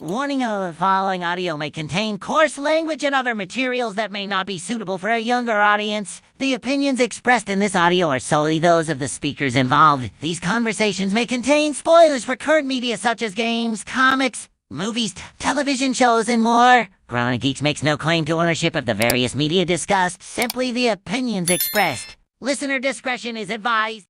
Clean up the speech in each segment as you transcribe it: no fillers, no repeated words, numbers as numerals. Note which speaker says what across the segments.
Speaker 1: Warning: the following audio may contain coarse language and other materials that may not be suitable for a younger audience. The opinions expressed in this audio are solely those of the speakers involved. These conversations may contain spoilers for current media such as games, comics, movies, television shows, and more. Grown Geeks makes no claim to ownership of the various media discussed, simply the opinions expressed. Listener discretion is advised.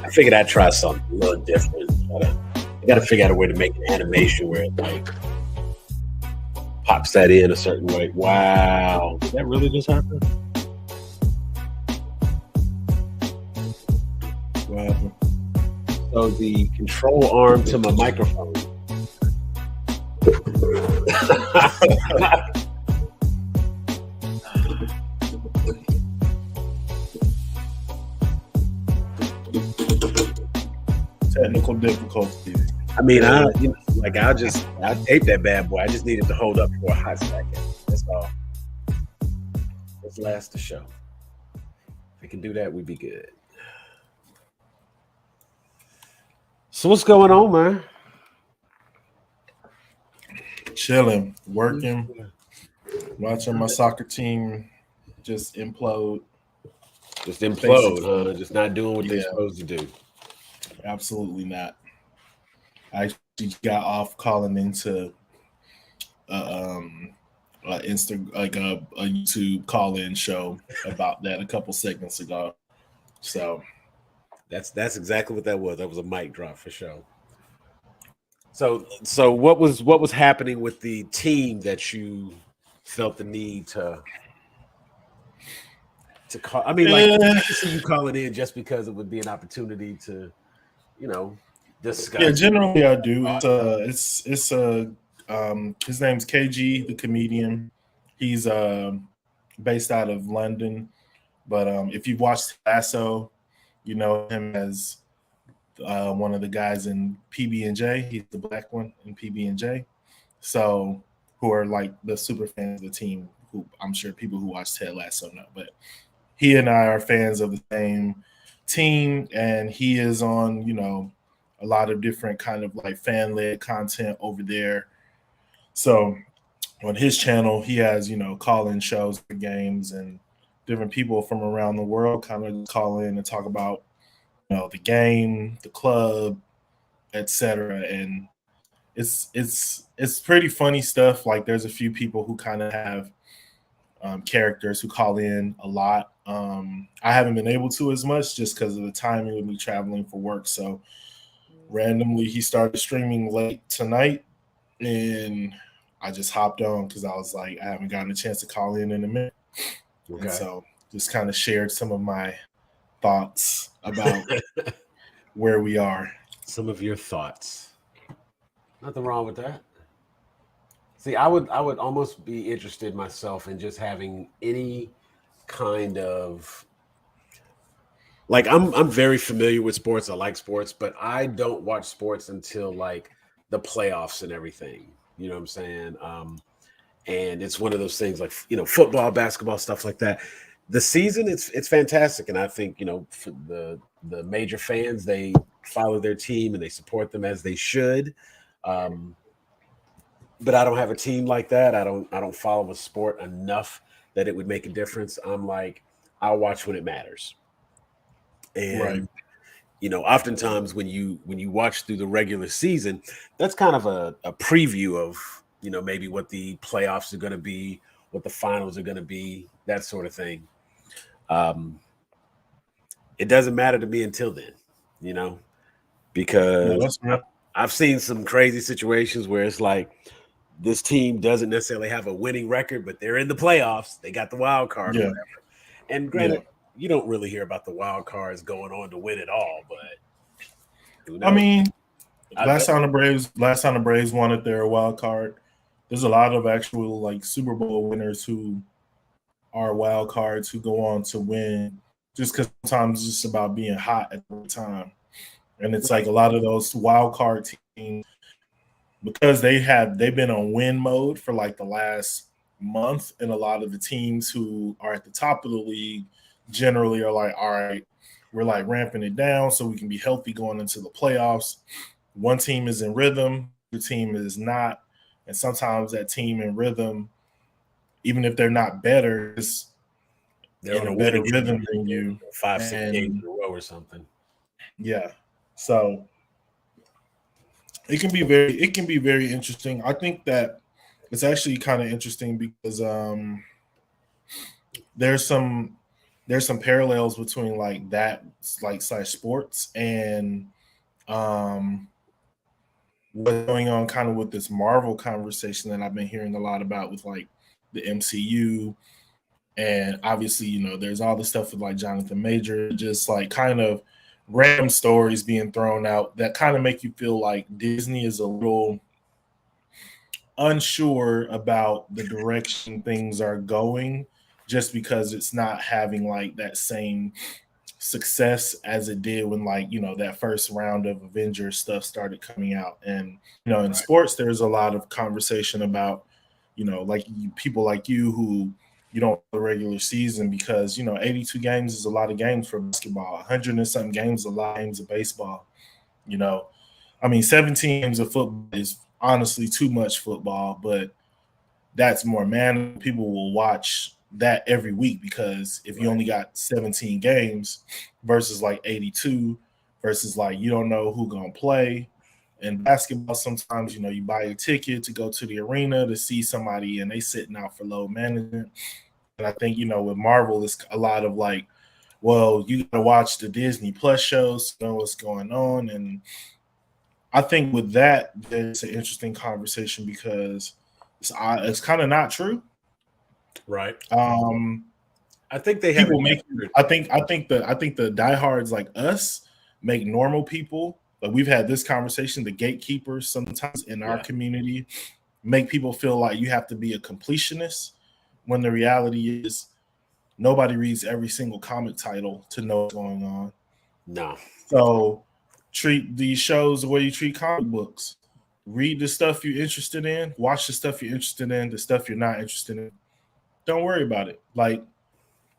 Speaker 2: I figured I'd try something a little different. I got to figure out a way to make an animation where it like pops that in a certain way. Wow, did that really just happen? Wow. So the control arm to my microphone.
Speaker 3: Technical difficulties.
Speaker 2: I mean, I'll tape that bad boy. I just need it to hold up for a hot second. That's all. Let's last the show. If we can do that, we'd be good. So what's going on, man?
Speaker 3: Chilling, working, watching my soccer team just implode.
Speaker 2: Just implode, huh? Just not doing what they're supposed to do.
Speaker 3: Absolutely not. I actually got off calling into a YouTube call-in show about that a couple segments ago. So
Speaker 2: that's exactly what that was. That was a mic drop for sure. So what was happening with the team that you felt the need to call? I mean, I can see you calling in just because it would be an opportunity to, discuss.
Speaker 3: Yeah, generally I do. It's his name's KG, the comedian. He's based out of London, but if you've watched Lasso, you know him as one of the guys in PB&J. He's the black one in PB&J. So who are like the super fans of the team, who I'm sure people who watch Ted Lasso know. But he and I are fans of the same team, and he is on, a lot of different kind of like fan-led content over there. So on his channel, he has, call-in shows for games, and different people from around the world kind of call in and talk about, the game, the club, etc. And it's pretty funny stuff. Like there's a few people who kind of have characters who call in a lot. I haven't been able to as much just because of the timing of me traveling for work. So randomly he started streaming late tonight, and I just hopped on because I was like, I haven't gotten a chance to call in a minute. Okay. And so just kind of shared some of my thoughts about where we are.
Speaker 2: Some of your thoughts. Nothing wrong with that. See, I would almost be interested myself in just having any kind of, like, I'm very familiar with sports. I like sports, but I don't watch sports until like the playoffs and everything. You know what I'm saying? And it's one of those things like, football, basketball, stuff like that. The season, it's fantastic. And I think, for the major fans, they follow their team and they support them as they should. But I don't have a team like that. I don't follow a sport enough that it would make a difference. I'm like, I'll watch when it matters. And
Speaker 3: right.
Speaker 2: Oftentimes when you watch through the regular season, that's kind of a preview of, maybe what the playoffs are going to be, what the finals are going to be, that sort of thing. It doesn't matter to me until then, because I've seen some crazy situations where it's like this team doesn't necessarily have a winning record, but they're in the playoffs. They got the wild card or whatever. And granted, you don't really hear about the wild cards going on to win it all, but who knows?
Speaker 3: I mean, last time the Braves wanted their wild card, there's a lot of actual like Super Bowl winners who are wild cards who go on to win just because sometimes it's just about being hot at the time. And it's like a lot of those wild card teams, because they've been on win mode for like the last month, and a lot of the teams who are at the top of the league generally are like, all right, we're like ramping it down so we can be healthy going into the playoffs. One team is in rhythm, the team is not, and sometimes that team in rhythm, even if they're not better, is
Speaker 2: They're
Speaker 3: in a better rhythm than you.
Speaker 2: 5-6 games in a row or something.
Speaker 3: Yeah. So it can be very interesting. I think that it's actually kind of interesting because there's some parallels between like that like slash sports and what's going on kind of with this Marvel conversation that I've been hearing a lot about with like the MCU. And obviously, you know, there's all the stuff with like Jonathan Major, just like kind of random stories being thrown out that kind of make you feel like Disney is a little unsure about the direction things are going, just because it's not having like that same success as it did when like, you know, that first round of Avengers stuff started coming out. And, you know, in sports, there's a lot of conversation about, you know, like people like you who you don't the regular season because, you know, 82 games is a lot of games for basketball. 100 and something games, a lot of games of baseball. You know, I mean, 17 games of football is honestly too much football, but that's more man. People will watch that every week because if you only got 17 games versus like 82 versus like you don't know who gonna play. And basketball, sometimes, you know, you buy a ticket to go to the arena to see somebody and they sitting out for load management. And I think, you know, with Marvel, it's a lot of like, well, you got to watch the Disney Plus shows to know what's going on. And I think with that, it's an interesting conversation because it's kind of not true.
Speaker 2: Right.
Speaker 3: I
Speaker 2: think they have
Speaker 3: people make. I think the diehards like us make normal people. Like we've had this conversation. The gatekeepers sometimes in our community make people feel like you have to be a completionist, when the reality is nobody reads every single comic title to know what's going on.
Speaker 2: No.
Speaker 3: So treat these shows the way you treat comic books. Read the stuff you're interested in. Watch the stuff you're interested in. The stuff you're not interested in, don't worry about it. Like,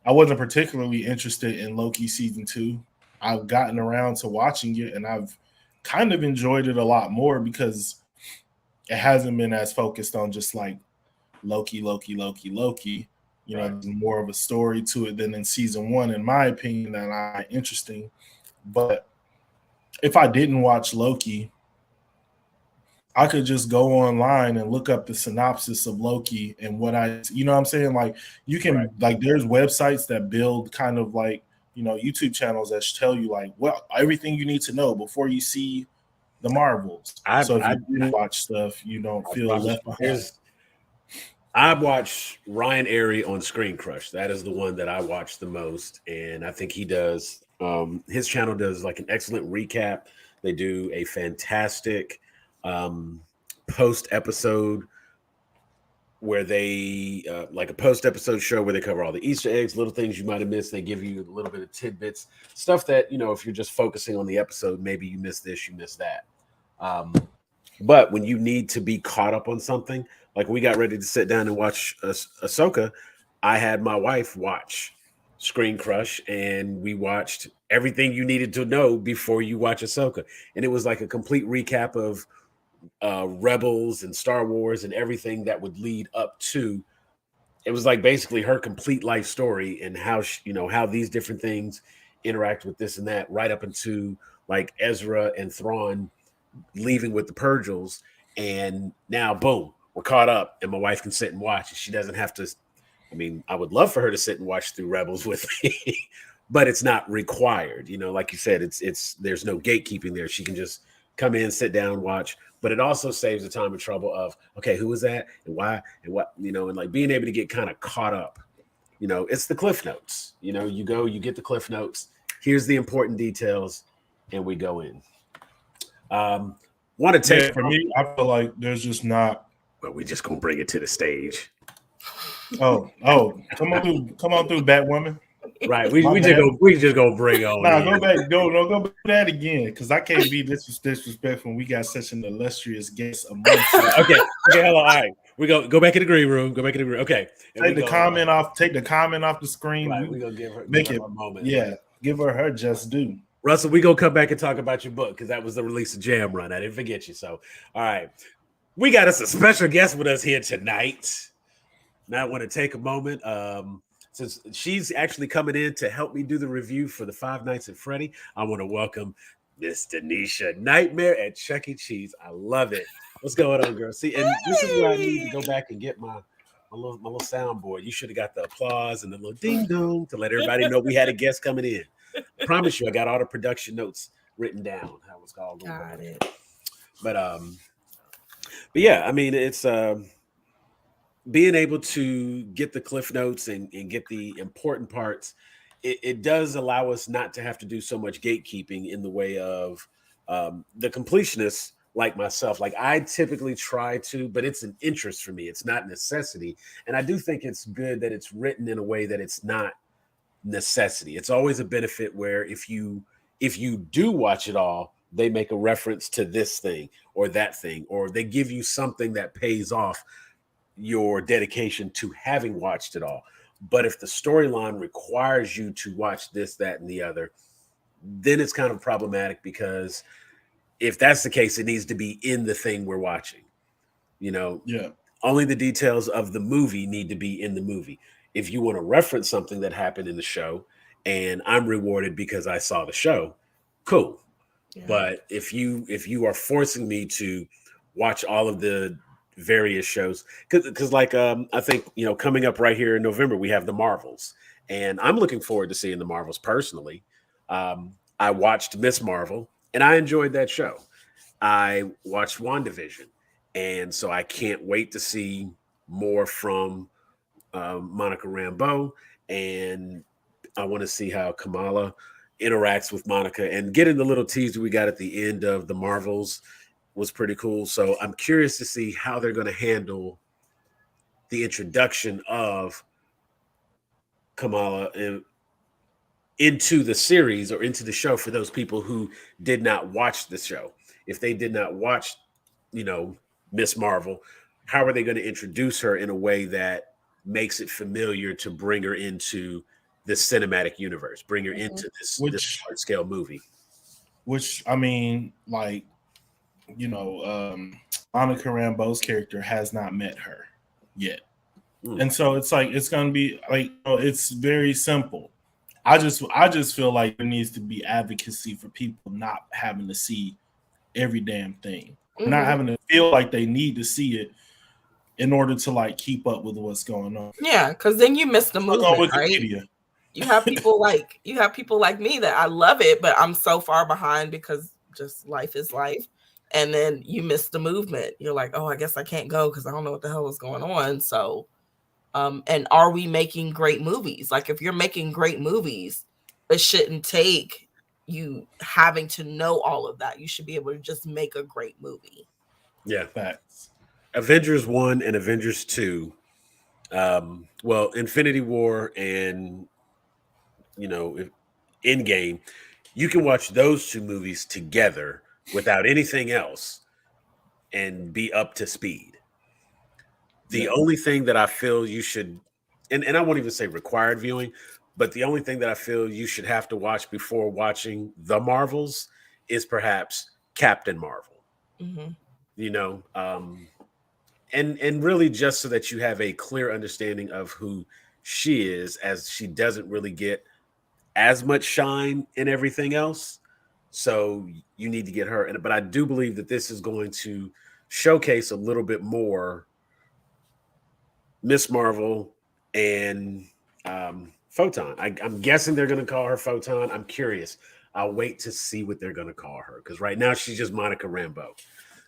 Speaker 3: I wasn't particularly interested in Loki season 2. I've gotten around to watching it, and I've kind of enjoyed it a lot more because it hasn't been as focused on just like Loki. You know, there's more of a story to it than in season 1, in my opinion, that I interesting. But if I didn't watch Loki, I could just go online and look up the synopsis of Loki and you know what I'm saying? Like you can like there's websites that build kind of like, you know, YouTube channels that tell you like, well, everything you need to know before you see the Marvels. So if you do watch stuff, you don't feel left behind.
Speaker 2: I watch Ryan Airy on Screen Crush. That is the one that I watch the most. And I think he does, his channel does like an excellent recap. They do a fantastic post episode where they like a post episode show where they cover all the Easter eggs, little things you might have missed. They give you a little bit of tidbits, stuff that, you know, if you're just focusing on the episode, maybe you missed this, you missed that. But when you need to be caught up on something, like we got ready to sit down and watch Ahsoka, I had my wife watch Screen Crush, and we watched everything you needed to know before you watch Ahsoka. And it was like a complete recap of Rebels and Star Wars and everything that would lead up to. It was like basically her complete life story and how how these different things interact with this and that, right up into like Ezra and Thrawn leaving with the Purgils, and now boom, we're caught up, and my wife can sit and watch, and she doesn't have to. I mean, I would love for her to sit and watch through Rebels with me, but it's not required. You know, like you said, it's there's no gatekeeping there. She can just come in, sit down, watch. But it also saves the time and trouble of, okay, who was that and why and what, you know, and like being able to get kind of caught up it's the Cliff Notes. You go, you get the Cliff Notes. Here's the important details, and we go in. Want to take
Speaker 3: for me? I feel like there's just not.
Speaker 2: Well, we just gonna bring it to the stage.
Speaker 3: Oh, come on through, Batwoman.
Speaker 2: Right, we just go bring on.
Speaker 3: Nah, go back to that again, because I can't be disrespectful when we got such an illustrious guest amongst us.
Speaker 2: Okay, hello. All right, we go back in the green room. Okay,
Speaker 3: take the comment off the screen.
Speaker 2: Right, we gonna give her a moment.
Speaker 3: Yeah, give her just due.
Speaker 2: Russell, we gonna come back and talk about your book because that was the release of Jam Run. I didn't forget you. So, all right, we got us a special guest with us here tonight. Now I want to take a moment. Since she's actually coming in to help me do the review for the Five Nights at Freddy, I want to welcome Miss Denisha Nightmare at Chuck E. Cheese. I love it. What's going on, girl? See, and this is where I need to go back and get my little soundboard. You should have got the applause and the little ding dong to let everybody know we had a guest coming in. I promise you, I got all the production notes written down. How it's called.
Speaker 4: Got it.
Speaker 2: But yeah, I mean, it's being able to get the Cliff Notes and get the important parts. It does allow us not to have to do so much gatekeeping in the way of the completionists like myself. Like I typically try to, but it's an interest for me. It's not necessity. And I do think it's good that it's written in a way that it's not necessity. It's always a benefit where if you do watch it all, they make a reference to this thing or that thing, or they give you something that pays off your dedication to having watched it all. But if the storyline requires you to watch this, that, and the other, then it's kind of problematic, because if that's the case, it needs to be in the thing we're watching.
Speaker 3: Yeah.
Speaker 2: Only the details of the movie need to be in the movie. If you want to reference something that happened in the show and I'm rewarded because I saw the show, cool. Yeah. But if you are forcing me to watch all of the various shows, because like I think coming up right here in November we have the Marvels, and I'm looking forward to seeing the Marvels personally. I watched Miss Marvel and I enjoyed that show. I watched WandaVision, and so I can't wait to see more from Monica Rambeau, and I want to see how Kamala interacts with Monica, and getting the little teaser we got at the end of the Marvels was pretty cool. So I'm curious to see how they're going to handle the introduction of Kamala into the series or into the show for those people who did not watch the show. If they did not watch, Miss Marvel, how are they going to introduce her in a way that makes it familiar to bring her into this cinematic universe, bring her into this large scale movie?
Speaker 3: Which, I mean, like, Monica Rambeau's character has not met her yet. And so it's like, it's going to be like, it's very simple. I just feel like there needs to be advocacy for people not having to see every damn thing, not having to feel like they need to see it in order to like keep up with what's going on.
Speaker 4: Yeah, because then you miss the movement, right? You have people like me that I love it, but I'm so far behind because just life is life. And then you miss the movement. You're like, oh, I guess I can't go because I don't know what the hell is going on. So, and are we making great movies? Like, if you're making great movies, it shouldn't take you having to know all of that. You should be able to just make a great movie.
Speaker 2: Yeah, facts. Avengers 1 and Avengers 2, Infinity War and Endgame, you can watch those two movies together without anything else and be up to speed. The only thing that I feel you should, and I won't even say required viewing, but the only thing that I feel you should have to watch before watching the Marvels is perhaps Captain Marvel. And really just so that you have a clear understanding of who she is, as she doesn't really get as much shine in everything else. So you need to get her. But I do believe that this is going to showcase a little bit more Miss Marvel and Photon. I'm guessing they're going to call her Photon. I'm curious. I'll wait to see what they're going to call her, because right now she's just Monica Rambeau.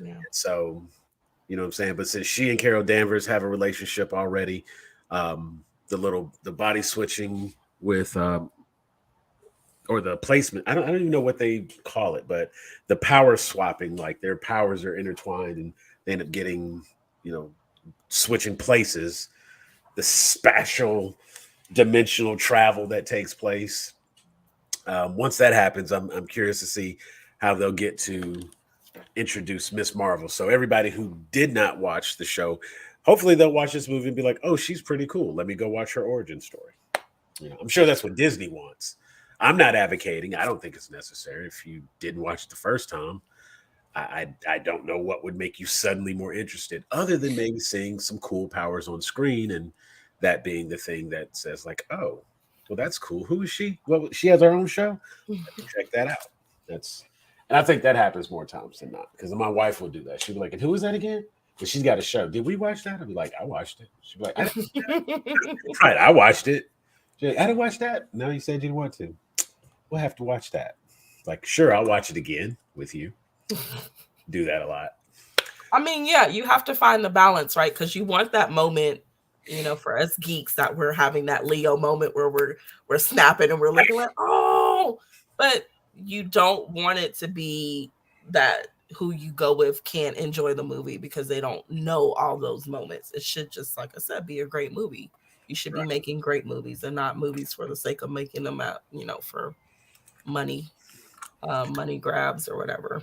Speaker 2: Yeah. So, you know what I'm saying? But since she and Carol Danvers have a relationship already, the body switching with or the placement. I don't even know what they call it, but the power swapping, like their powers are intertwined and they end up getting, switching places. The spatial dimensional travel that takes place. Once that happens, I'm curious to see how they'll get to introduce Miss Marvel. So everybody who did not watch the show, hopefully they'll watch this movie and be like, "Oh, she's pretty cool. Let me go watch her origin story." I'm sure that's what Disney wants. I'm not advocating. I don't think it's necessary. If you didn't watch it the first time, I don't know what would make you suddenly more interested, other than maybe seeing some cool powers on screen, and that being the thing that says like, "Oh, well, that's cool. Who is she? Well, she has her own show. Check that out." And I think that happens more times than not, because my wife will do that. She'll be like, "And who is that again?" But she's got a show. Did we watch that? I'll be like, "I watched it." She'll be like, "Right, I watched it." She's like, "I didn't watch that." No, you said you didn't want to. We'll have to watch that. Like, sure, I'll watch it again with you. Do that a lot.
Speaker 4: I mean, yeah, you have to find the balance, right? Because you want that moment, for us geeks, that we're having that Leo moment where we're snapping and we're looking like, oh, but you don't want it to be that who you go with can't enjoy the movie because they don't know all those moments. It should just, like I said, be a great movie. You should be making great movies and not movies for the sake of making them out, for money grabs or whatever.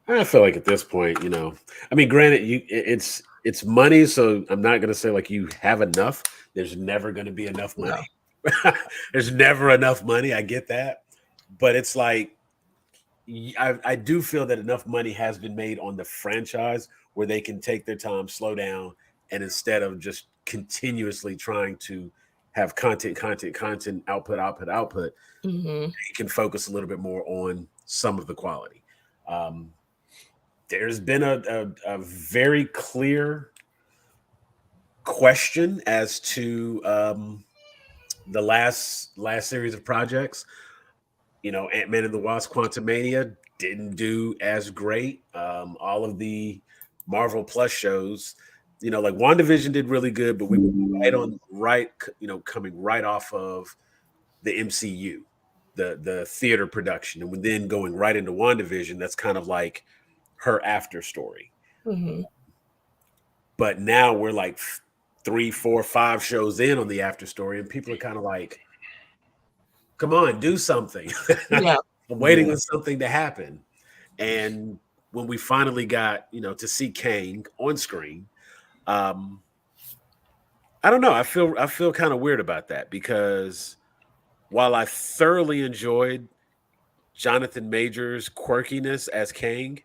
Speaker 2: I feel like at this point, I mean, granted, it's money, so I'm not gonna say like you have enough. There's never gonna be enough money. No. There's never enough money. I get that, but it's like I do feel that enough money has been made on the franchise where they can take their time, slow down, and instead of just continuously trying to have content, output, you can focus a little bit more on some of the quality. There's been a very clear question as to the last series of projects. Ant-Man and the Wasp: Quantumania didn't do as great. All of the Marvel Plus shows, like WandaVision did really good, but we were coming right off of the MCU, the theater production, and then going right into WandaVision. That's kind of like her after story. But now we're like 3, 4, 5 shows in on the after story, and people are kind of like, come on, do something. Yeah. I'm waiting on something to happen. And when we finally got, to see Kang on screen, I don't know. I feel kind of weird about that, because while I thoroughly enjoyed Jonathan Majors' quirkiness as Kang,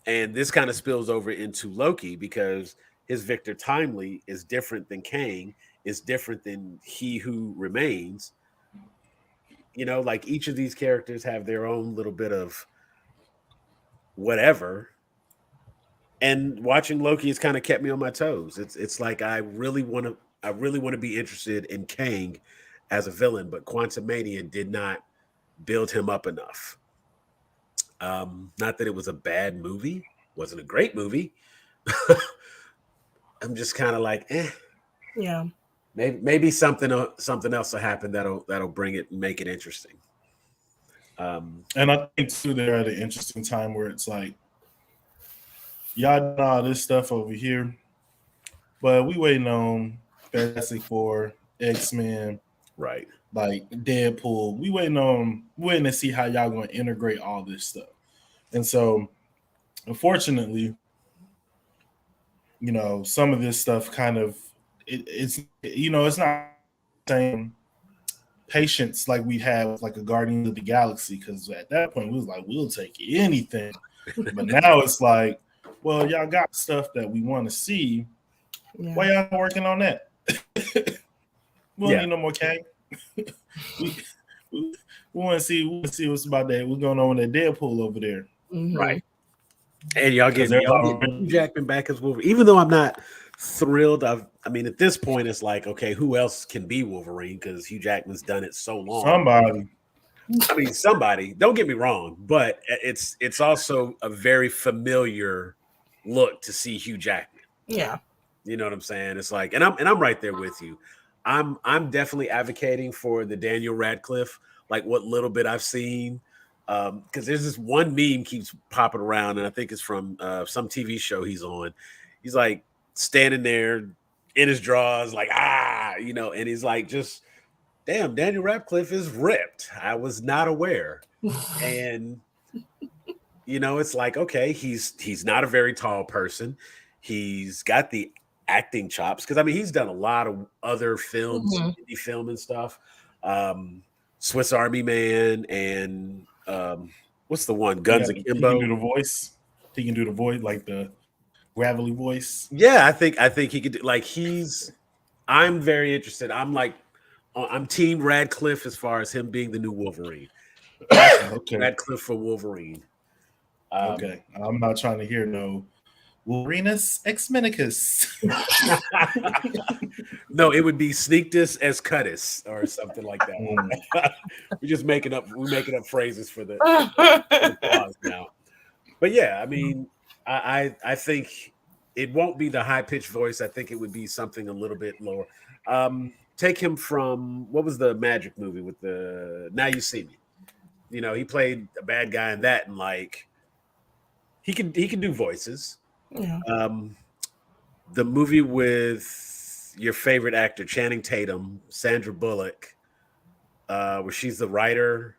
Speaker 2: and this kind of spills over into Loki because his Victor Timely is different than Kang, is different than He Who Remains. Like each of these characters have their own little bit of whatever. And watching Loki has kind of kept me on my toes. It's like I really want to be interested in Kang as a villain, but Quantumania did not build him up enough. Not that it was a bad movie, wasn't a great movie. I'm just kind of like,
Speaker 4: yeah.
Speaker 2: Maybe something else will happen that'll bring it and make it interesting.
Speaker 3: And I think too, they're at an interesting time where it's like, y'all know all this stuff over here, but we waiting on Fantastic Four, X-Men,
Speaker 2: right?
Speaker 3: Like Deadpool. We waiting to see how y'all going to integrate all this stuff. And so, unfortunately, some of this stuff kind of it's not the same patience like we have like a Guardians of the Galaxy, because at that point we was like, we'll take anything. But now it's like, well, y'all got stuff that we want to see. Yeah. Why y'all working on that? We don't need no more Kang. we want to see what's about that. What's going on with that Deadpool over there,
Speaker 2: right? And y'all get Hugh Jackman back as Wolverine. Even though I'm not thrilled, I mean, at this point, it's like, okay, who else can be Wolverine? Because Hugh Jackman's done it so long. Somebody. Don't get me wrong, but it's also a very familiar look to see Hugh Jackman.
Speaker 4: Yeah,
Speaker 2: you know what I'm saying? It's like, and I'm right there with you. I'm definitely advocating for the Daniel Radcliffe, like what little bit I've seen. Because there's this one meme keeps popping around, and I think it's from some TV show he's on. He's like standing there in his drawers, like, and he's like, just damn, Daniel Radcliffe is ripped. I was not aware. And it's like, okay, he's not a very tall person. He's got the acting chops, because I mean he's done a lot of other films, indie film and stuff. Swiss Army Man and what's the one? Guns Akimbo.
Speaker 3: He can do the voice. He can do the voice, like the gravelly voice.
Speaker 2: Yeah, I think he could do, like I'm very interested. I'm Team Radcliffe as far as him being the new Wolverine.
Speaker 3: Okay.
Speaker 2: Radcliffe for Wolverine.
Speaker 3: Okay. I'm not trying to hear no Wolverinus Ex-Minicus.
Speaker 2: No, it would be Sneaktus as Cuttus or something like that. We're making up phrases for the applause now. But yeah, I mean, I think it won't be the high-pitched voice. I think it would be something a little bit lower. Take him from, what was the Magic movie with the Now You See Me? He played a bad guy in that, and like he can do voices.
Speaker 4: Yeah.
Speaker 2: The movie with your favorite actor, Channing Tatum, Sandra Bullock, where she's the writer.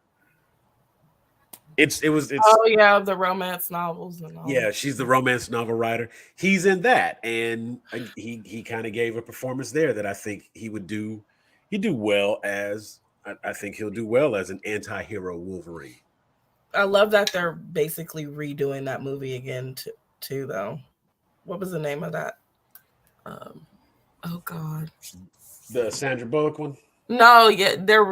Speaker 2: It's
Speaker 4: oh yeah, the romance novels and all.
Speaker 2: Yeah, she's the romance novel writer. He's in that, and he kind of gave a performance there that I think he'd do well as. I think he'll do well as an anti-hero Wolverine.
Speaker 4: I love that they're basically redoing that movie again too though. What was the name of that? Oh God.
Speaker 2: The Sandra Bullock one?
Speaker 4: No, yeah, they're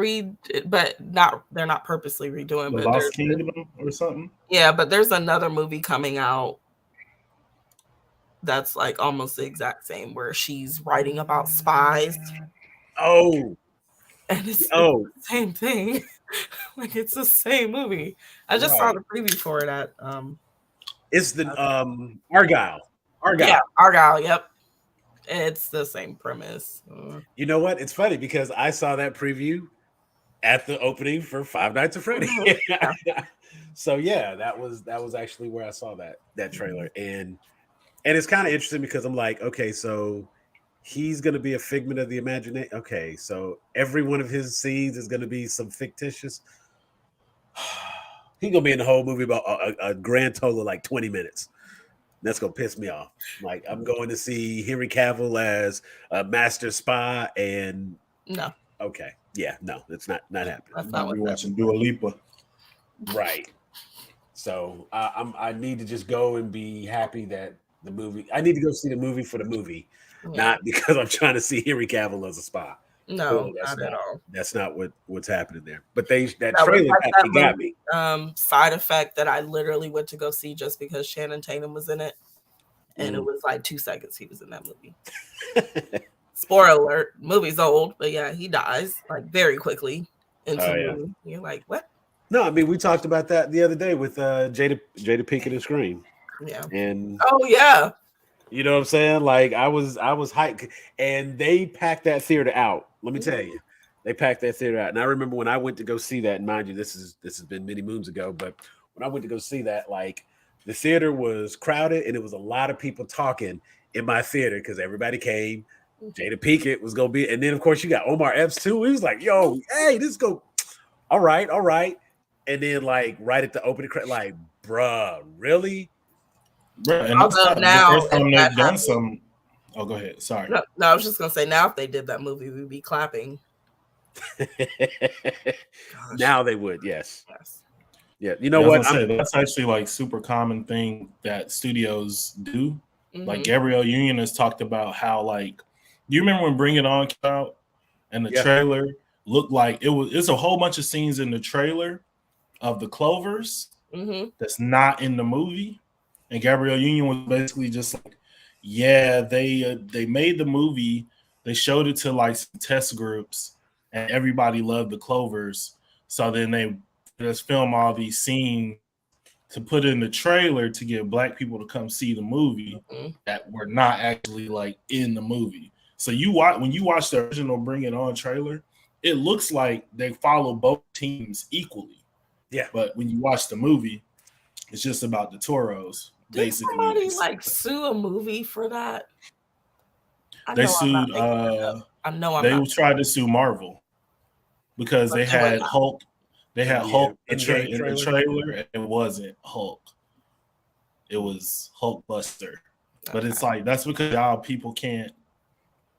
Speaker 4: not purposely redoing,
Speaker 3: The
Speaker 4: but
Speaker 3: Lost Kingdom or something.
Speaker 4: Yeah, but there's another movie coming out that's like almost the exact same, where she's writing about spies.
Speaker 2: Oh.
Speaker 4: And it's the same thing. Like it's the same movie. I just saw the preview for it at
Speaker 2: it's the Argyle.
Speaker 4: Yeah, Argyle, yep. It's the same premise.
Speaker 2: You know what? It's funny because I saw that preview at the opening for Five Nights at Freddy's. So yeah, that was actually where I saw that trailer. And it's kind of interesting because I'm like, okay, so he's going to be a figment of the imagination. Okay, so every one of his scenes is going to be some fictitious. He's going to be in the whole movie about a grand total of like 20 minutes. That's going to piss me off. Like, I'm going to see Henry Cavill as a master spy and...
Speaker 4: No.
Speaker 2: Okay. Yeah, no, that's not happening.
Speaker 4: That's not what
Speaker 3: we're watching Dua Lipa.
Speaker 2: Right. So I need to just go and be happy that the movie... I need to go see the movie for the movie. Yeah. Not because I'm trying to see Henry Cavill as a spy.
Speaker 4: No, not at all.
Speaker 2: That's not what's happening there. But that trailer actually got me.
Speaker 4: Side effect that I literally went to go see just because Channing Tatum was in it, and it was like 2 seconds he was in that movie. Spoiler alert: movie's old, but yeah, he dies like very quickly into the movie. You're like, what?
Speaker 2: No, I mean we talked about that the other day with Jada Pinkett and Scream.
Speaker 4: Yeah.
Speaker 2: And
Speaker 4: yeah.
Speaker 2: You know what I'm saying? Like I was hyped, and they packed that theater out. Let me tell you, they packed that theater out. And I remember when I went to go see that. And mind you, this has been many moons ago. But when I went to go see that, like the theater was crowded, and it was a lot of people talking in my theater because everybody came. Jada Pinkett was gonna be, and then of course you got Omar Epps too. He was like, "Yo, hey, this go, all right." And then like right at the opening, like, bruh, really?
Speaker 3: Right, and now, the first time they've done some. Oh, go ahead. Sorry.
Speaker 4: No, I was just gonna say now if they did that movie, we'd be clapping.
Speaker 2: Now they would, yes. Yeah, you know what?
Speaker 3: That's actually like super common thing that studios do. Like Gabrielle Union has talked about how like, do you remember when Bring It On came out and the trailer looked like it's a whole bunch of scenes in the trailer of the Clovers that's not in the movie. And Gabrielle Union was basically just like, yeah, they made the movie, they showed it to like some test groups, and everybody loved the Clovers. So then they just film all these scenes to put in the trailer to get Black people to come see the movie that were not actually like in the movie. So when you watch the original Bring It On trailer, it looks like they follow both teams equally.
Speaker 2: Yeah.
Speaker 3: But when you watch the movie, it's just about the Toros.
Speaker 4: Did
Speaker 3: basically,
Speaker 4: somebody sue a movie for that?
Speaker 3: They sued. They tried to sue Marvel because they had Hulk. They had Hulk in the trailer, and it wasn't Hulk. It was Hulk Buster. But it's like that's because y'all people can't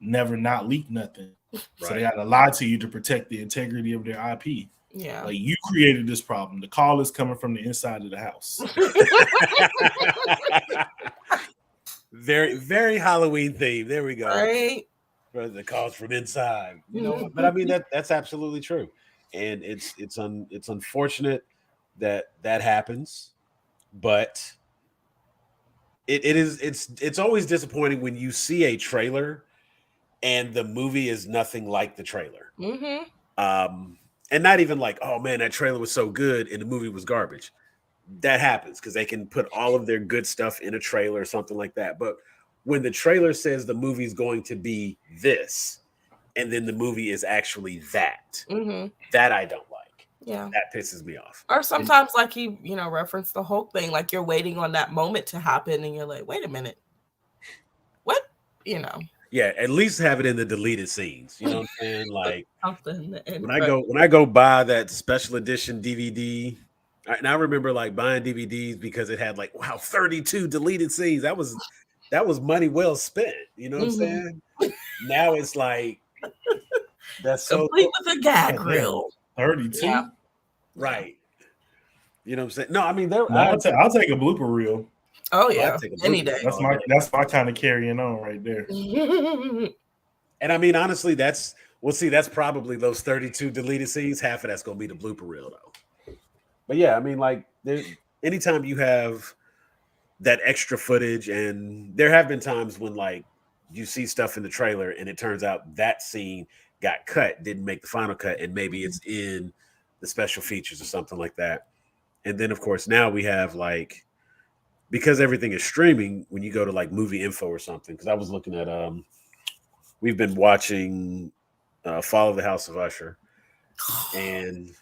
Speaker 3: never not leak nothing. Right. So they got to lie to you to protect the integrity of their IP.
Speaker 4: Yeah.
Speaker 3: Like you created this problem. The call is coming from the inside of the house.
Speaker 2: Very, very Halloween theme. There we go.
Speaker 4: Right.
Speaker 2: The calls from inside. You know, but I mean that's absolutely true. And it's unfortunate that happens, but it's always disappointing when you see a trailer and the movie is nothing like the trailer. And not even like, oh man, that trailer was so good and the movie was garbage. That happens because they can put all of their good stuff in a trailer or something like that. But when the trailer says the movie's going to be this, and then the movie is actually that, that I don't like.
Speaker 4: Yeah,
Speaker 2: that pisses me off.
Speaker 4: Or sometimes, like he, referenced the Hulk thing, like you're waiting on that moment to happen, and you're like, wait a minute, what?
Speaker 2: Yeah, at least have it in the deleted scenes. You know what I'm saying? Like when
Speaker 4: when
Speaker 2: I go buy that special edition DVD, and I remember like buying DVDs because it had 32 deleted scenes. That was money well spent. You know what I'm saying? Now it's like that's so
Speaker 4: complete with a gag reel.
Speaker 3: 32,
Speaker 4: yeah.
Speaker 2: Right? You know what I'm saying? No, I mean
Speaker 3: I'll take a blooper reel.
Speaker 4: Oh yeah, any day.
Speaker 3: That's my kind of carrying on right there.
Speaker 2: And I mean, honestly, that's probably those 32 deleted scenes. Half of that's gonna be the blooper reel, though. But yeah, I mean, anytime you have that extra footage, and there have been times when you see stuff in the trailer and it turns out that scene got cut, didn't make the final cut, and maybe it's in the special features or something like that. And then of course now we have because everything is streaming, when you go to movie info or something, because I was looking at we've been watching Fall of the House of Usher, and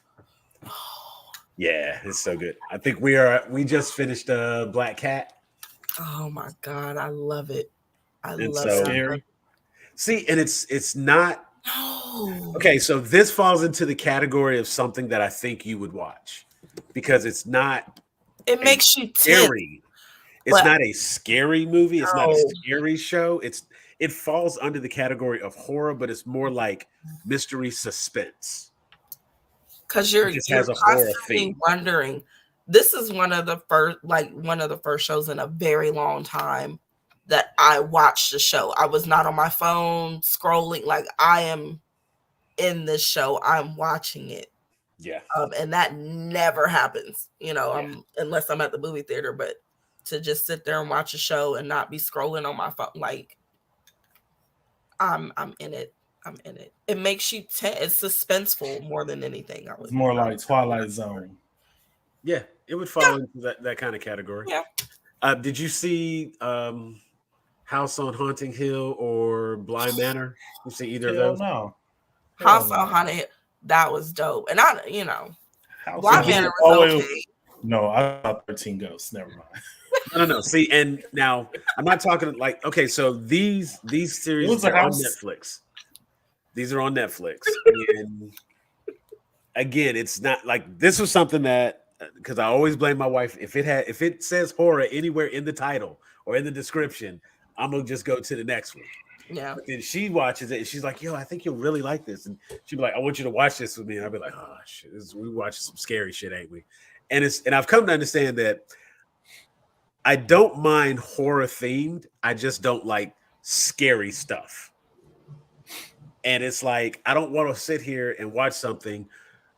Speaker 2: yeah, it's so good. I think we just finished Black Cat.
Speaker 4: Oh my god, I love it. I love
Speaker 2: it. Scary. See, and it's not okay, so this falls into the category of something that I think you would watch because it's not
Speaker 4: it makes you
Speaker 2: scary. It's not a scary movie. It's not a scary show. It falls under the category of horror, but it's more like mystery suspense.
Speaker 4: Because you're constantly wondering. This is one of the first shows in a very long time that I watched the show. I was not on my phone scrolling. I am in this show. I'm watching it.
Speaker 2: Yeah.
Speaker 4: And that never happens, unless I'm at the movie theater, but to just sit there and watch a show and not be scrolling on my phone. I'm in it. I'm in it. It makes you it's suspenseful more than anything.
Speaker 3: It's more like Twilight Zone.
Speaker 2: Yeah, it would fall into that kind of category.
Speaker 4: Yeah.
Speaker 2: Did you see House on Haunting Hill or Bly Manor? You see either of those?
Speaker 3: No.
Speaker 4: House on Haunting Hill. That was dope. And Bly Manor was okay.
Speaker 3: No, I thought 13 Ghosts. Never mind.
Speaker 2: No. See, and now I'm not talking okay. So these series are on Netflix. These are on Netflix, and again, it's not this was something that because I always blame my wife if it says horror anywhere in the title or in the description, I'm gonna just go to the next one.
Speaker 4: Yeah.
Speaker 2: But then she watches it and she's like, "Yo, I think you'll really like this," and she'd be like, "I want you to watch this with me," and I'd be like, "Oh shit, we watching some scary shit, ain't we?" And I've come to understand that I don't mind horror themed. I just don't like scary stuff. And it's I don't want to sit here and watch something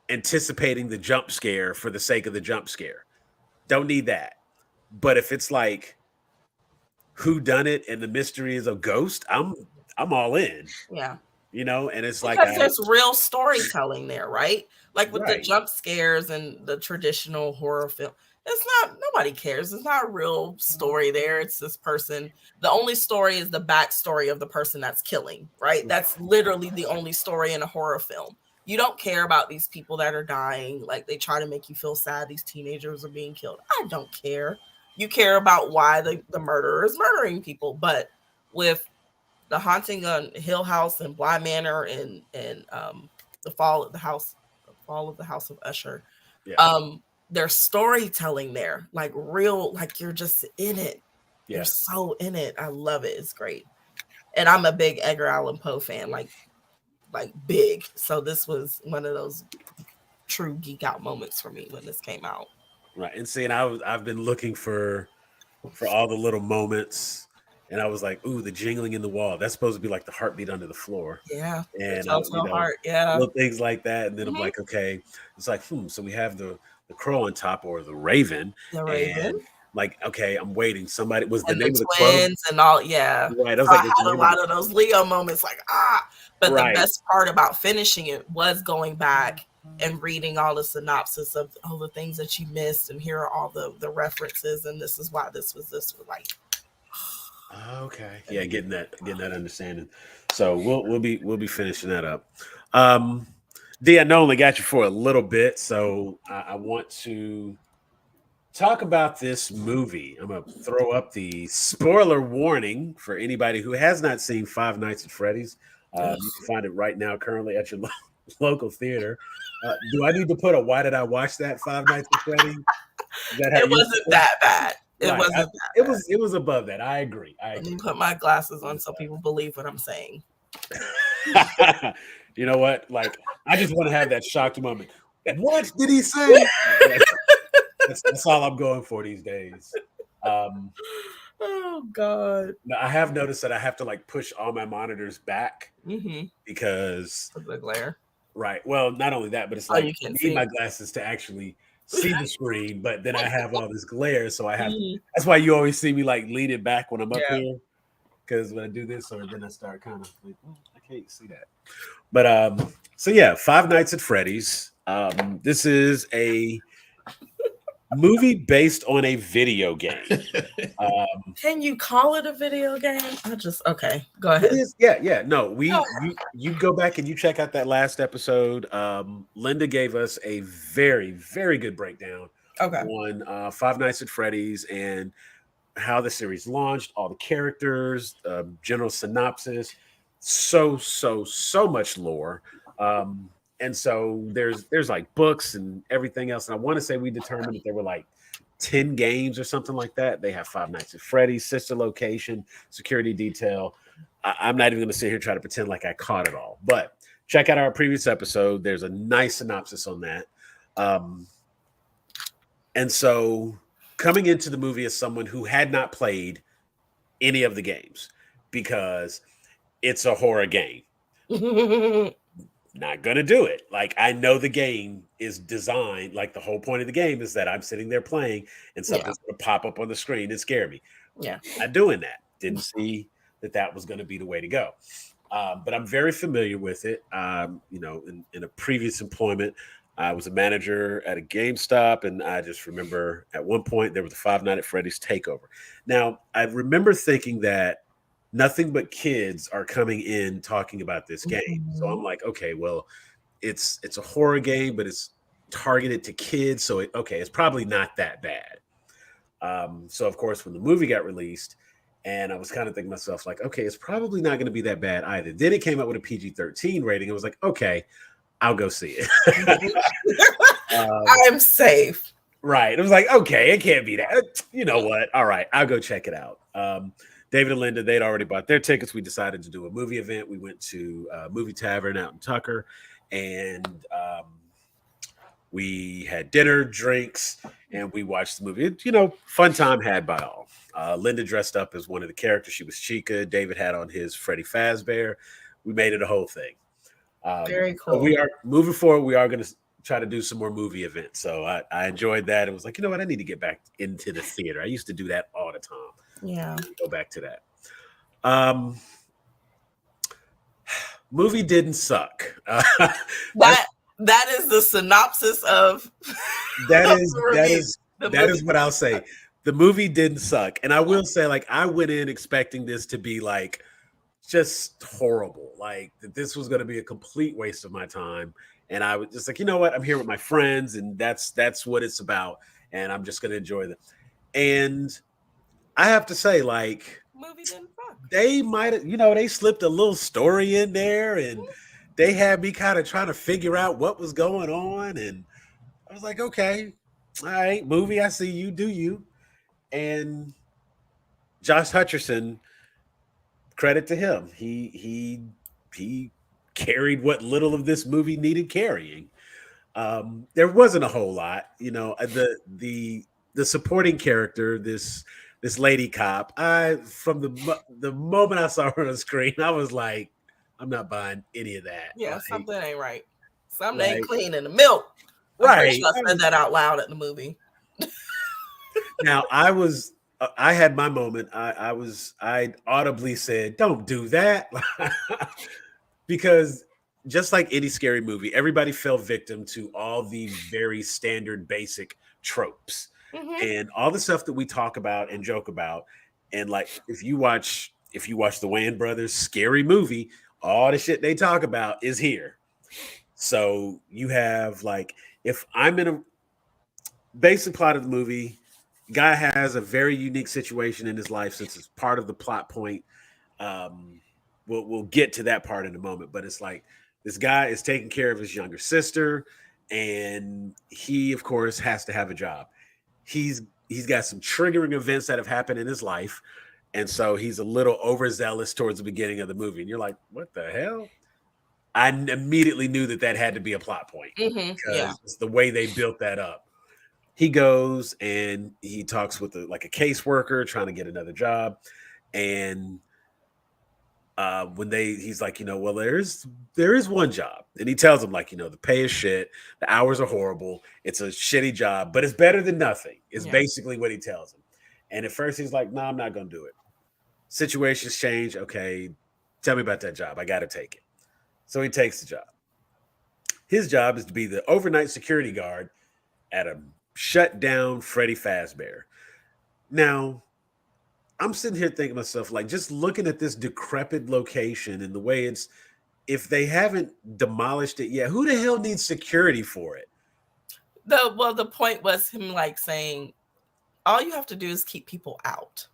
Speaker 2: anticipating the jump scare for the sake of the jump scare. Don't need that. But if it's who done it and the mystery is a ghost, I'm all in.
Speaker 4: Yeah.
Speaker 2: And it's
Speaker 4: because there's real storytelling there, right? With the jump scares and the traditional horror film, It's not, nobody cares. It's not a real story there. It's this person. The only story is the backstory of the person that's killing, right? That's literally the only story in a horror film. You don't care about these people that are dying. Like, they try to make you feel sad these teenagers are being killed. I don't care. You care about why the murderer is murdering people. But with The Haunting on Hill House and Bly Manor and the Fall of the House of Usher, there's storytelling there, like real, like you're just in it. Yeah. You're so in it. I love it. It's great. And I'm a big Edgar Allan Poe fan, like big. So this was one of those true geek out moments for me when this came out.
Speaker 2: Right. And see, and I've been looking for all the little moments, and I was like, ooh, the jingling in the wall. That's supposed to be like the heartbeat under the floor.
Speaker 4: Yeah.
Speaker 2: And
Speaker 4: heart. Yeah.
Speaker 2: Little things like that. And then I'm like, okay, it's like, so we have the crow on top, or the raven.
Speaker 4: The raven.
Speaker 2: And like, okay, I'm waiting. Somebody was the
Speaker 4: and
Speaker 2: name
Speaker 4: the
Speaker 2: of the twins
Speaker 4: and all. Yeah.
Speaker 2: Right. I was
Speaker 4: so
Speaker 2: like,
Speaker 4: I had a lot of those Leo moments, like, But the best part about finishing it was going back and reading all the synopsis of all the things that you missed, and here are all the references, and this is why this was like.
Speaker 2: Okay. Yeah, getting that understanding. So we'll be finishing that up. D, I know only got you for a little bit, so I want to talk about this movie. I'm gonna throw up the spoiler warning for anybody who has not seen Five Nights at Freddy's. You can find it right now, currently at your local theater. Do I need to put a "Why did I watch that?" Five Nights at Freddy's?
Speaker 4: It wasn't that bad. It wasn't.
Speaker 2: It was above that. I agree.
Speaker 4: Let me put my glasses on so people believe what I'm saying.
Speaker 2: You know what? Like, I just want to have that shocked moment. What did he say? That's all I'm going for these days.
Speaker 4: Oh God!
Speaker 2: Now, I have noticed that I have to like push all my monitors back because
Speaker 4: of the glare.
Speaker 2: Right. Well, not only that, but it's like I need my glasses to actually see the screen, but then I have all this glare, so I have. That's why you always see me like lean it back when I'm up here, because when I do this, or then I start kind of like, I can't see that. But so yeah, Five Nights at Freddy's. This is a movie based on a video game.
Speaker 4: Can you call it a video game? Okay, go ahead.
Speaker 2: Yeah. No, you go back and you check out that last episode. Linda gave us a very, very good breakdown on Five Nights at Freddy's and how the series launched, all the characters, general synopsis, so much lore. And so there's like books and everything else. And I want to say we determined that there were like 10 games or something like that. They have Five Nights at Freddy's, Sister Location, Security Detail. I'm not even going to sit here and try to pretend like I caught it all. But check out our previous episode. There's a nice synopsis on that. And so coming into the movie as someone who had not played any of the games, because it's a horror game. Not gonna do it. Like, I know the game is designed, like the whole point of the game is that I'm sitting there playing and something's gonna pop up on the screen and scare me.
Speaker 4: Yeah,
Speaker 2: not doing that. Didn't see that was gonna be the way to go. But I'm very familiar with it. In a previous employment, I was a manager at a GameStop, and I just remember at one point there was a Five Nights at Freddy's takeover. Now, I remember thinking that nothing but kids are coming in talking about this game. So I'm like, okay, well, it's a horror game, but it's targeted to kids. So it's probably not that bad. So of course, when the movie got released, and I was kind of thinking to myself, like, okay, it's probably not going to be that bad either. Then it came out with a PG-13 rating. I was like, okay, I'll go see it.
Speaker 4: I'm safe.
Speaker 2: Right. It was like, okay, it can't be that. You know what? All right, I'll go check it out. David and Linda, they'd already bought their tickets. We decided to do a movie event. We went to Movie Tavern out in Tucker, and we had dinner, drinks, and we watched the movie. Fun time had by all. Linda dressed up as one of the characters. She was Chica. David had on his Freddy Fazbear. We made it a whole thing.
Speaker 4: Very cool.
Speaker 2: So we are moving forward. We are going to try to do some more movie events. So I enjoyed that. It was like, you know what? I need to get back into the theater. I used to do that all the time.
Speaker 4: Yeah.
Speaker 2: Go back to that. Movie didn't suck.
Speaker 4: That is the synopsis of
Speaker 2: that That is what I'll say. The movie didn't suck. And I will say, like, I went in expecting this to be like just horrible. Like that this was gonna be a complete waste of my time. And I was just like, you know what? I'm here with my friends, and that's what it's about. And I'm just gonna enjoy them. And I have to say, like,
Speaker 4: movie didn't suck.
Speaker 2: they might have, they slipped a little story in there, and they had me kind of trying to figure out what was going on. And I was like, okay, all right, movie, I see you, do you. And Josh Hutcherson, credit to him. He carried what little of this movie needed carrying. There wasn't a whole lot, the supporting character, this lady cop. From the moment I saw her on the screen, I was like, I'm not buying any of that.
Speaker 4: Yeah,
Speaker 2: like,
Speaker 4: something ain't right. Something ain't clean in the milk. Right. Sure I said that out loud at the movie.
Speaker 2: Now I had my moment. I audibly said, "Don't do that," because just like any scary movie, everybody fell victim to all the very standard, basic tropes, and all the stuff that we talk about and joke about. And like, if you watch the Wayans Brothers Scary Movie, all the shit they talk about is here. So you have like, if I'm in a basic plot of the movie. Guy has a very unique situation in his life since it's part of the plot point. We'll get to that part in a moment, but it's like this guy is taking care of his younger sister, and he, of course, has to have a job. He's got some triggering events that have happened in his life, and so he's a little overzealous towards the beginning of the movie. And you're like, what the hell? I immediately knew that had to be a plot point because it's the way they built that up. He goes and he talks with a caseworker trying to get another job. And he's like, well, there is one job. And he tells him, like, the pay is shit. The hours are horrible. It's a shitty job, but it's better than nothing. It's basically what he tells him. And at first he's like, no, I'm not going to do it. Situations change. Okay. Tell me about that job. I got to take it. So he takes the job. His job is to be the overnight security guard at a shut down Freddy Fazbear. Now, I'm sitting here thinking to myself, like, just looking at this decrepit location and the way if they haven't demolished it yet, who the hell needs security for it?
Speaker 4: The point was him like saying, all you have to do is keep people out.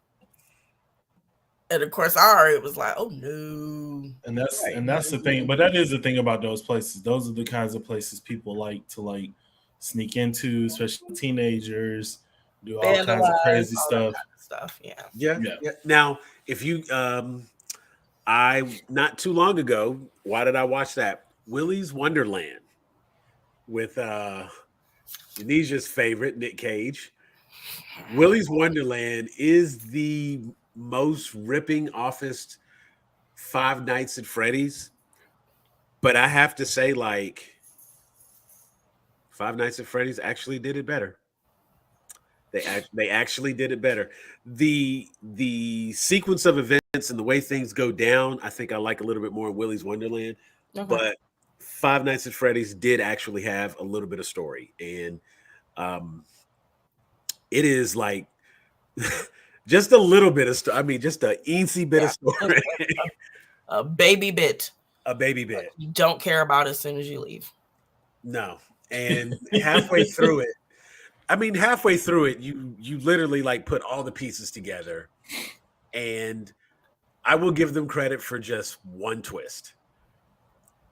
Speaker 4: And of course, I already was like, oh no.
Speaker 3: And that's the thing. But that is the thing about those places. Those are the kinds of places people like to sneak into, especially teenagers, do all kinds of crazy stuff.
Speaker 2: Yeah. Now, if you I not too long ago, why did I watch that? Willy's Wonderland with Tunisia's favorite, Nick Cage. Willy's Wonderland is the most ripping offest Five Nights at Freddy's. But I have to say, like, Five Nights at Freddy's actually did it better. They actually did it better. The sequence of events and the way things go down, I think I like a little bit more in Willy's Wonderland. Okay. But Five Nights at Freddy's did actually have a little bit of story. And it is like just a little bit of story. I mean, just an easy bit of story.
Speaker 4: A baby bit.
Speaker 2: A baby bit.
Speaker 4: You don't care about as soon as you leave.
Speaker 2: No. And halfway through it, you literally like put all the pieces together. And I will give them credit for just one twist.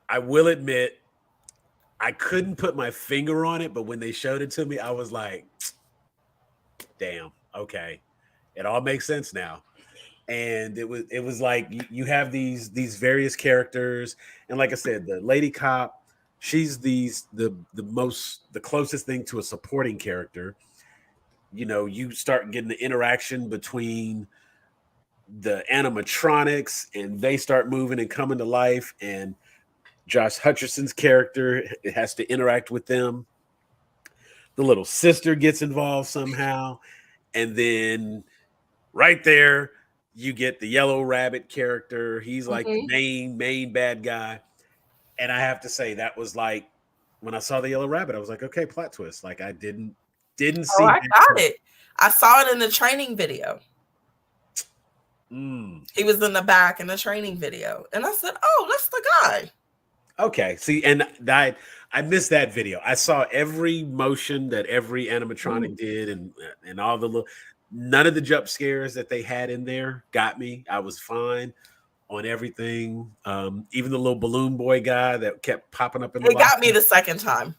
Speaker 2: I will admit, I couldn't put my finger on it, but when they showed it to me, I was like, damn, okay. It all makes sense now. And it was like you have these various characters, and like I said, the lady cop, she's the closest thing to a supporting character. You start getting the interaction between the animatronics, and they start moving and coming to life, and Josh Hutcherson's character has to interact with them. The little sister gets involved somehow, and then right there, you get the Yellow Rabbit character. He's like the main bad guy. And I have to say, that was like, when I saw the Yellow Rabbit, I was like, okay, plot twist. Like, I didn't Didn't
Speaker 4: Oh,
Speaker 2: see.
Speaker 4: I got it. I saw it in the training video. He was in the back in the training video, and I said, "Oh, that's the guy."
Speaker 2: Okay, see, and I missed that video. I saw every motion that every animatronic did, and all the little. None of the jump scares that they had in there got me. I was fine on everything. Even the little balloon boy guy that kept popping up in the.
Speaker 4: It got me the second time,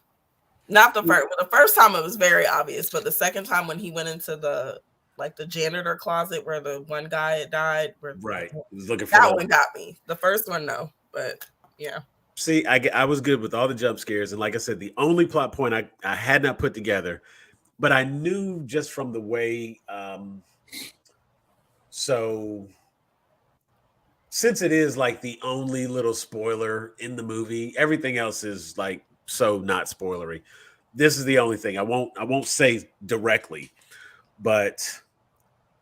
Speaker 4: not the first. Well, the first time it was very obvious, but the second time when he went into the janitor closet where the one guy had died,
Speaker 2: Right, he was looking for
Speaker 4: that one got me. The first one, no, but yeah.
Speaker 2: See, I was good with all the jump scares, and like I said, the only plot point I had not put together, but I knew just from the way. So, since it is like the only little spoiler in the movie, everything else is like so not spoilery. This is the only thing I won't say directly, but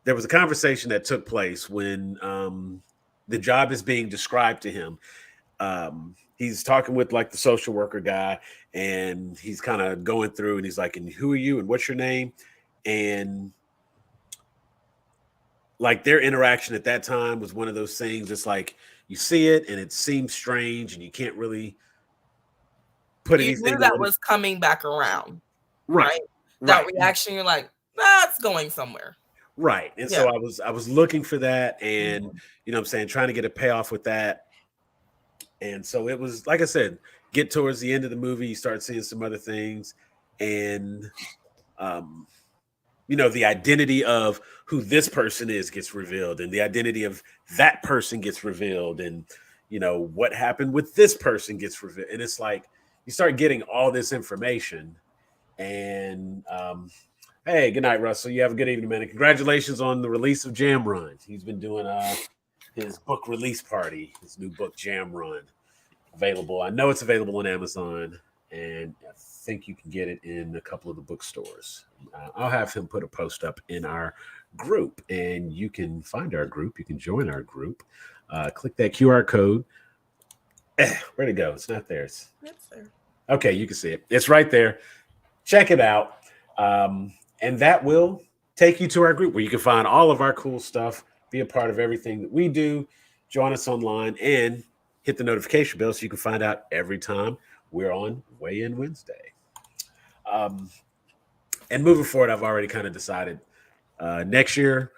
Speaker 2: there was a conversation that took place when the job is being described to him. He's talking with like the social worker guy, and he's kind of going through, and he's like, "And who are you? And what's your name?" And like their interaction at that time was one of those things. It's like you see it, and it seems strange, and you can't really put anything.
Speaker 4: You knew that was coming back around,
Speaker 2: right?
Speaker 4: That reaction, you're like, "That's going somewhere."
Speaker 2: Right. And so I was looking for that, and you know what I'm saying, trying to get a payoff with that. And so it was, like I said, get towards the end of the movie, you start seeing some other things, and you know, the identity of who this person is gets revealed, and the identity of that person gets revealed, and you know what happened with this person gets revealed. And it's like you start getting all this information, and hey, good night, Russell. You have a good evening, man. And congratulations on the release of Jam Run. He's been doing his book release party, his new book, Jam Run, available. I know it's available on Amazon, and I think you can get it in a couple of the bookstores. I'll have him put a post up in our group, and you can find our group. You can join our group. Click that QR code. Where'd it go? It's not there. It's there. Okay, you can see it. It's right there. Check it out. And that will take you to our group where you can find all of our cool stuff, be a part of everything that we do, join us online, and hit the notification bell so you can find out every time we're on Weigh In Wednesday. And moving forward, I've already kind of decided next year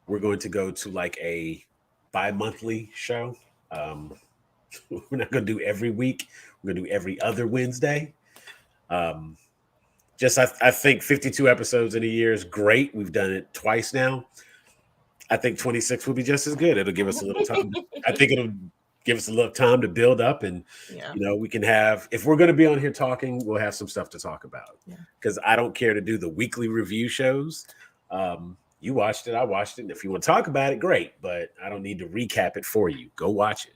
Speaker 2: we're going to go to like a bi-monthly show. We're not going to do every week. We're going to do every other Wednesday. I think 52 episodes in a year is great. We've done it twice now. I think 26 will be just as good. It'll give us a little time. I think it'll give us a little time to build up, and you know, we can have, if we're going to be on here talking, we'll have some stuff to talk about. Because I don't care to do the weekly review shows. You watched it, I watched it, and if you want to talk about it, great. But I don't need to recap it for you. Go watch it,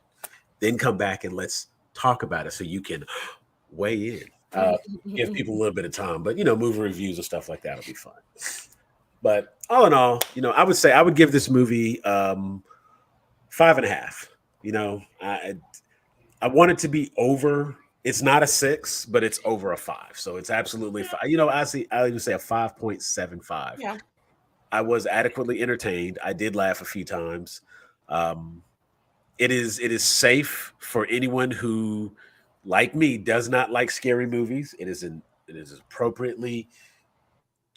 Speaker 2: then come back and let's talk about it so you can weigh in. Give people a little bit of time, but you know, movie reviews and stuff like that will be fun. But all in all, you know, I would say I would give this movie 5.5. You know, I want it to be over. It's not a 6, but it's over a 5, so it's absolutely 5. You know, I even say a 5.75.
Speaker 4: Yeah,
Speaker 2: I was adequately entertained. I did laugh a few times. It is safe for anyone who, like me, does not like scary movies. It is appropriately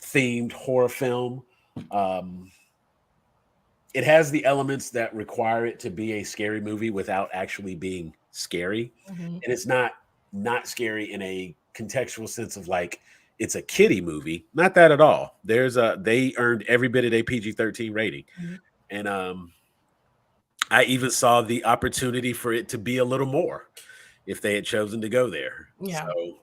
Speaker 2: themed horror film. It has the elements that require it to be a scary movie without actually being scary. And it's not scary in a contextual sense of like it's a kiddie movie. Not that at all. They earned every bit of a PG-13 rating. And I even saw the opportunity for it to be a little more if they had chosen to go there. So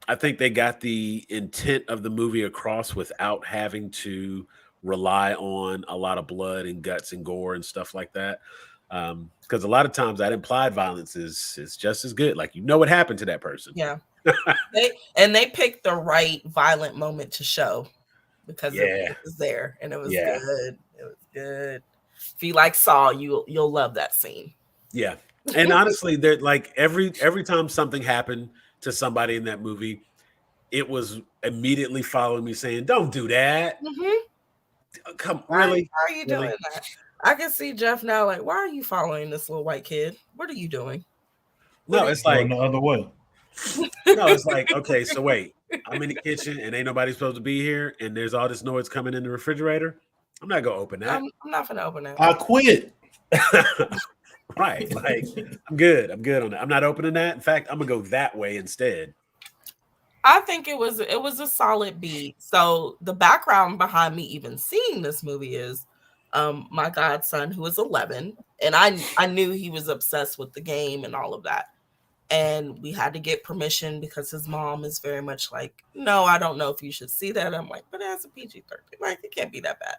Speaker 2: I think they got the intent of the movie across without having to rely on a lot of blood and guts and gore and stuff like that. Because a lot of times that implied violence is just as good. Like, you know what happened to that person.
Speaker 4: Yeah. They picked the right violent moment to show because it was there and it was good. It was good. If you like Saw, you'll love that scene.
Speaker 2: Yeah. And honestly, they're like every time something happened to somebody in that movie, it was immediately following me saying, "Don't do that." Come, really?
Speaker 4: Why are you doing that? I can see Jeff now. Like, why are you following this little white kid? What are you doing?
Speaker 2: No, it's like
Speaker 3: the other way.
Speaker 2: No, it's like, okay, so wait, I'm in the kitchen and ain't nobody supposed to be here, and there's all this noise coming in the refrigerator. I'm not gonna open that.
Speaker 4: I'm not gonna open it.
Speaker 3: I quit.
Speaker 2: Right, like I'm good on that. I'm not opening that. In fact, I'm gonna go that way instead.
Speaker 4: I think it was a solid beat. So the background behind me even seeing this movie is my godson, who is 11, and I knew he was obsessed with the game and all of that. And we had to get permission because his mom is very much like, no, I don't know if you should see that. I'm like, but it has a PG-13. Like, it can't be that bad.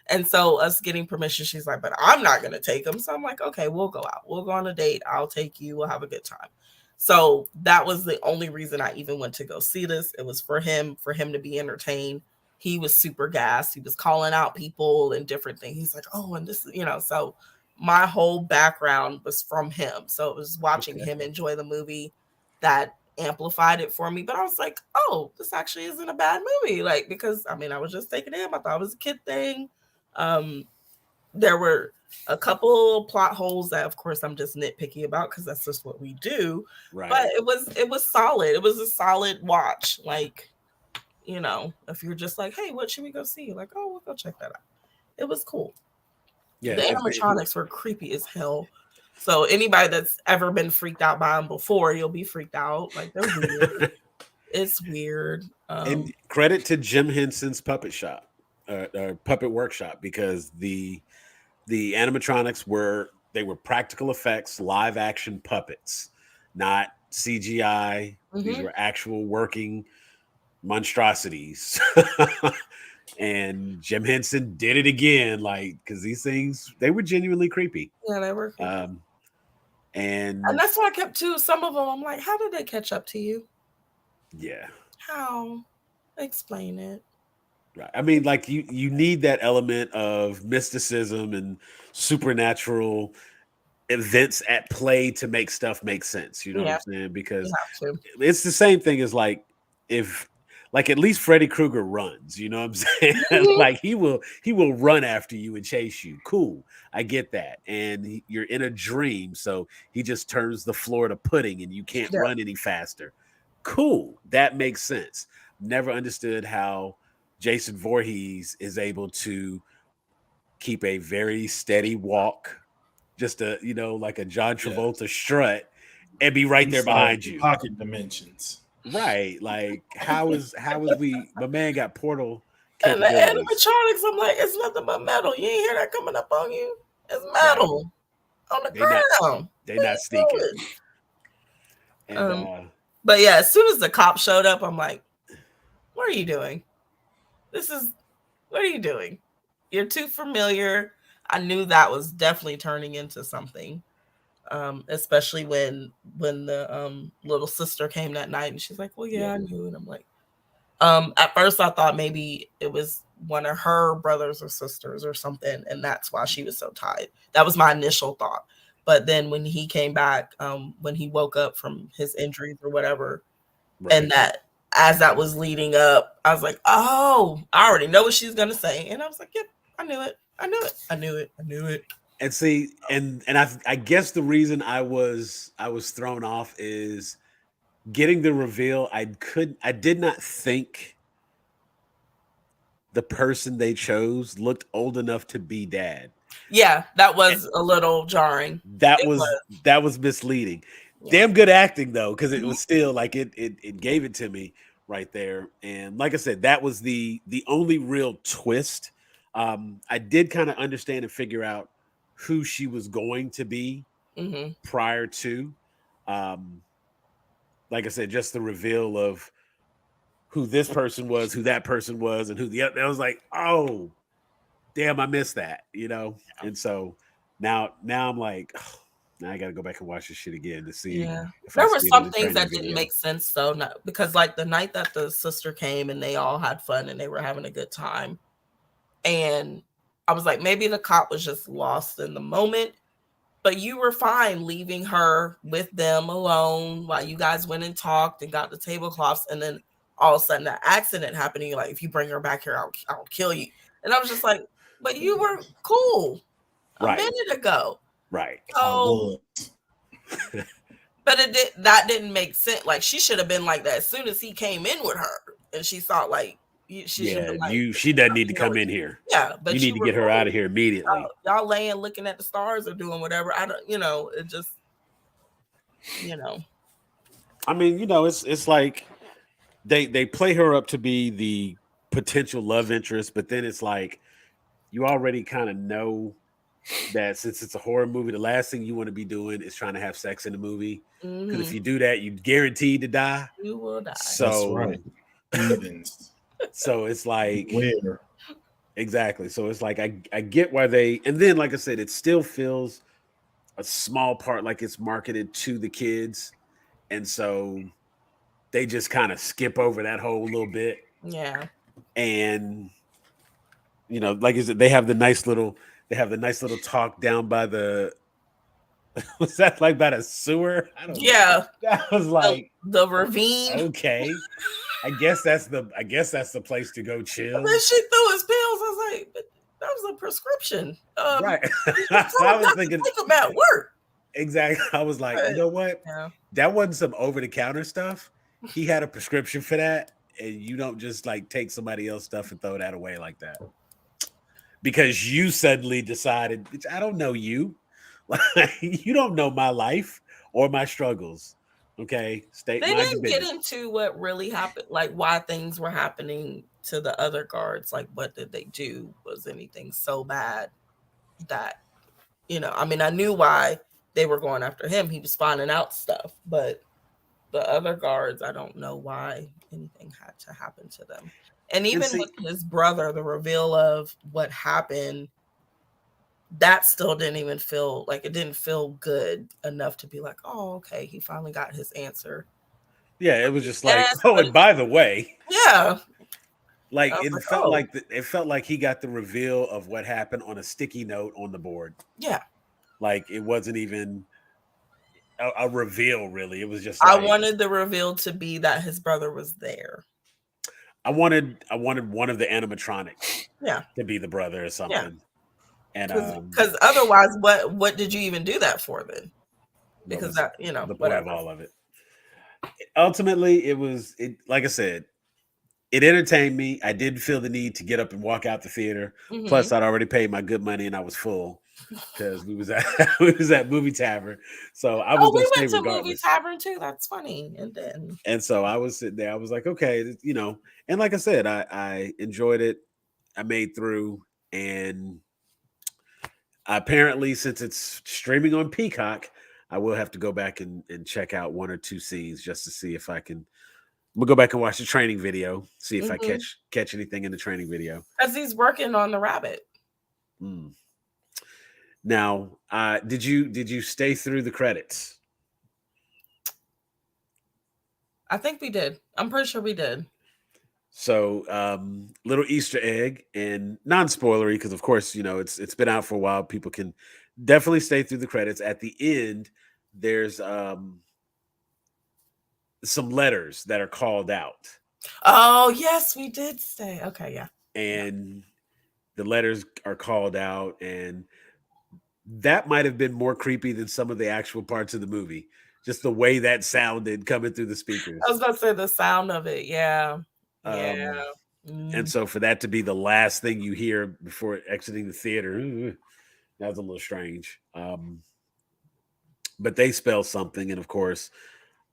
Speaker 4: And so us getting permission, she's like, but I'm not going to take him. So I'm like, okay, we'll go out. We'll go on a date. I'll take you. We'll have a good time. So that was the only reason I even went to go see this. It was for him to be entertained. He was super gassed. He was calling out people and different things. He's like, oh, and this is, so my whole background was from him. So it was watching him enjoy the movie that amplified it for me. But I was like, oh, this actually isn't a bad movie. Like, because I was just taking him. I thought it was a kid thing. There were a couple plot holes that, of course, I'm just nitpicky about because that's just what we do. Right. But it was solid. It was a solid watch. Like, if you're just like, hey, what should we go see? Like, oh, we'll go check that out. It was cool. Yeah, the animatronics were creepy as hell. So anybody that's ever been freaked out by them before, you'll be freaked out. Like, they're weird. It's weird.
Speaker 2: And credit to Jim Henson's puppet shop, puppet workshop, because the animatronics were practical effects, live action puppets, not CGI. These were actual working monstrosities. And Jim Henson did it again, like, because these things, they were genuinely creepy.
Speaker 4: Yeah, they were
Speaker 2: creepy. And
Speaker 4: that's why I kept too. Some of them, I'm like, how did they catch up to you?
Speaker 2: Yeah.
Speaker 4: How? Explain it.
Speaker 2: Right. I mean, like, you need that element of mysticism and supernatural events at play to make stuff make sense. You know what I'm saying? Because it's the same thing as like at least Freddy Krueger runs, you know what I'm saying? Like he will run after you and chase you. Cool. I get that. And you're in a dream. So he just turns the floor to pudding and you can't run any faster. Cool. That makes sense. Never understood how Jason Voorhees is able to keep a very steady walk, just like a John Travolta strut, and be right there behind you.
Speaker 3: Pocket dimensions.
Speaker 2: Right, like how is my man got portal
Speaker 4: and the animatronics, I'm like, it's nothing but metal. You ain't hear that coming up on you. It's metal on the ground.
Speaker 2: They're not sneaking. And,
Speaker 4: but yeah, as soon as the cop showed up, I'm like, what are you doing? What are you doing? You're too familiar. I knew that was definitely turning into something. Especially when the little sister came that night and she's like, well, yeah, I knew. And I'm like, at first I thought maybe it was one of her brothers or sisters or something, and that's why she was so tired. That was my initial thought. But then when he came back, when he woke up from his injuries or whatever, and that as that was leading up, I was like, oh, I already know what she's gonna say. And I was like, yep, I knew it.
Speaker 2: And see, and I guess the reason I was thrown off is getting the reveal. I did not think the person they chose looked old enough to be dad.
Speaker 4: Yeah, that was a little jarring.
Speaker 2: That was misleading. Yeah. Damn good acting though, because it was still like it gave it to me right there. And like I said, that was the only real twist. I did kind of understand and figure out who she was going to be prior to, like I said, just the reveal of who this person was, who that person was, and who the other. I was like, oh, damn, I missed that, And so now I'm like, oh, now I got to go back and watch this shit again to see.
Speaker 4: Yeah, there were some things that didn't make sense though, because like the night that the sister came and they all had fun and they were having a good time, and I was like, maybe the cop was just lost in the moment, But you were fine leaving her with them alone while you guys went and talked and got the tablecloths, and then all of a sudden that accident happened. And you're like, if you bring her back here, I'll kill you. And I was just like, but you were cool a minute ago.
Speaker 2: Right.
Speaker 4: So, but that didn't make sense. Like, she should have been like that as soon as he came in with her, and she thought like she should have been like,
Speaker 2: she doesn't need to come in here.
Speaker 4: Yeah, but
Speaker 2: you need to get her out of here immediately.
Speaker 4: Y'all laying looking at the stars or doing whatever. I don't, it just,
Speaker 2: I mean, it's like they play her up to be the potential love interest, but then it's like you already kind of know that since it's a horror movie, the last thing you want to be doing is trying to have sex in the movie. Because if you do that, you're guaranteed to die.
Speaker 4: You will die.
Speaker 2: So,
Speaker 3: that's right.
Speaker 2: So it's like
Speaker 3: where
Speaker 2: exactly. So it's like I get why and then like I said, it still feels a small part like it's marketed to the kids, and so they just kind of skip over that whole little bit.
Speaker 4: Yeah.
Speaker 2: And like I said, they have the nice little talk down by the was that like by the sewer? I don't know. That was like
Speaker 4: the ravine.
Speaker 2: Okay. I guess that's the place to go chill.
Speaker 4: And then she threw his pills. I was like, but that was a prescription.
Speaker 2: Right. I was thinking
Speaker 4: about work.
Speaker 2: Exactly. I was like, you know what? Yeah. That wasn't some over-the-counter stuff. He had a prescription for that, and you don't just like take somebody else's stuff and throw that away like that. Because you suddenly decided, I don't know you. Like, you don't know my life or my struggles. Okay.
Speaker 4: They didn't get into what really happened, like why things were happening to the other guards. Like, what did they do? Was anything so bad that, I mean, I knew why they were going after him. He was finding out stuff, but the other guards, I don't know why anything had to happen to them. And even with his brother, the reveal of what happened, that still didn't even feel like it didn't feel good enough to be like, oh, okay, he finally got his answer.
Speaker 2: Yeah, it was just like, and by the way, like it felt like he got the reveal of what happened on a sticky note on the board.
Speaker 4: Yeah,
Speaker 2: like it wasn't even a reveal, really. It was just.
Speaker 4: I wanted the reveal to be that his brother was there.
Speaker 2: I wanted one of the animatronics, to be the brother or something.
Speaker 4: Yeah.
Speaker 2: And
Speaker 4: because otherwise, what did you even do that for then? Because that
Speaker 2: the point of all of it. Ultimately, it like I said, it entertained me. I didn't feel the need to get up and walk out the theater. Mm-hmm. Plus, I'd already paid my good money and I was full because we was at Movie Tavern. So I was.
Speaker 4: We went to Movie Tavern too. That's funny.
Speaker 2: And so I was sitting there. I was like, okay, And like I said, I enjoyed it. I made through, and apparently, since it's streaming on Peacock, I will have to go back and check out one or two scenes just to see if I can. We'll go back and watch the training video, see if I catch anything in the training video.
Speaker 4: Because he's working on the rabbit.
Speaker 2: Now, did you stay through the credits?
Speaker 4: I think we did. I'm pretty sure we did.
Speaker 2: So, little Easter egg, and non-spoilery, because of course, it's been out for a while. People can definitely stay through the credits. At the end, there's some letters that are called out.
Speaker 4: Oh, yes, we did stay. Okay, yeah.
Speaker 2: And the letters are called out, and that might have been more creepy than some of the actual parts of the movie. Just the way that sounded coming through the speakers.
Speaker 4: I was about to say the sound of it, yeah.
Speaker 2: And so for that to be the last thing you hear before exiting the theater, that was a little strange. But they spell something. And of course,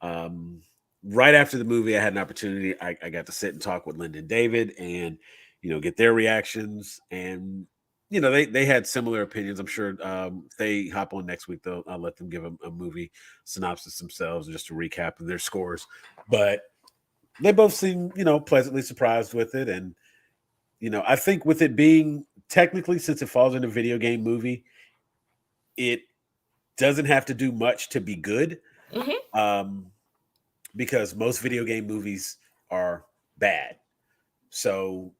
Speaker 2: right after the movie, I had an opportunity. I got to sit and talk with Linda and David and, get their reactions. And, they had similar opinions. I'm sure if they hop on next week, I'll let them give a movie synopsis themselves just to recap of their scores. But they both seem, pleasantly surprised with it. And, I think with it being technically, since it falls in a video game movie, it doesn't have to do much to be good. Mm-hmm. Because most video game movies are bad. So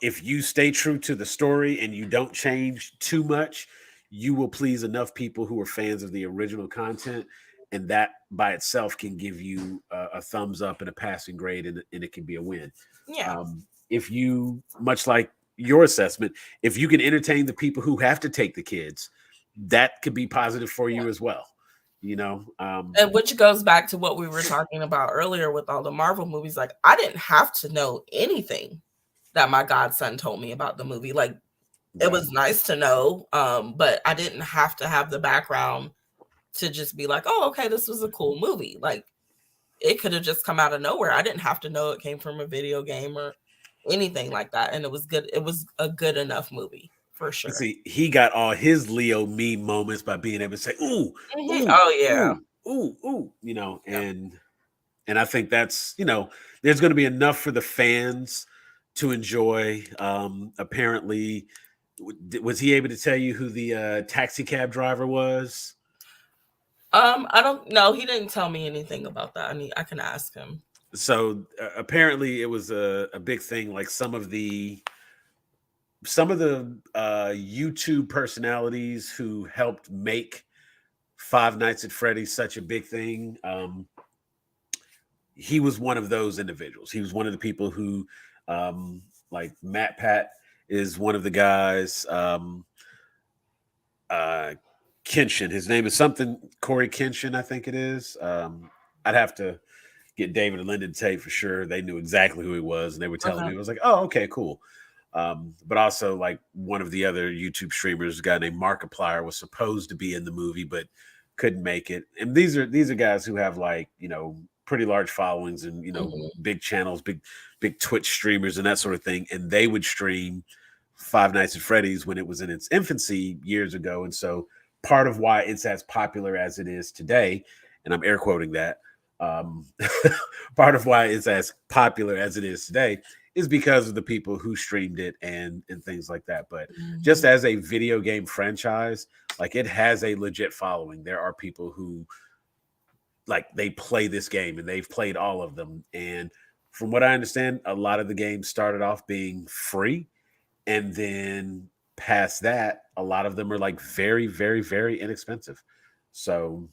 Speaker 2: if you stay true to the story and you don't change too much, you will please enough people who are fans of the original content, and that by itself can give you a thumbs up and a passing grade, and it can be a win.
Speaker 4: Yeah.
Speaker 2: If you, much like your assessment, if you can entertain the people who have to take the kids, that could be positive for you as well.
Speaker 4: And which goes back to what we were talking about earlier with all the Marvel movies. Like, I didn't have to know anything that my godson told me about the movie. Like, it was nice to know, but I didn't have to have the background to just be like, oh, okay, this was a cool movie. Like, it could have just come out of nowhere. I didn't have to know it came from a video game or anything like that. And it was good. It was a good enough movie for sure.
Speaker 2: See, he got all his Leo meme moments by being able to say, ooh, ooh,
Speaker 4: oh yeah,
Speaker 2: ooh, and I think that's, there's going to be enough for the fans to enjoy. Apparently, was he able to tell you who the taxi cab driver was?
Speaker 4: I don't know. He didn't tell me anything about that. I mean, I can ask him.
Speaker 2: So apparently it was a big thing. Like some of the YouTube personalities who helped make Five Nights at Freddy's such a big thing. He was one of those individuals. He was one of the people who, like Matt Pat is one of the guys. Kenshin, his name is something Corey Kenshin, I think it is. I'd have to get David and Lyndon to tell you for sure. They knew exactly who he was, and they were telling me. I was like, oh, okay, cool. But also, like, one of the other YouTube streamers, a guy named Markiplier, was supposed to be in the movie but couldn't make it. And these are guys who have, like, pretty large followings and big channels, big Twitch streamers and that sort of thing. And they would stream Five Nights at Freddy's when it was in its infancy years ago. And so part of why it's as popular as it is today, and I'm air quoting that, part of why it's as popular as it is today is because of the people who streamed it and things like that. But just as a video game franchise, like, it has a legit following. There are people who, like, they play this game and they've played all of them. And from what I understand, a lot of the games started off being free, and then past that, a lot of them are like very, very, very inexpensive. So,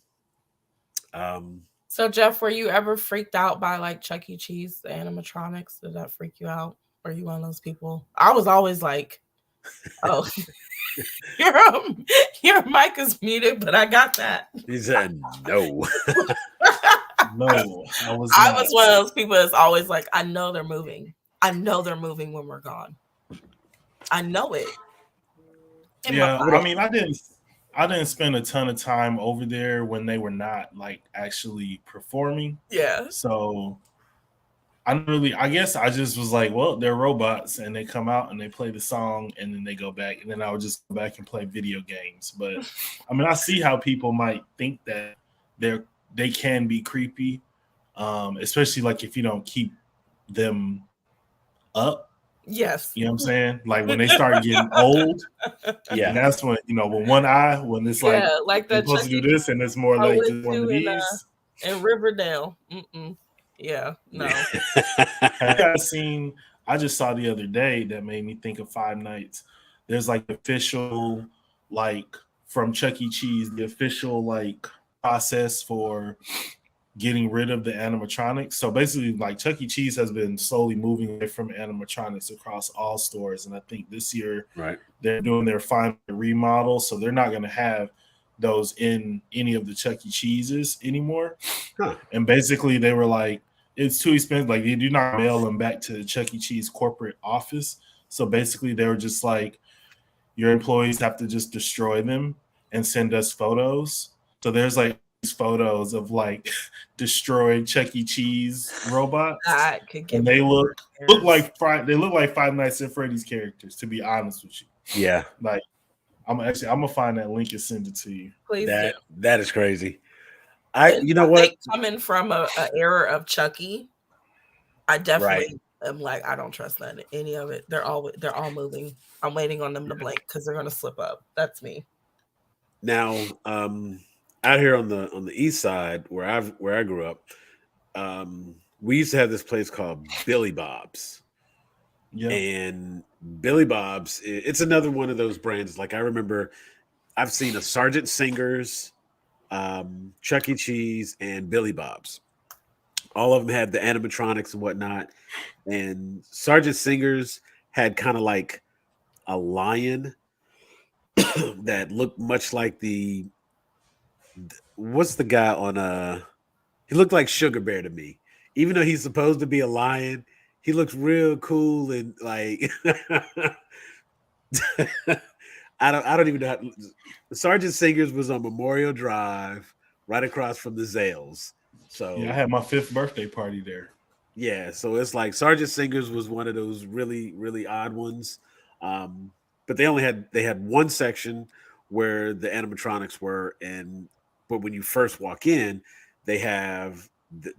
Speaker 4: so Jeff, were you ever freaked out by like Chuck E. Cheese, the animatronics? Did that freak you out? Were you one of those people? I was always like, oh, your mic is muted, but I got that.
Speaker 2: He said no.
Speaker 3: No, I was
Speaker 4: one of those people that's always like, I know they're moving. I know they're moving when we're gone. I know it.
Speaker 3: Yeah, I mean, I didn't spend a ton of time over there when they were not like actually performing.
Speaker 4: Yeah.
Speaker 3: So I guess I just was like, well, they're robots and they come out and they play the song and then they go back, and then I would just go back and play video games. But I mean, I see how people might think that they can be creepy, especially like if you don't keep them up.
Speaker 4: Yes.
Speaker 3: You know what I'm saying? Like when they start getting old, yeah, and that's when, when it's like,
Speaker 4: like
Speaker 3: you're supposed to do this, and it's more like just one of these.
Speaker 4: In Riverdale. Yeah, no.
Speaker 3: I just saw the other day that made me think of Five Nights. There's like official, like from Chuck E. Cheese, the official like process for getting rid of the animatronics. So basically, like, Chuck E. Cheese has been slowly moving away from animatronics across all stores. And I think this year they're doing their final remodel. So they're not going to have those in any of the Chuck E. Cheeses anymore. Huh. And basically they were like, it's too expensive. Like, they do not mail them back to the Chuck E. Cheese corporate office. So basically they were just like, your employees have to just destroy them and send us photos. So there's like photos of like destroyed Chuck E. Cheese robots, and they look like Five Nights at Freddy's characters. To be honest with you,
Speaker 2: yeah.
Speaker 3: Like, I'm gonna find that link and send it to you.
Speaker 4: Please.
Speaker 2: That is crazy. You know what?
Speaker 4: Coming from a era of Chucky, I definitely am like, I don't trust that any of it. They're all moving. I'm waiting on them to blink because they're gonna slip up. That's me.
Speaker 2: Now, out here on the east side where I grew up, we used to have this place called Billy Bob's. Yeah. And Billy Bob's, it's another one of those brands. Like, I remember I've seen a Sergeant Singer's, Chuck E. Cheese, and Billy Bob's. All of them had the animatronics and whatnot. And Sergeant Singer's had kind of like a lion that looked much like what's the guy on he looked like Sugar Bear to me. Even though he's supposed to be a lion, he looks real cool and like I don't even know Sergeant Singer's was on Memorial Drive, right across from the Zales. So
Speaker 3: yeah, I had my 5th birthday party there.
Speaker 2: Yeah, so it's like Sergeant Singer's was one of those really, really odd ones. But they had one section where the animatronics were, but when you first walk in, they have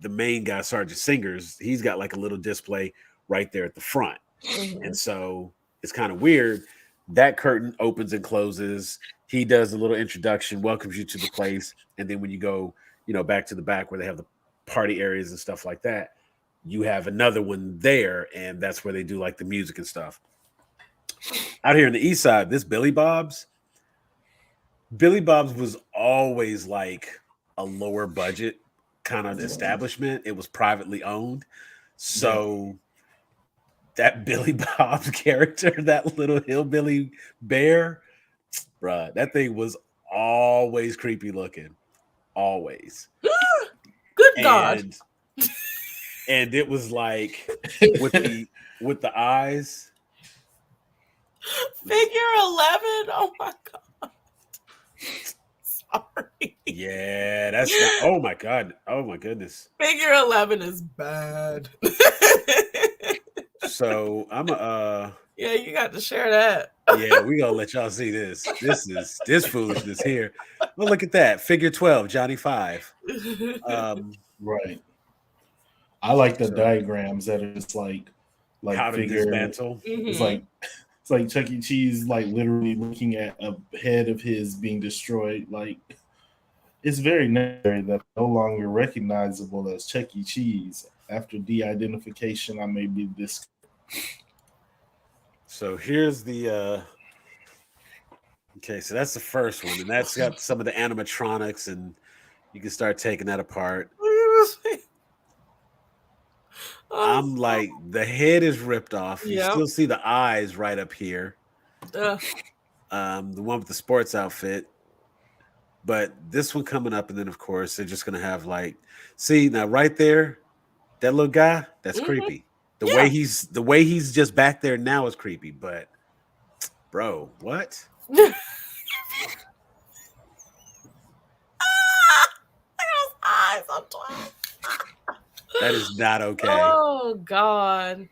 Speaker 2: the main guy, Sergeant Singer's. He's got like a little display right there at the front, and so it's kind of weird. That curtain opens and closes. He does a little introduction, welcomes you to the place, and then when you go, back to the back where they have the party areas and stuff like that, you have another one there, and that's where they do like the music and stuff. Out here on the east side, this Billy Bob's was always like a lower budget kind of establishment. It was privately owned. So that Billy Bob's character, that little hillbilly bear, bruh, that thing was always creepy looking. Always.
Speaker 4: Good God.
Speaker 2: And it was like with the eyes.
Speaker 4: Figure 11. Oh my God. Sorry.
Speaker 2: Yeah, that's not, oh my God. Oh my goodness.
Speaker 4: Figure 11 is bad.
Speaker 2: So I'm
Speaker 4: yeah, you got to share that.
Speaker 2: Yeah, we gonna let y'all see this. This foolishness here. Well, look at that. Figure 12, Johnny 5.
Speaker 3: Right. I like the diagrams that are just like
Speaker 2: how to
Speaker 3: figure.
Speaker 2: Dismantle.
Speaker 3: It's like Chuck E. Cheese, like literally looking at a head of his being destroyed. Like, it's very necessary that no longer recognizable as Chuck E. Cheese. After de-identification, I may be this.
Speaker 2: So here's the okay, so that's the first one, and that's got some of the animatronics, and you can start taking that apart. I'm like, the head is ripped off. You still see the eyes right up here. The one with the sports outfit. But this one coming up, and then of course they're just gonna have like, see now right there, that little guy, that's creepy. The way he's just back there now is creepy, but bro, what?
Speaker 4: Eyes on top.
Speaker 2: That is not okay.
Speaker 4: Oh God.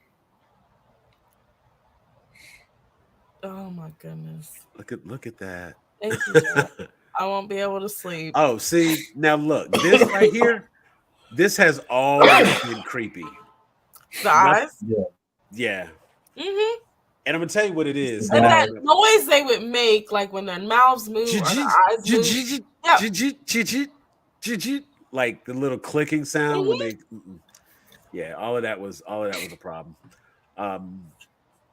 Speaker 4: Oh my goodness.
Speaker 2: Look at that.
Speaker 4: Thank you. I won't be able to sleep.
Speaker 2: Oh, see, now look, this right here, this has always been creepy.
Speaker 4: The eyes?
Speaker 2: Yeah.
Speaker 4: Mm-hmm.
Speaker 2: And I'm gonna tell you what it is.
Speaker 4: And that noise they would make, like when their mouths move or their eyes move.
Speaker 2: Like the little clicking sound when they all of that was a problem.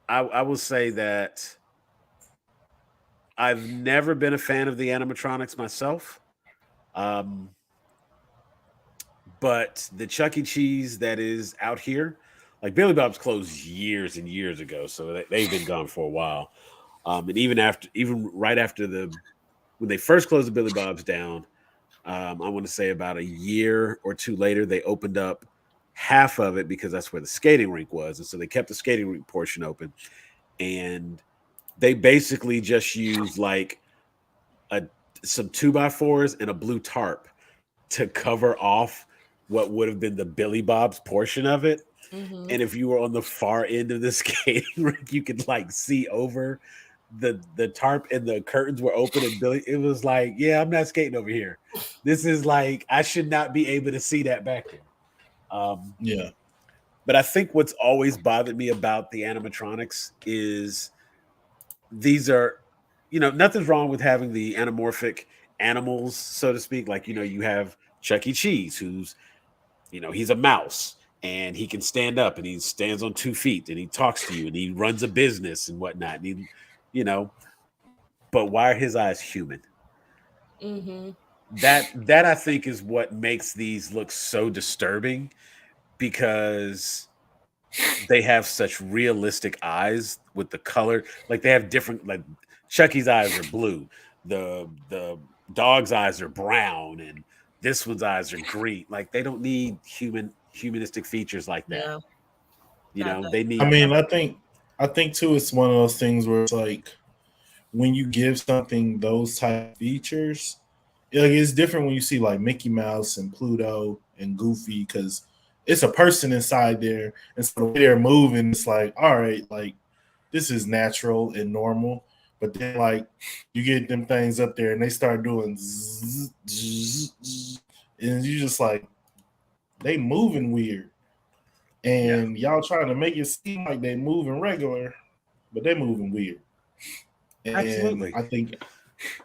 Speaker 2: I will say that I've never been a fan of the animatronics myself. But the Chuck E. Cheese that is out here, like Billy Bob's closed years and years ago, so they've been gone for a while. And even right after when they first closed the Billy Bob's down, I want to say about a year or two later, they opened up half of it because that's where the skating rink was, and so they kept the skating rink portion open, and they basically just used like some 2x4s and a blue tarp to cover off what would have been the Billy Bob's portion of it. Mm-hmm. And if you were on the far end of the skating rink, you could like see over the tarp, and the curtains were open, and Billy, it was like, yeah, I'm not skating over here. This is like, I should not be able to see that back there. But I think what's always bothered me about the animatronics is these are, nothing's wrong with having the anamorphic animals, so to speak. Like, you have Chuck E. Cheese, who's, he's a mouse, and he can stand up, and he stands on 2 feet, and he talks to you, and he runs a business and whatnot. And he, but why are his eyes human?
Speaker 4: Mm-hmm.
Speaker 2: That I think is what makes these look so disturbing, because they have such realistic eyes with the color. Like they have different, like Chucky's eyes are blue, the dog's eyes are brown, and this one's eyes are green. Like they don't need humanistic features like that.
Speaker 4: Yeah.
Speaker 2: You
Speaker 4: That
Speaker 2: know,
Speaker 4: does-
Speaker 2: they need.
Speaker 3: I mean, I think too, it's one of those things where it's like when you give something those type of features, like it's different when you see like Mickey Mouse and Pluto and Goofy, because it's a person inside there, and so the way they're moving, it's like, all right, like this is natural and normal. But then like you get them things up there and they start doing zzz, zzz, zzz, and you just like, they moving weird. And y'all trying to make it seem like they moving regular, but they're moving weird. And
Speaker 2: Absolutely.
Speaker 3: I think,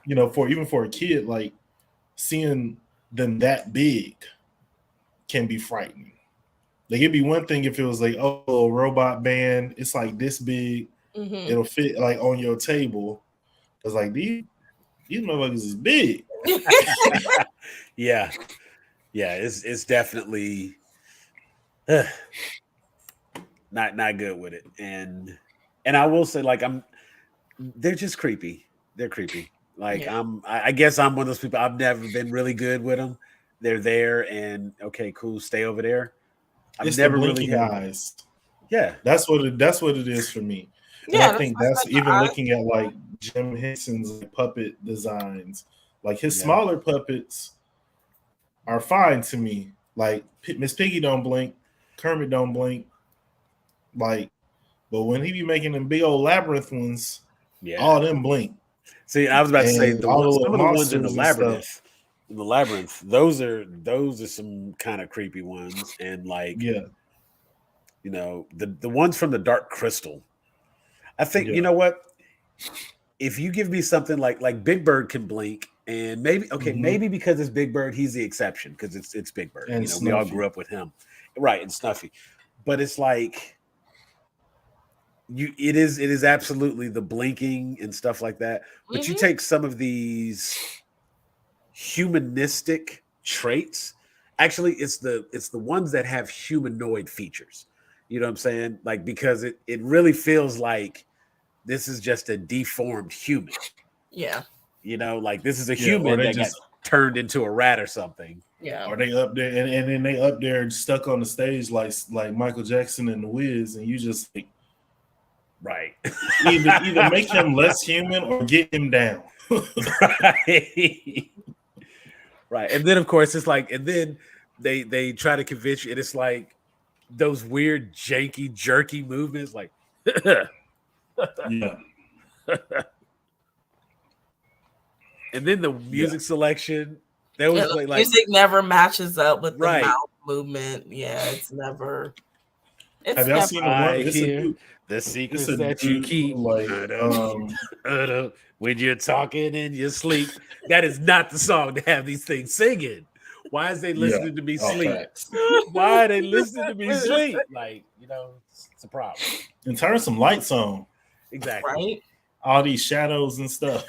Speaker 3: you know, for even for a kid, like seeing them that big can be frightening. Like it'd be one thing if it was like, oh, a robot band, it's like this big,
Speaker 4: Mhm.
Speaker 3: it'll fit like on your table. It's like these motherfuckers is big.
Speaker 2: Yeah, it's definitely not good with it. And I will say, like, they're just creepy. They're creepy. Like
Speaker 4: Yeah.
Speaker 2: I guess I'm one of those people. I've never been really good with them. They're there, and okay, cool, stay over there. I've
Speaker 3: It's
Speaker 2: never
Speaker 3: the
Speaker 2: really
Speaker 3: blinking
Speaker 2: had.
Speaker 3: eyes.
Speaker 2: Yeah,
Speaker 3: That's what it is for me. And
Speaker 4: Yeah,
Speaker 3: I think that's even looking at like Jim Henson's like, puppet designs. Like his smaller puppets are fine to me. Like Miss Piggy don't blink, Kermit don't blink. Like, but when he be making them big old labyrinth ones, all them blink.
Speaker 2: See, I was about to say
Speaker 3: And
Speaker 2: some
Speaker 3: all
Speaker 2: of the ones in the
Speaker 3: monsters and stuff.
Speaker 2: labyrinth. In the labyrinth, those are some kind of creepy ones, and like
Speaker 3: Yeah,
Speaker 2: you know, the ones from the Dark Crystal. I think
Speaker 3: Yeah.
Speaker 2: you know what? If you give me something like Big Bird can blink, and maybe maybe because it's Big Bird, he's the exception because it's Big Bird.
Speaker 3: And
Speaker 2: you know, we all
Speaker 3: Snuffy.
Speaker 2: grew up with him, right? And Snuffy, but it's like it is absolutely the blinking and stuff like that. But you take some of these humanistic traits. Actually, it's the ones that have humanoid features. You know what I'm saying? Like because it really feels like this is just a deformed human.
Speaker 4: Yeah.
Speaker 2: You know, like this is a
Speaker 3: Yeah, or
Speaker 2: human
Speaker 3: they
Speaker 2: that
Speaker 3: just-
Speaker 2: got turned into a rat or something.
Speaker 4: Yeah.
Speaker 3: Are they up there and then they up there stuck on the stage like Michael Jackson and the Wiz, and you just like,
Speaker 2: Right.
Speaker 3: either make him less human or get him down.
Speaker 2: Right. Right. And then of course it's like, and then they try to convince you, and it's like those weird janky jerky movements, like
Speaker 3: Yeah.
Speaker 2: and then the music selection. That was
Speaker 4: the
Speaker 2: like
Speaker 4: music never matches up with
Speaker 2: Right.
Speaker 4: the mouth movement. Yeah, it's never. It's
Speaker 3: Have y'all
Speaker 4: never,
Speaker 3: seen the
Speaker 2: I
Speaker 3: one? It's a
Speaker 2: hear
Speaker 3: dude,
Speaker 2: the secrets
Speaker 3: it's a
Speaker 2: that you
Speaker 3: dude
Speaker 2: keep
Speaker 3: like
Speaker 2: when you're talking in your sleep. That is not the song to have these things singing. Why is they listening to me sleep?
Speaker 3: facts.
Speaker 2: Why are they listening to me sleep? Like, you know, it's a problem.
Speaker 3: And turn some lights on.
Speaker 2: Exactly.
Speaker 4: right?
Speaker 3: All these shadows and stuff.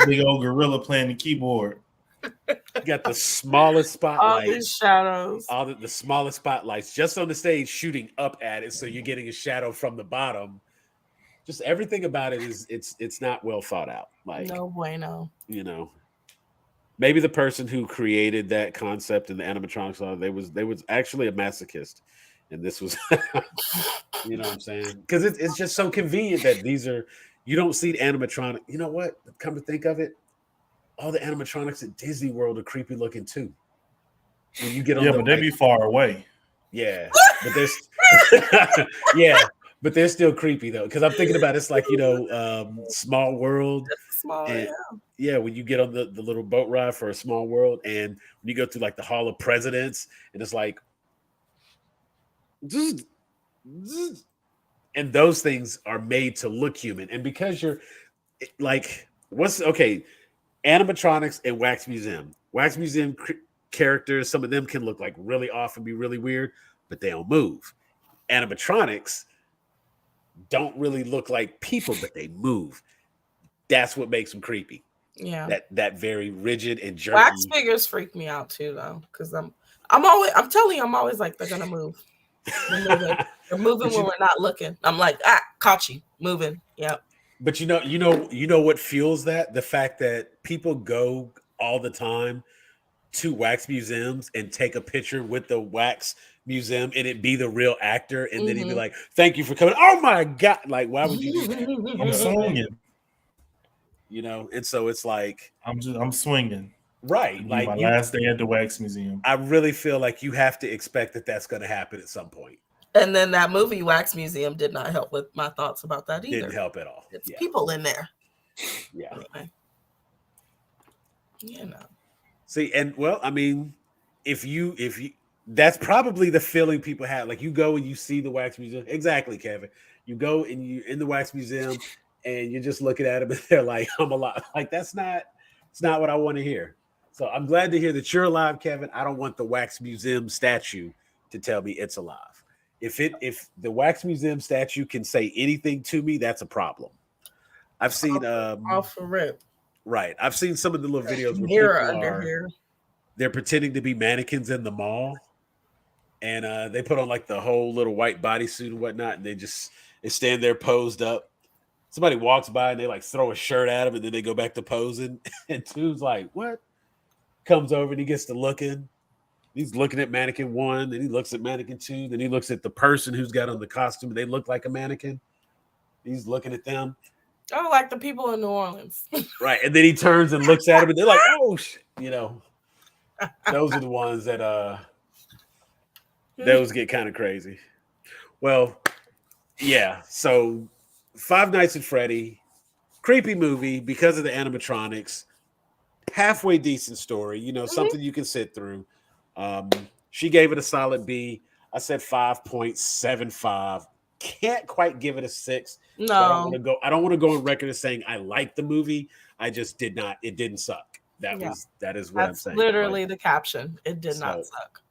Speaker 3: Big old gorilla playing the keyboard.
Speaker 2: You got the smallest
Speaker 4: All these
Speaker 2: spotlights.
Speaker 4: shadows.
Speaker 2: All the smallest spotlights just on the stage shooting up at it, so you're getting a shadow from the bottom. Just everything about it is it's not well thought out. Like
Speaker 4: No bueno.
Speaker 2: you know, maybe the person who created that concept in the animatronics, they was actually a masochist, and this was, you know what I'm saying? Because it's just so convenient that these are, you don't see animatronic. You know what? Come to think of it, all the animatronics at Disney World are creepy looking too. When you get on,
Speaker 3: but they'd be far away.
Speaker 2: yeah, but there's, yeah, but they're still creepy though. Because I'm thinking about it's like Small World.
Speaker 4: Small.
Speaker 2: And,
Speaker 4: Yeah.
Speaker 2: yeah, when you get on the little boat ride for a Small World, and when you go through like the Hall of Presidents, and it's like, zzz, zzz, and those things are made to look human. And because you're like, animatronics and Wax Museum. Wax Museum characters, some of them can look like really off and be really weird, but they don't move. Animatronics don't really look like people, but they move. that's what makes them creepy.
Speaker 4: Yeah.
Speaker 2: That very rigid and jerky.
Speaker 4: Wax figures freak me out too, though, because I'm telling you, I'm always like, they're gonna move. They're moving when we're not looking. I'm like, caught you moving. Yep.
Speaker 2: But you know what fuels that? The fact that people go all the time to wax museums and take a picture with the wax museum and it be the real actor, and then he'd be like, "Thank you for coming." Oh my God! Like, why would you do that?
Speaker 3: I'm swinging.
Speaker 2: You know, and so it's like
Speaker 3: I'm swinging.
Speaker 2: Right, like
Speaker 3: my last day at the wax museum.
Speaker 2: I really feel like you have to expect that that's going to happen at some point.
Speaker 4: And then that movie Wax Museum did not help with my thoughts about that either.
Speaker 2: Didn't help at all.
Speaker 4: It's people in there.
Speaker 2: Yeah.
Speaker 4: Anyway. You know.
Speaker 2: See, and well, I mean, if you that's probably the feeling people have. Like, you go and you see the wax museum. Exactly, Kevin. You go and you're in the wax museum and you're just looking at them and they're like, I'm alive. Like, it's not what I want to hear. So I'm glad to hear that you're alive, Kevin. I don't want the wax museum statue to tell me it's alive. If the wax museum statue can say anything to me, that's a problem. I've seen
Speaker 4: off the rip.
Speaker 2: Right. I've seen some of the little videos where
Speaker 4: people
Speaker 2: they're pretending to be mannequins in the mall, and they put on like the whole little white bodysuit and whatnot, and they stand there posed up. Somebody walks by and they like throw a shirt at him, and then they go back to posing. And dude's like, "What?" Comes over and he gets to looking. He's looking at mannequin 1, then he looks at mannequin 2, then he looks at the person who's got on the costume. They look like a mannequin. He's looking at them.
Speaker 4: Oh, like the people in New Orleans.
Speaker 2: Right. And then he turns and looks at them and they're like, oh, you know, those are the ones that those get kind of crazy. Well, yeah. So Five Nights at Freddy, creepy movie because of the animatronics, halfway decent story, you know, something you can sit through. She gave it a solid B. I said 5.75. Can't quite give it a 6.
Speaker 4: No,
Speaker 2: so I don't want to go on record as saying I like the movie. I just did not. It didn't suck. That is what I'm saying.
Speaker 4: Literally the caption. It did not suck.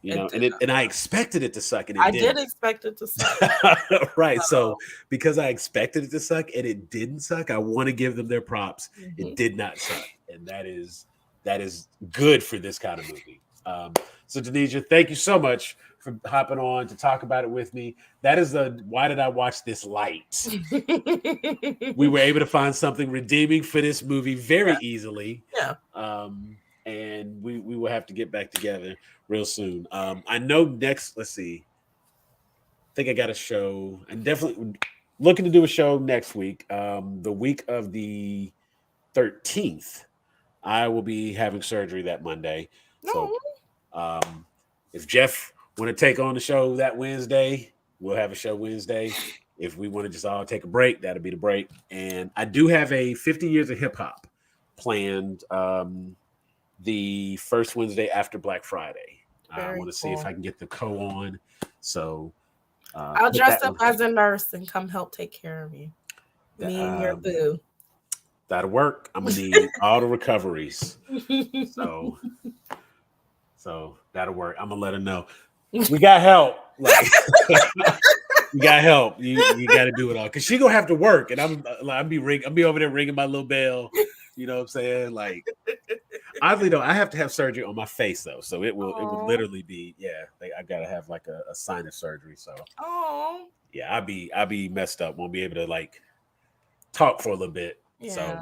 Speaker 2: You know, and I expected it to suck, and
Speaker 4: I did expect it to suck.
Speaker 2: Right. So because I expected it to suck and it didn't suck, I want to give them their props. It did not suck, and that is good for this kind of movie. So Denisha, thank you so much for hopping on to talk about it with me. That is why did I watch this light? We were able to find something redeeming for this movie very easily.
Speaker 4: Yeah.
Speaker 2: And we will have to get back together real soon. I know next, let's see. I think I got a show. I'm definitely looking to do a show next week. The week of the 13th, I will be having surgery that Monday. So if Jeff want to take on the show that Wednesday, we'll have a show Wednesday. If we want to just all take a break, that'll be the break. And I do have a 50 years of hip hop planned the first Wednesday after Black Friday. I want to see if I can get the on. So
Speaker 4: I'll dress up as a nurse and come help take care of you. Me and your boo.
Speaker 2: That'll work. I'm gonna need all the recoveries. So that'll work. I'm gonna let her know. We got help. Like, you got help. You got to do it all because she gonna have to work, and I'll be over there ringing my little bell. You know what I'm saying? Like, oddly though, I have to have surgery on my face though, so it will literally be I gotta have like a sinus surgery. So yeah, I'll be messed up. Won't be able to like talk for a little bit.
Speaker 4: Yeah.
Speaker 2: So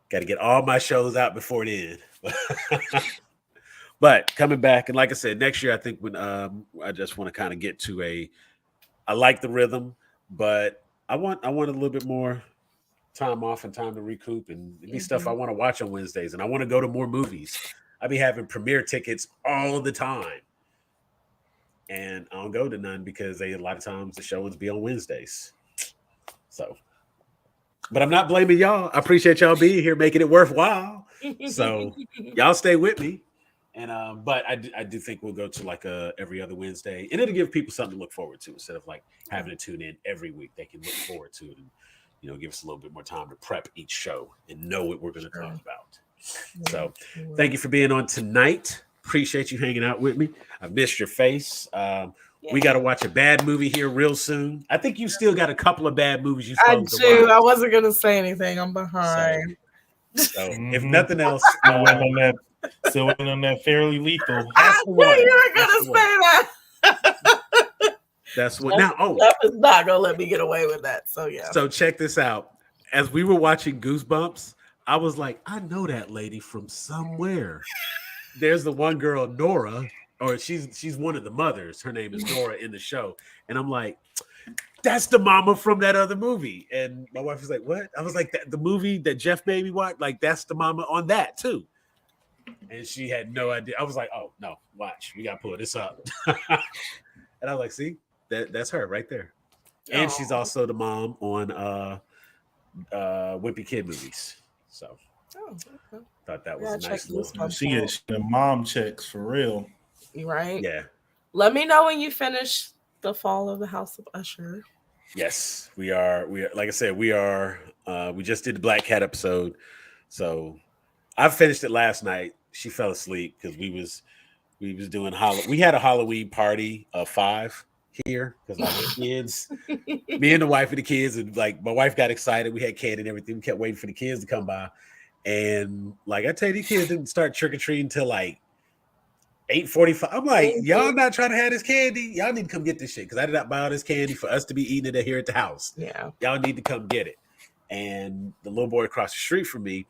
Speaker 2: got to get all my shows out before the end. But coming back, and like I said, next year I think when I just want to kind of get to I like the rhythm, but I want a little bit more time off and time to recoup and be stuff I want to watch on Wednesdays, and I want to go to more movies. I be having premiere tickets all the time, and I don't go to none because a lot of times the showings be on Wednesdays. So, but I'm not blaming y'all. I appreciate y'all being here, making it worthwhile. So y'all stay with me. And but I do think we'll go to like every other Wednesday, and it'll give people something to look forward to instead of like having to tune in every week. They can look forward to it and give us a little bit more time to prep each show and know what we're going to talk about. So thank you for being on tonight. Appreciate you hanging out with me. I've missed your face. We got to watch a bad movie here real soon. I think you still got a couple of bad movies you're
Speaker 4: I
Speaker 2: supposed to
Speaker 4: do.
Speaker 2: watch.
Speaker 4: I wasn't gonna say anything. I'm behind.
Speaker 2: So if nothing else,
Speaker 3: still waiting on that Fairly Lethal.
Speaker 4: I knew you were gonna say that.
Speaker 2: That's what now. Oh,
Speaker 4: Jeff is not gonna let me get away with that. So yeah.
Speaker 2: So check this out. As we were watching Goosebumps, I was like, I know that lady from somewhere. There's the one girl, Nora, or she's one of the mothers. Her name is Nora in the show, and I'm like, that's the mama from that other movie. And my wife was like, what? I was like, the movie that Jeff made me watch, like that's the mama on that too. And she had no idea. I was like, oh no, watch, we gotta pull this up. And I was like, see, that's her right there. And she's also the mom on Wimpy Kid movies. So thought that was a nice little.
Speaker 3: She gets the mom checks for real.
Speaker 4: Right?
Speaker 2: Yeah.
Speaker 4: Let me know when you finish The Fall of the House of Usher.
Speaker 2: Yes, we are. Like I said, we are. We just did the Black Cat episode, so I finished it last night. She fell asleep because we was doing We had a Halloween party of 5 here because like the kids, me and the wife and the kids, and like my wife got excited. We had candy and everything. We kept waiting for the kids to come by, and like I tell you, these kids didn't start trick or treating until like 8:45. I'm like, y'all not trying to have this candy. Y'all need to come get this shit because I did not buy all this candy for us to be eating it here at the house.
Speaker 4: Yeah,
Speaker 2: y'all need to come get it. And the little boy across the street from me,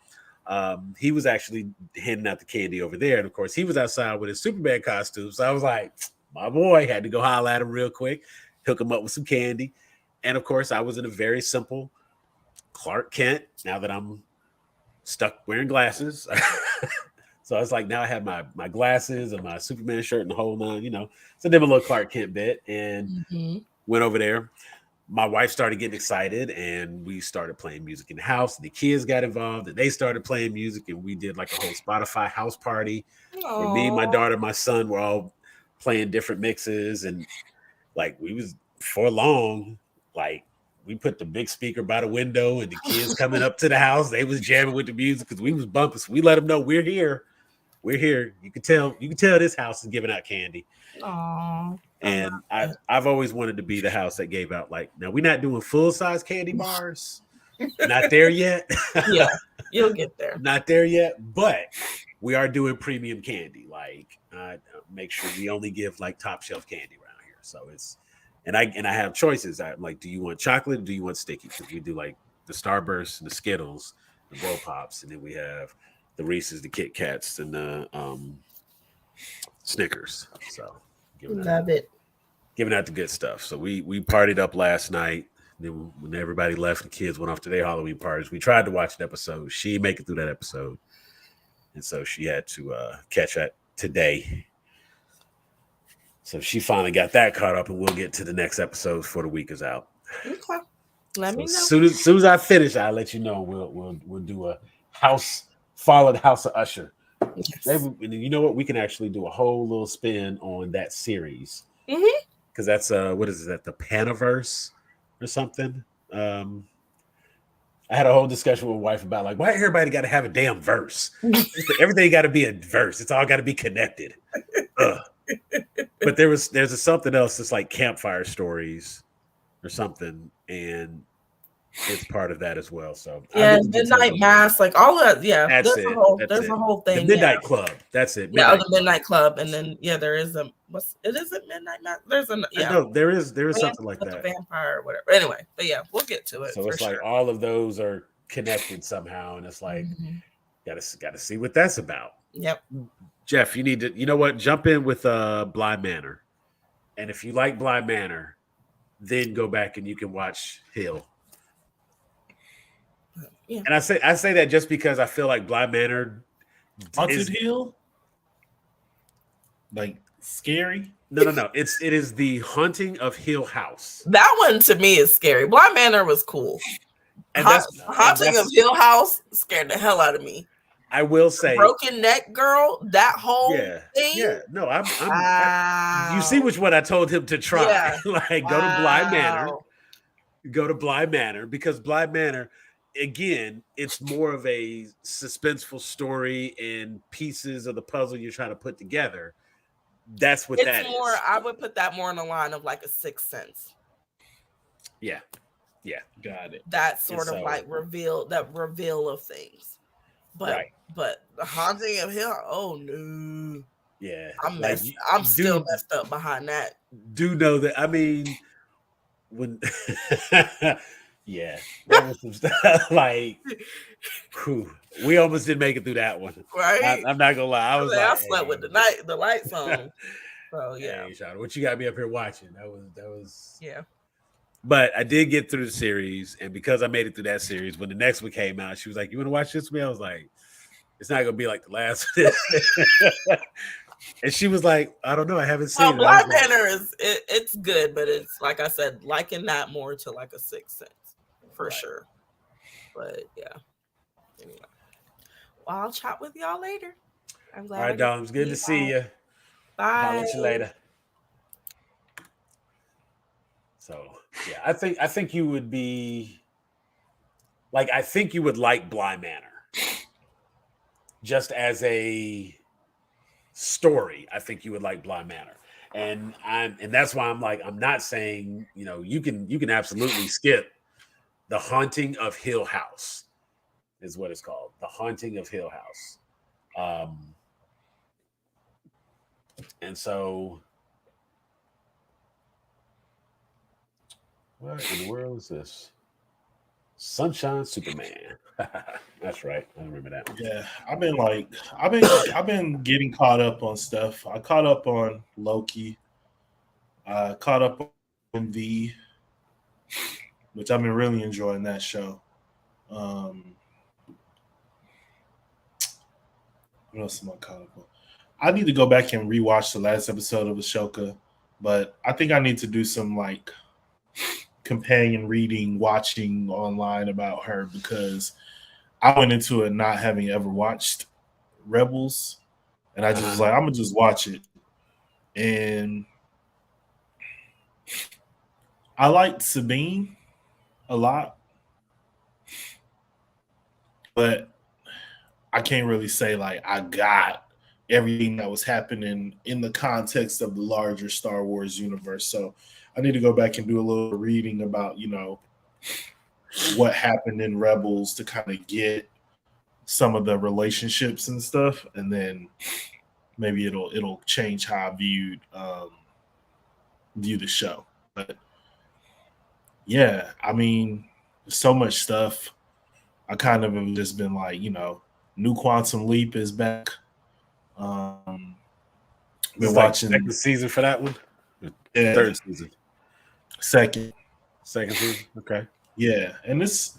Speaker 2: he was actually handing out the candy over there, and of course, he was outside with his Superman costume. So I was like, my boy, had to go holler at him real quick, hook him up with some candy, and of course, I was in a very simple Clark Kent. Now that I'm stuck wearing glasses. So I was like, now I have my glasses and my Superman shirt and the whole nine, So then a little Clark Kent bit and went over there. My wife started getting excited and we started playing music in the house. The kids got involved and they started playing music and we did like a whole Spotify house party. And me, my daughter, my son were all playing different mixes. And like we was for long, like we put the big speaker by the window and the kids coming up to the house, they was jamming with the music because we was bumping. So we let them know we're here. We're here. You can tell this house is giving out candy.
Speaker 4: Aww.
Speaker 2: And I've always wanted to be the house that gave out now we're not doing full-size candy bars. Not there yet.
Speaker 4: Yeah, you'll get there.
Speaker 2: Not there yet, but we are doing premium candy. Like make sure we only give like top shelf candy around here. So it's and I have choices. I'm like, do you want chocolate or do you want sticky? Because we do like the Starburst and the Skittles, the Blow Pops, and then we have the Reese's, the Kit Kats, and the Snickers. So
Speaker 4: love it.
Speaker 2: Giving out the good stuff. So we partied up last night. Then when everybody left, the kids went off to their Halloween parties. We tried to watch an episode. She didn't make it through that episode. And so she had to catch that today. So she finally got that caught up, and we'll get to the next episode before the week is out.
Speaker 4: Okay. Let me know.
Speaker 2: As soon as I finish, I'll let you know. We'll do a house, follow the House of Usher.
Speaker 4: Yes.
Speaker 2: Maybe, you know what? We can actually do a whole little spin on that series. Because that's what is that? The Panaverse or something. I had a whole discussion with my wife about like why everybody got to have a damn verse. Everything got to be a verse. It's all got to be connected. But there's something else that's like campfire stories or something, and it's part of that as well. So
Speaker 4: yeah, Midnight Mass, like all of that. Yeah,
Speaker 2: there's
Speaker 4: a whole thing.
Speaker 2: The Midnight Club. That's it.
Speaker 4: The Midnight Club, and then there is a it isn't Midnight Mass. There's a
Speaker 2: no, there is something like that.
Speaker 4: Vampire or whatever. Anyway, but yeah, we'll get to it.
Speaker 2: So it's like all of those are connected somehow, and it's like gotta see what that's about.
Speaker 4: Yep.
Speaker 2: Jeff, you need to, you know what? Jump in with Bly Manor, and if you like Bly Manor, then go back and you can watch Hill. Yeah. And I say that just because I feel like Bly Manor
Speaker 3: Haunted Hill, like scary.
Speaker 2: No. It is the Haunting of Hill House.
Speaker 4: That one to me is scary. Bly Manor was cool. And Haunting of Hill House scared the hell out of me.
Speaker 2: I will say,
Speaker 4: broken neck girl. That whole thing.
Speaker 2: Yeah. No, you see which one I told him to try. Yeah. Like go to Bly Manor. Go to Bly Manor because Bly Manor. Again, it's more of a suspenseful story and pieces of the puzzle you're trying to put together. that's what that
Speaker 4: more,
Speaker 2: is.
Speaker 4: I would put that more in the line of like a Sixth Sense.
Speaker 2: Yeah.
Speaker 3: Got it.
Speaker 4: That sort of like reveal of things. But the Haunting of Hill, oh no.
Speaker 2: Yeah.
Speaker 4: I'm still messed up behind that.
Speaker 2: Do know that, I mean, when yeah, there was some stuff like we almost didn't make it through that one.
Speaker 4: Right.
Speaker 2: I'm not gonna lie. I was
Speaker 4: I slept with the lights on. So yeah.
Speaker 2: Hey, Shawty, what you got me up here watching? That was
Speaker 4: yeah.
Speaker 2: But I did get through the series, and because I made it through that series, when the next one came out, she was like, "You want to watch this with me?" I was like, "It's not gonna be like the last one." And she was like, "I don't know, I haven't seen it."
Speaker 4: Bly Manor it's good, but it's like I said, liking that more to like a Sixth Sense for sure. But yeah. Anyway, well, I'll chat with y'all later. I'm glad.
Speaker 2: All right, Dom. It's good to see you.
Speaker 4: Bye.
Speaker 2: I'll let you later. So yeah, I think you would be like, I think you would like Bly Manor just as a story. I think you would like Bly Manor, and that's why I'm like, I'm not saying, you know, you can absolutely skip The Haunting of Hill House is what it's called, The Haunting of Hill House, and so. What in the world is this? Sunshine Superman. That's right. I remember that one.
Speaker 3: Yeah, I've been getting caught up on stuff. I caught up on Loki. Caught up on V, which I've been really enjoying that show. What else am I caught up on? I need to go back and rewatch the last episode of Ashoka, but I think I need to do some like companion reading, watching online about her, because I went into it not having ever watched Rebels, and I just was like, I'm gonna just watch it. And I liked Sabine a lot, but I can't really say like I got everything that was happening in the context of the larger Star Wars universe. So I need to go back and do a little reading about, you know, what happened in Rebels to kind of get some of the relationships and stuff, and then maybe it'll change how I view the show. But yeah, I mean, so much stuff. I kind of have just been like, you know, New Quantum Leap is back. Been watching
Speaker 2: second season for that one.
Speaker 3: Yeah.
Speaker 2: Third season.
Speaker 3: Second
Speaker 2: season. Okay.
Speaker 3: Yeah, and it's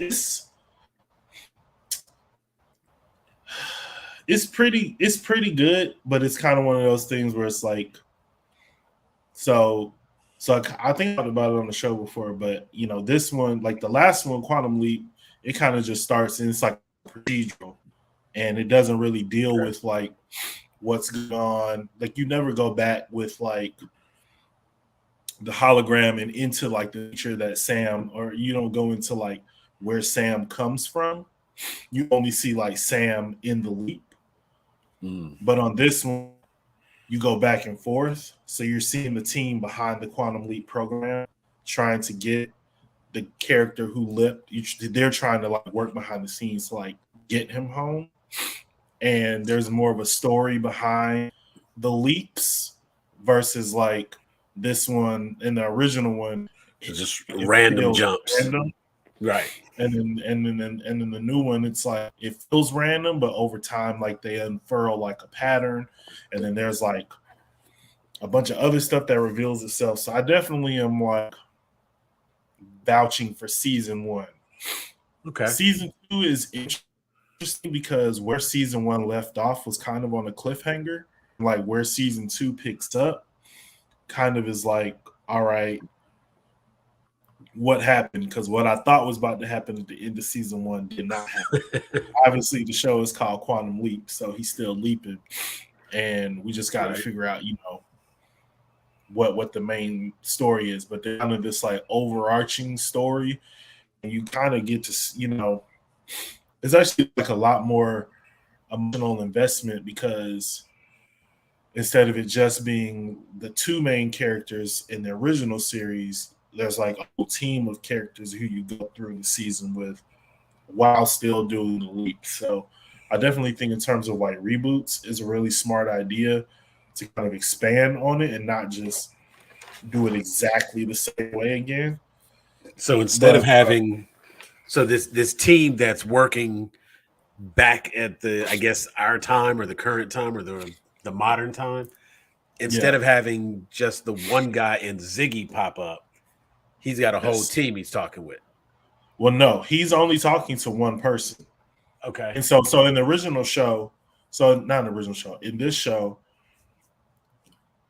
Speaker 3: pretty good, but it's kind of one of those things where it's like, so I think I talked about it on the show before, but you know, this one, like the last one, Quantum Leap, it kind of just starts and it's like procedural, and it doesn't really deal with like what's going on. Like you never go back with like the hologram and into like the future that Sam, or you don't go into like where Sam comes from. You only see like Sam in the leap. But on this one, you go back and forth. So you're seeing the team behind the Quantum Leap program trying to get the character who leapt. They're trying to like work behind the scenes to like get him home. And there's more of a story behind the leaps versus like this one. In the original one,
Speaker 2: it's just random jumps.
Speaker 3: Random.
Speaker 2: Right.
Speaker 3: And then the new one, it's like it feels random, but over time, like they unfurl like a pattern, and then there's like a bunch of other stuff that reveals itself. So I definitely am like vouching for season 1.
Speaker 2: Okay.
Speaker 3: Season 2 is interesting because where season 1 left off was kind of on a cliffhanger. Like where season 2 picks up, kind of is like, all right, what happened? Because what I thought was about to happen at the end of season 1 did not happen. Obviously, the show is called Quantum Leap, so he's still leaping, and we just got to figure out, you know, what the main story is. But there's kind of this like overarching story, and you kind of get to, you know, it's actually like a lot more emotional investment because instead of it just being the two main characters in the original series, there's like a whole team of characters who you go through the season with while still doing the leap. So I definitely think in terms of like reboots is a really smart idea to kind of expand on it and not just do it exactly the same way again.
Speaker 2: So instead of having this team that's working back at the, I guess, our time or the current time or the modern time, instead of having just the one guy and Ziggy pop up, he's got a whole team he's talking with.
Speaker 3: Well, no, he's only talking to one person.
Speaker 2: Okay.
Speaker 3: And so in the original show, so not in the original show, in this show,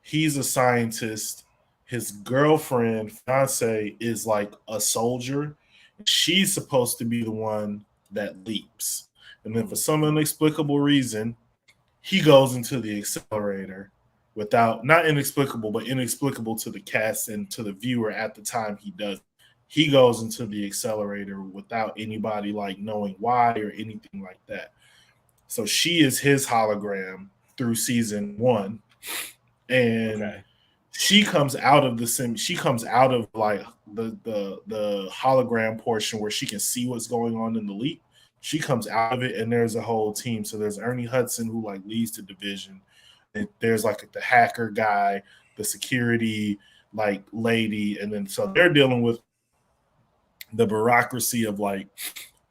Speaker 3: he's a scientist. His girlfriend, fiance, is like a soldier. She's supposed to be the one that leaps. And then for some inexplicable reason, he goes into the accelerator without, not inexplicable, but inexplicable to the cast and to the viewer at the time he does. He goes into the accelerator without anybody like knowing why or anything like that. So she is his hologram through season 1. And she comes out of she comes out of like the hologram portion where she can see what's going on in the leap. She comes out of it and there's a whole team. So there's Ernie Hudson who like leads the division. And there's like the hacker guy, the security like lady, and then so they're dealing with the bureaucracy of like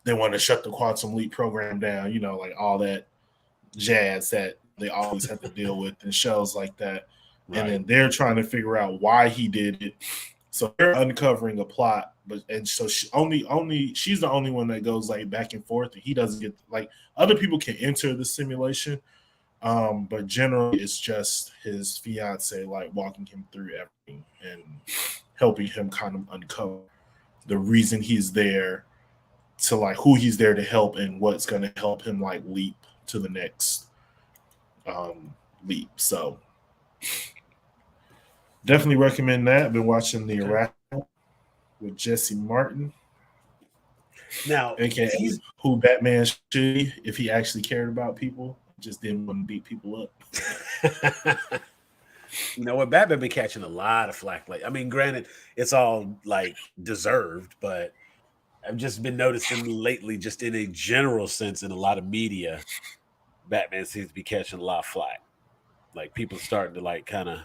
Speaker 3: they want to shut the Quantum Leap program down, you know, like all that jazz that they always have to deal with in shows like that. Right. And then they're trying to figure out why he did it. So they're uncovering a plot, and so she's the only one that goes like back and forth, and he doesn't get like other people can enter the simulation, but generally it's just his fiance like walking him through everything and helping him kind of uncover the reason he's there, to like who he's there to help and what's going to help him like leap to the next leap. So definitely recommend that. I've been watching The Irrational with Jesse Martin.
Speaker 2: Now,
Speaker 3: AKA who Batman should be if he actually cared about people, just didn't want to beat people up.
Speaker 2: You know what? Batman been catching a lot of flack. Like, I mean, granted, it's all like deserved, but I've just been noticing lately, just in a general sense, in a lot of media, Batman seems to be catching a lot of flack. Like people starting to like kind of.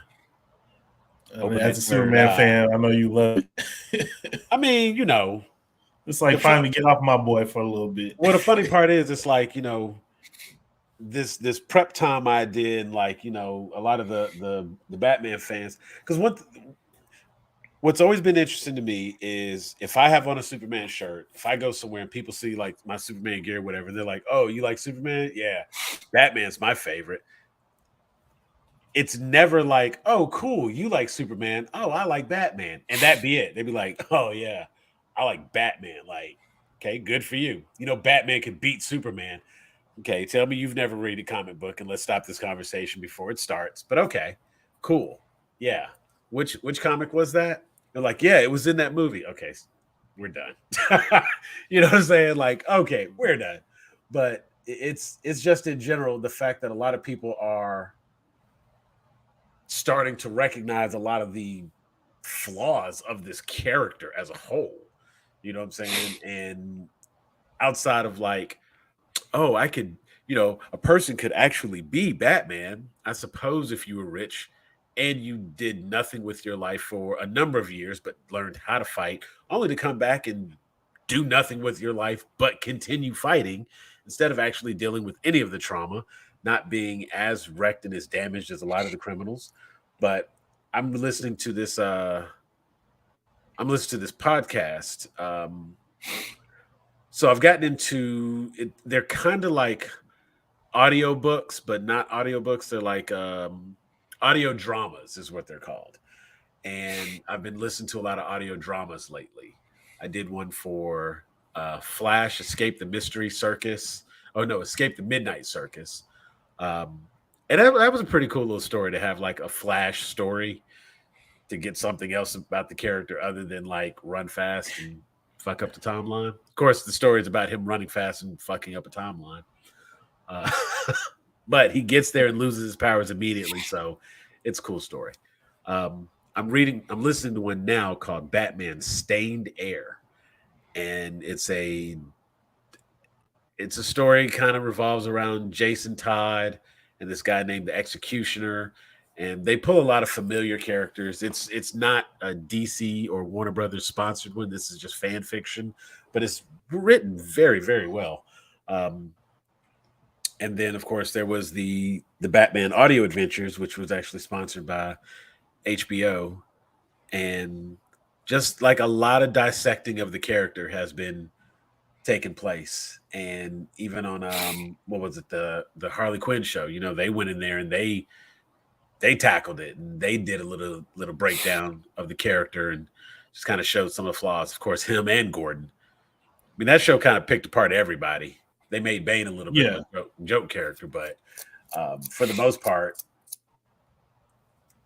Speaker 3: As a Superman fan, I know you love it.
Speaker 2: I mean, you know,
Speaker 3: it's like finally get off my boy for a little bit.
Speaker 2: Well, the funny part is, it's like, you know, this prep time I did, and like, you know, a lot of the Batman fans, because what's always been interesting to me is if I have on a Superman shirt, if I go somewhere and people see like my Superman gear, whatever, they're like, "Oh, you like Superman? Yeah, Batman's my favorite." It's never like, "Oh, cool, you like Superman. Oh, I like Batman," and that be it. They'd be like, "Oh yeah, I like Batman." Like, okay, good for you. You know, Batman can beat Superman. Okay, tell me you've never read a comic book, and let's stop this conversation before it starts. But okay, cool, yeah. Which comic was that? They're like, yeah, it was in that movie. Okay, we're done. You know what I'm saying? Like, okay, we're done. But it's just in general the fact that a lot of people are starting to recognize a lot of the flaws of this character as a whole. You know what I'm saying? And outside of like, oh, I could, you know, a person could actually be Batman, I suppose, if you were rich and you did nothing with your life for a number of years, but learned how to fight, only to come back and do nothing with your life, but continue fighting instead of actually dealing with any of the trauma, not being as wrecked and as damaged as a lot of the criminals. But I'm listening to this podcast. So I've gotten into it. They're kind of like audiobooks, but not audiobooks. They're like audio dramas is what they're called. And I've been listening to a lot of audio dramas lately. I did one for Flash, Escape the Mystery Circus. Oh, no, Escape the Midnight Circus. And that was a pretty cool little story to have like a Flash story to get something else about the character other than like run fast and fuck up the timeline. Of course, the story is about him running fast and fucking up a timeline. but he gets there and loses his powers immediately. So it's a cool story. I'm listening to one now called Batman Stained Air, and it's a story kind of revolves around Jason Todd and this guy named the Executioner, and they pull a lot of familiar characters. It's not a DC or Warner Brothers sponsored one. This is just fan fiction, but it's written very, very well. And then, of course, there was the Batman Audio Adventures, which was actually sponsored by HBO, and just like a lot of dissecting of the character has been taking place. And even on what was it, the Harley Quinn show, you know, they went in there and they tackled it, and they did a little breakdown of the character and just kind of showed some of the flaws. Of course, him and Gordon. I mean, that show kind of picked apart everybody. They made Bane a little bit of a joke character, but for the most part,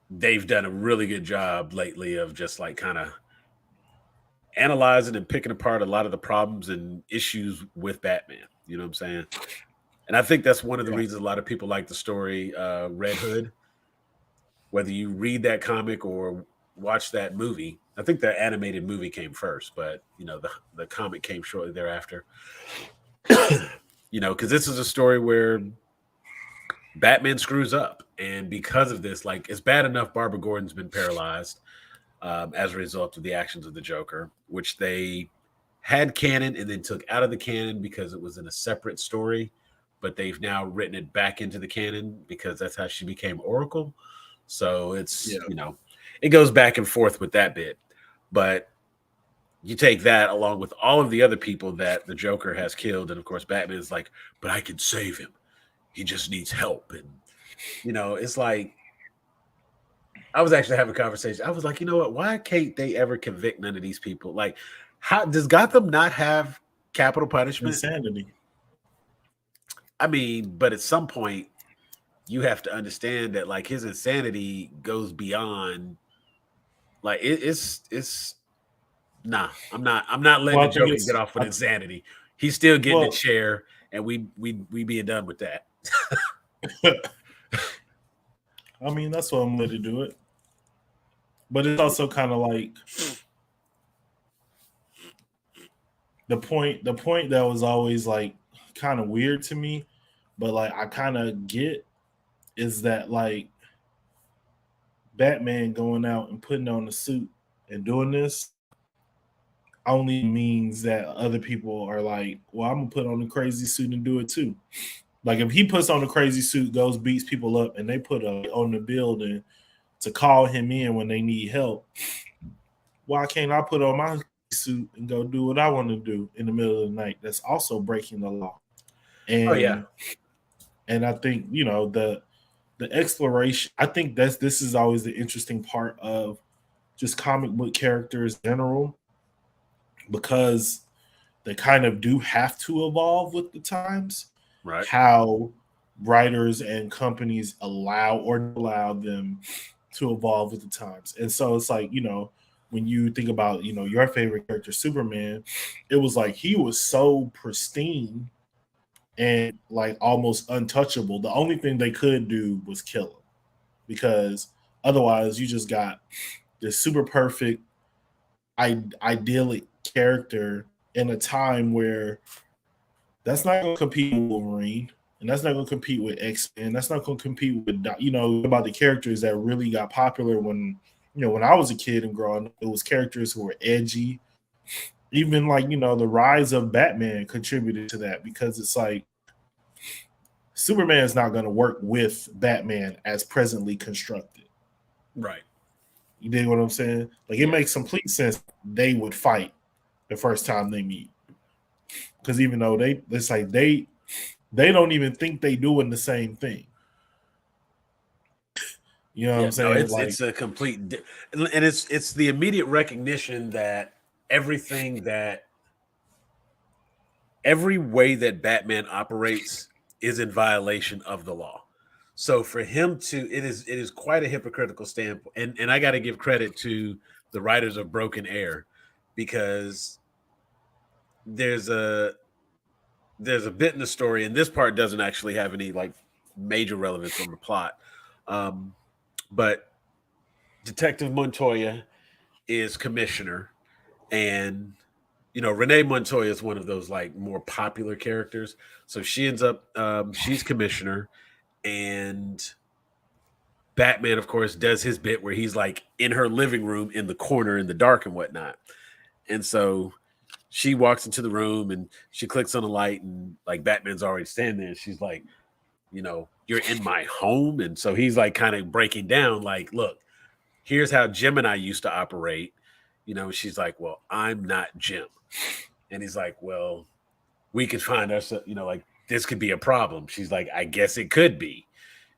Speaker 2: they've done a really good job lately of just like kind of analyzing and picking apart a lot of the problems and issues with Batman. You know what I'm saying? And I think that's one of the reasons a lot of people like the story Red Hood. Whether you read that comic or watch that movie, I think the animated movie came first, but you know the comic came shortly thereafter. You know, because this is a story where Batman screws up, and because of this, like, it's bad enough Barbara Gordon's been paralyzed as a result of the actions of the Joker, which they had canon and then took out of the canon because it was in a separate story, but they've now written it back into the canon because that's how she became Oracle. So it's, you know, it goes back and forth with that bit. But you take that along with all of the other people that the Joker has killed. And of course, Batman is like, but I can save him. He just needs help. And, you know, it's like, I was actually having a conversation. I was like, you know what? Why can't they ever convict none of these people? Like, how does Gotham not have capital punishment?
Speaker 3: Insanity.
Speaker 2: I mean, but at some point, you have to understand that like his insanity goes beyond. Like it's nah. I'm not letting the Joker get off with insanity. He's still getting a chair, and we being done with that.
Speaker 3: I mean, that's what I'm going to do it. But it's also kind of like the point that was always like kind of weird to me, but like I kind of get is that like Batman going out and putting on a suit and doing this only means that other people are like, well, I'm gonna put on a crazy suit and do it too. Like if he puts on a crazy suit, goes beats people up, and they put on the building to call him in when they need help, why can't I put on my suit and go do what I want to do in the middle of the night? That's also breaking the law. And and I think, you know, the exploration, I think this is always the interesting part of just comic book characters in general, because they kind of do have to evolve with the times.
Speaker 2: Right.
Speaker 3: How writers and companies allow them to evolve with the times. And so it's like, you know, when you think about, you know, your favorite character, Superman, it was like he was so pristine and like almost untouchable. The only thing they could do was kill him, because otherwise you just got this super perfect, idyllic character in a time where that's not going to compete with Wolverine, and that's not going to compete with X-Men. That's not going to compete with, you know, about the characters that really got popular when, you know, when I was a kid and growing up. It was characters who were edgy. Even like, you know, the rise of Batman contributed to that, because it's like Superman is not going to work with Batman as presently constructed.
Speaker 2: Right.
Speaker 3: You dig what I'm saying? Like it makes complete sense they would fight the first time they meet. Because even though it's like they don't even think they doing the same thing. You know what I'm saying?
Speaker 2: No, it's a complete, and it's the immediate recognition that every way that Batman operates is in violation of the law. So for him to, it is quite a hypocritical standpoint. And I got to give credit to the writers of Broken Air, because there's a bit in the story, and this part doesn't actually have any like major relevance on the plot. But Detective Montoya is commissioner, and Renee Montoya is one of those like more popular characters. So she ends up she's commissioner, and Batman, of course, does his bit where he's like in her living room in the corner in the dark and whatnot. And so she walks into the room and she clicks on a light, and like Batman's already standing there. And she's like, you're in my home. And so he's like kind of breaking down, like, look, here's how Jim and I used to operate. She's like, well, I'm not Jim. And he's like, well, we could find ourselves, like this could be a problem. She's like, I guess it could be.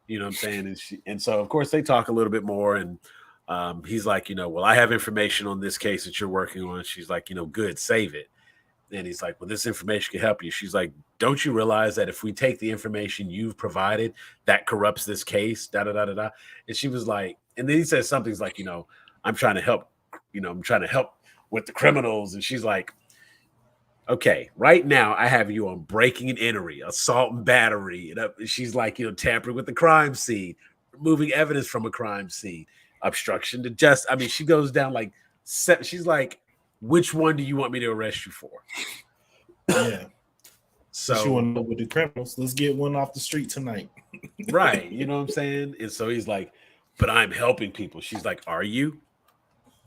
Speaker 2: You know what I'm saying? And so, of course, they talk a little bit more. And he's like, well, I have information on this case that you're working on. She's like, good, save it. And he's like, well, this information can help you. She's like, don't you realize that if we take the information you've provided, that corrupts this case? Da da da da da. And she was like, and then he says something's like, I'm trying to help. I'm trying to help with the criminals. And she's like, okay, right now I have you on breaking and entering, assault and battery. And she's like, tampering with the crime scene, removing evidence from a crime scene, obstruction to justice. I mean, she goes down like, she's like, which one do you want me to arrest you for?
Speaker 3: Yeah.
Speaker 2: So
Speaker 3: she want to know with the criminals. Let's get one off the street tonight.
Speaker 2: Right. You know what I'm saying? And so he's like, but I'm helping people. She's like, are you?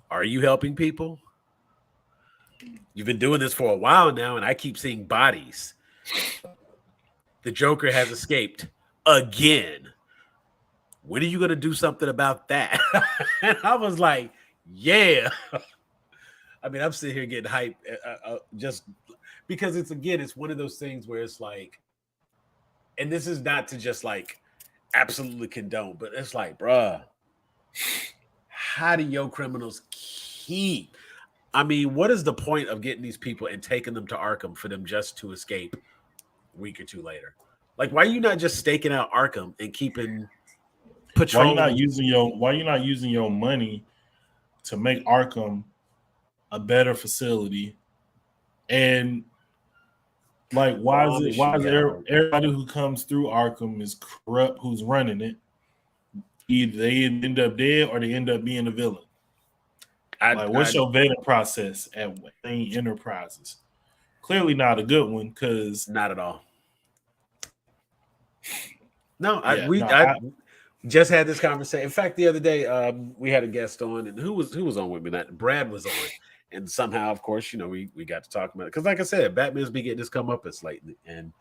Speaker 2: Are you helping people? You've been doing this for a while now, and I keep seeing bodies. The Joker has escaped again. When are you going to do something about that? And I was like, yeah. I mean, I'm sitting here getting hyped just because it's one of those things where it's like, and this is not to just like absolutely condone, but it's like, bruh, how do your criminals keep? I mean, what is the point of getting these people and taking them to Arkham for them just to escape a week or two later? Like, why are you not just staking out Arkham and keeping patrol?
Speaker 3: Why you not using your money to make Arkham a better facility? And like, why is everybody who comes through Arkham is corrupt? Who's running it? Either they end up dead or they end up being a villain. What's your vetting process at Wayne Enterprises? Clearly not a good one, because
Speaker 2: not at all. No, I just had this conversation. In fact, the other day, we had a guest on, and who was on with me? That Brad was on, and somehow, of course, we got to talk about it because, like I said, Batman's been getting this comeuppance lately, and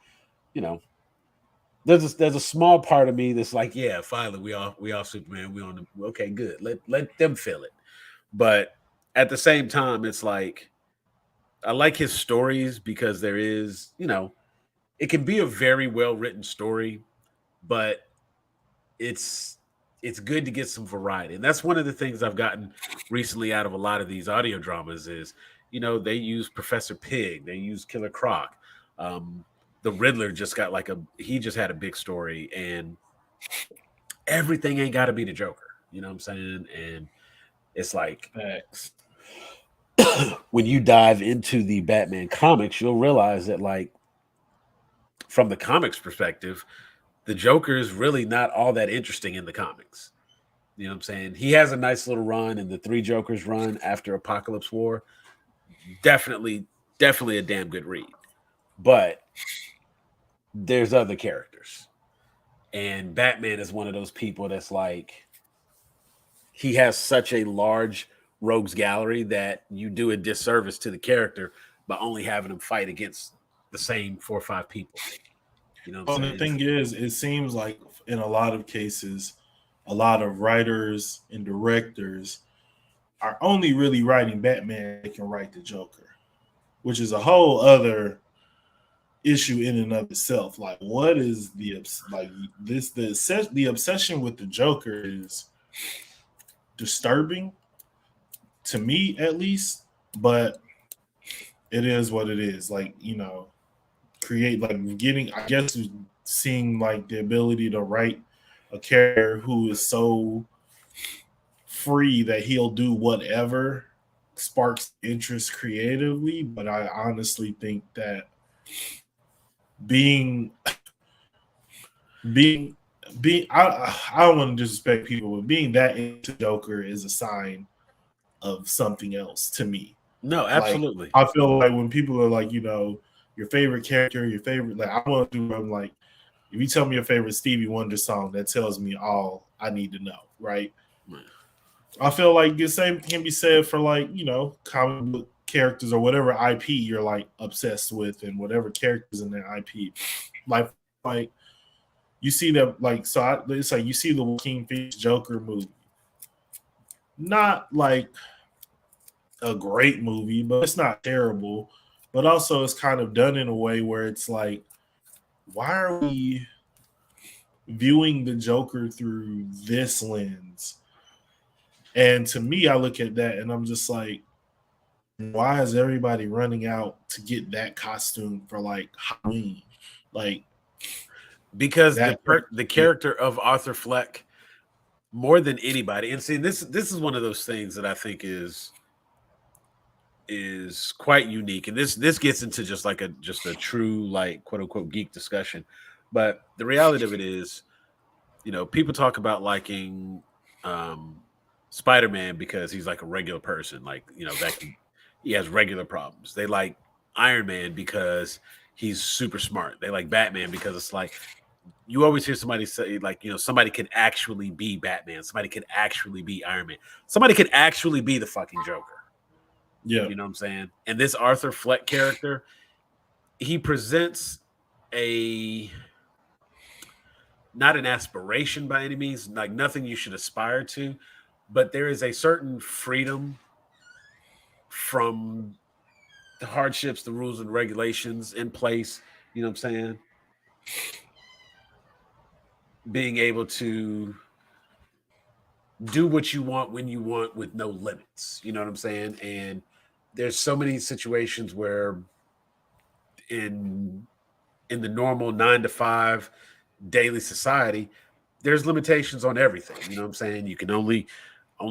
Speaker 2: there's a small part of me that's like, yeah, finally we off Superman, we on the okay, good, let them feel it. But at the same time, it's like I like his stories because there is, it can be a very well-written story, but it's good to get some variety. And that's one of the things I've gotten recently out of a lot of these audio dramas is, they use Professor Pig, they use Killer Croc. The Riddler just got he just had a big story, and everything ain't got to be the Joker. You know what I'm saying? And it's like, when you dive into the Batman comics, you'll realize that, like, from the comics perspective, the Joker is really not all that interesting in the comics. You know what I'm saying? He has a nice little run in the Three Jokers run after Apocalypse War. Definitely a damn good read. But there's other characters. And Batman is one of those people that's like, he has such a large rogues gallery that you do a disservice to the character by only having him fight against the same 4 or 5 people.
Speaker 3: The thing is, it seems like in a lot of cases, a lot of writers and directors are only really writing Batman. They can write the Joker, which is a whole other issue in and of itself. Like, what is the obsession with the Joker is disturbing to me, at least, but it is what it is. Like, create, like, getting, I guess, seeing like the ability to write a character who is so free that he'll do whatever sparks interest creatively. But I honestly think that being being I don't want to disrespect people, but being that into Joker is a sign of something else to me.
Speaker 2: No, absolutely.
Speaker 3: Like, I feel like when people are like, your favorite character, your favorite, like, I want to do, I'm like, if you tell me your favorite Stevie Wonder song, that tells me all I need to know, right? I feel like the same can be said for, like, comic book characters or whatever IP you're like obsessed with, and whatever characters in that IP. Like you see that, like, it's like you see the Joaquin Phoenix Joker movie. Not like a great movie, but it's not terrible. But also it's kind of done in a way where it's like, why are we viewing the Joker through this lens? And to me, I look at that and I'm just like, why is everybody running out to get that costume for like Halloween? Like,
Speaker 2: because the character of Arthur Fleck, more than anybody, and see, this is one of those things that I think is quite unique, and this gets into just a true, like, quote unquote geek discussion. But the reality of it is, people talk about liking Spider-Man because he's like a regular person, like, he has regular problems. They like Iron Man because he's super smart. They like Batman because it's like, you always hear somebody say, like, somebody can actually be Batman. Somebody can actually be Iron Man. Somebody can actually be the fucking Joker.
Speaker 3: Yeah.
Speaker 2: You know what I'm saying? And this Arthur Fleck character, he presents not an aspiration by any means, like nothing you should aspire to, but there is a certain freedom from the hardships, the rules and regulations in place. You know what I'm saying? Being able to do what you want when you want with no limits. You know what I'm saying? And there's so many situations where in the normal 9-to-5 daily society, there's limitations on everything. You know what I'm saying? You can only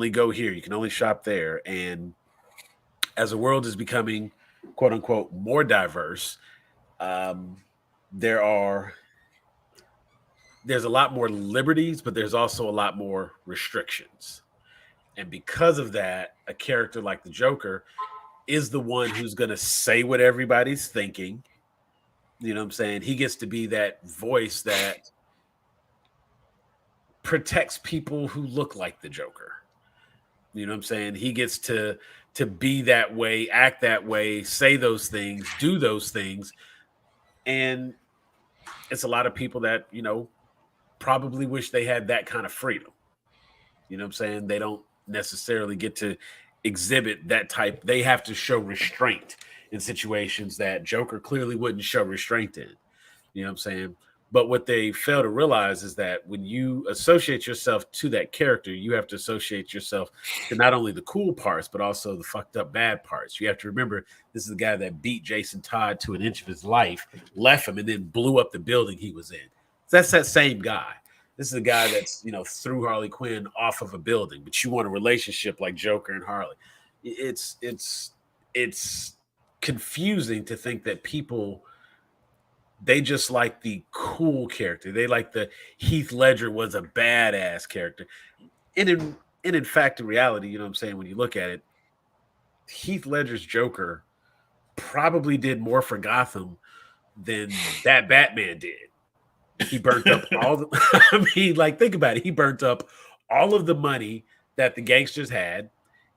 Speaker 2: go here, you can only shop there. And as the world is becoming, quote unquote, more diverse, there's a lot more liberties, but there's also a lot more restrictions. And because of that, a character like the Joker is the one who's going to say what everybody's thinking. You know what I'm saying? He gets to be that voice that protects people who look like the Joker. You know what I'm saying? He gets to be that way, act that way, say those things, do those things. And it's a lot of people that, probably wish they had that kind of freedom. You know what I'm saying? They don't necessarily get to exhibit that type. They have to show restraint in situations that Joker clearly wouldn't show restraint in. You know what I'm saying? But what they fail to realize is that when you associate yourself to that character, you have to associate yourself to not only the cool parts, but also the fucked up bad parts. You have to remember, this is the guy that beat Jason Todd to an inch of his life, left him, and then blew up the building he was in. That's that same guy. This is a guy that's, threw Harley Quinn off of a building, but you want a relationship like Joker and Harley. It's confusing to think that people, they just like the cool character. They like the Heath Ledger was a badass character. And in fact, in reality, you know what I'm saying, when you look at it, Heath Ledger's Joker probably did more for Gotham than that Batman did. He burnt up all the I mean, like, think about it. He burnt up all of the money that the gangsters had.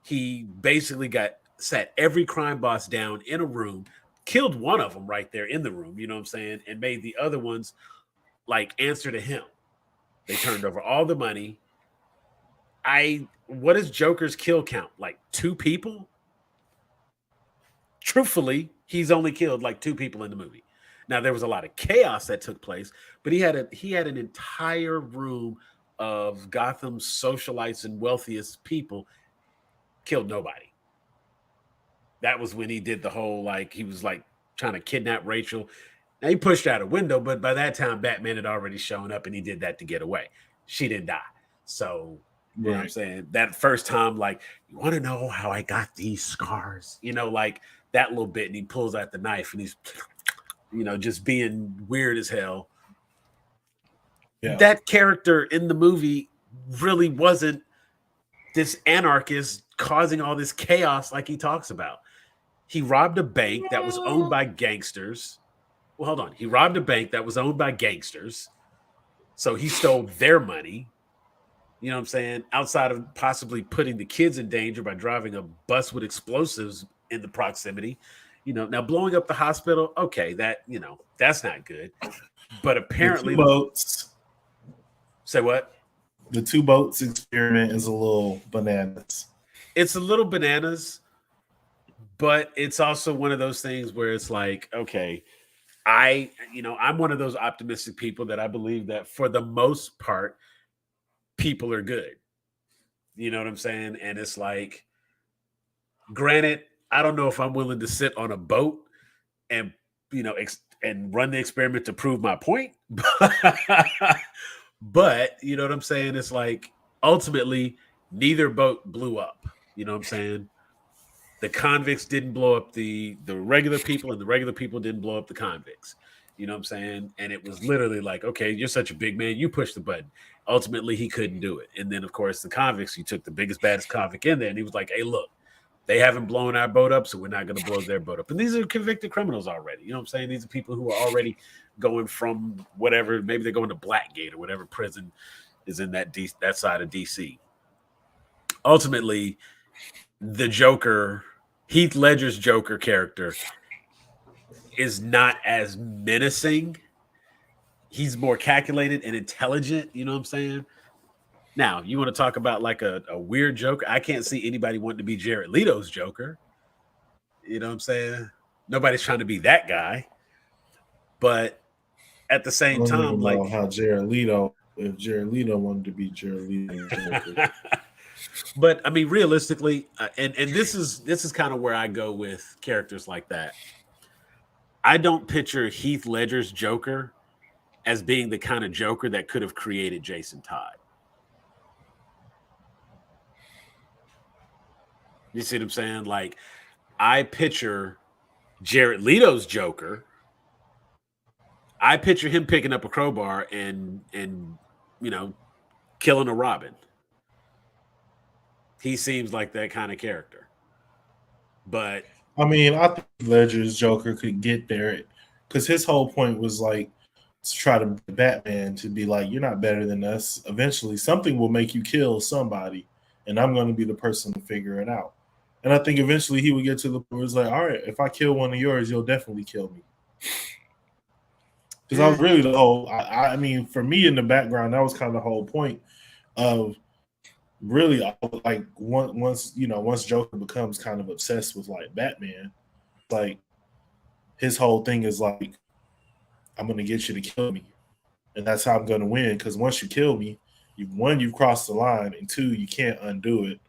Speaker 2: He basically sat every crime boss down in a room, killed one of them right there in the room, you know what I'm saying, and made the other ones like answer to him. They turned over all the money. What is Joker's kill count? Like 2 people? Truthfully, he's only killed like 2 people in the movie. Now, there was a lot of chaos that took place, but he had an entire room of Gotham's socialites and wealthiest people, killed nobody. That was when he did the whole, like, he was like trying to kidnap Rachel. Now, he pushed out a window, but by that time, Batman had already shown up and he did that to get away. She didn't die. So, you know what I'm saying? That first time, like, you want to know how I got these scars? Like that little bit, and he pulls out the knife and he's, just being weird as hell. that character in the movie really wasn't this anarchist causing all this chaos like he talks about. He robbed a bank that was owned by gangsters. Well, hold on. He robbed a bank that was owned by gangsters. So he stole their money. You know what I'm saying? Outside of possibly putting the kids in danger by driving a bus with explosives in the proximity. Now blowing up the hospital, okay, that's not good. But apparently
Speaker 3: the 2 boats.
Speaker 2: Say what?
Speaker 3: The 2 boats experiment is a little bananas.
Speaker 2: It's a little bananas, but it's also one of those things where it's like, okay, I'm one of those optimistic people that I believe that for the most part, people are good. You know what I'm saying? And it's like, granted, I don't know if I'm willing to sit on a boat and, and run the experiment to prove my point. But you know what I'm saying? It's like, ultimately, neither boat blew up. You know what I'm saying? The convicts didn't blow up the regular people, and the regular people didn't blow up the convicts. You know what I'm saying? And it was literally like, okay, you're such a big man, you push the button. Ultimately, he couldn't do it. And then, of course, the convicts, you took the biggest, baddest convict in there, and he was like, hey, look, they haven't blown our boat up, so we're not going to blow their boat up. And these are convicted criminals already. You know what I'm saying? These are people who are already going from whatever, maybe they're going to Blackgate or whatever prison is in that side of D.C. Ultimately, the Joker, Heath Ledger's Joker character, is not as menacing. He's more calculated and intelligent. You know what I'm saying? Now, you want to talk about like a weird Joker? I can't see anybody wanting to be Jared Leto's Joker. You know what I'm saying? Nobody's trying to be that guy. But at the same time, like
Speaker 3: how if Jared Leto wanted to be Jared Leto's Joker.
Speaker 2: But I mean, realistically, and this is kind of where I go with characters like that. I don't picture Heath Ledger's Joker as being the kind of Joker that could have created Jason Todd. You see what I'm saying? Like, I picture Jared Leto's Joker. I picture him picking up a crowbar and killing a Robin. He seems like that kind of character. But
Speaker 3: I mean, I think Ledger's Joker could get there because his whole point was like to try to Batman to be like, you're not better than us. Eventually, something will make you kill somebody, and I'm going to be the person to figure it out. And I think eventually he would get to the point where it's like, all right, if I kill one of yours, you'll definitely kill me. Because I was really the whole, I mean, for me in the background, that was kind of the whole point of really like once Joker becomes kind of obsessed with like Batman, like his whole thing is like, I'm going to get you to kill me. And that's how I'm going to win. Because once you kill me, you've crossed the line, and 2, you can't undo it.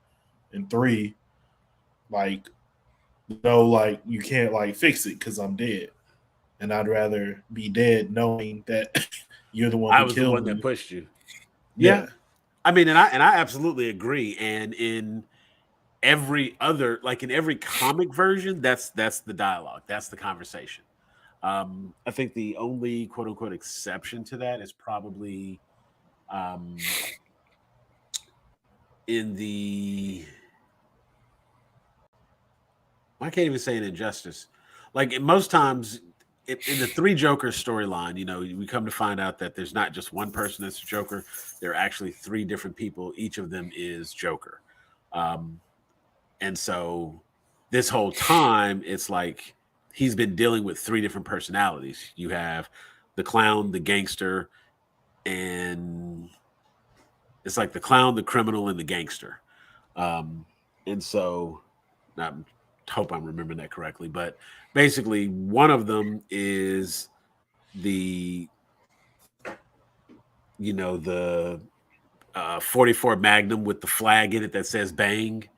Speaker 3: And 3, like, you can't like fix it because I'm dead. And I'd rather be dead knowing that you're the one who killed me. I was the one
Speaker 2: that pushed you. Yeah. I mean, and I absolutely agree. And in every other, like in every comic version, that's the dialogue. That's the conversation. I think the only quote unquote exception to that is probably in the, I can't even say an Injustice. Like most times in the 3 Joker storyline, we come to find out that there's not just one person that's a Joker. There are actually 3 different people. Each of them is Joker. And so this whole time, it's like he's been dealing with 3 different personalities. You have the clown, the gangster, and it's like the clown, the criminal, and the gangster. And so I hope I'm remembering that correctly, but basically one of them is the 44 Magnum with the flag in it that says bang,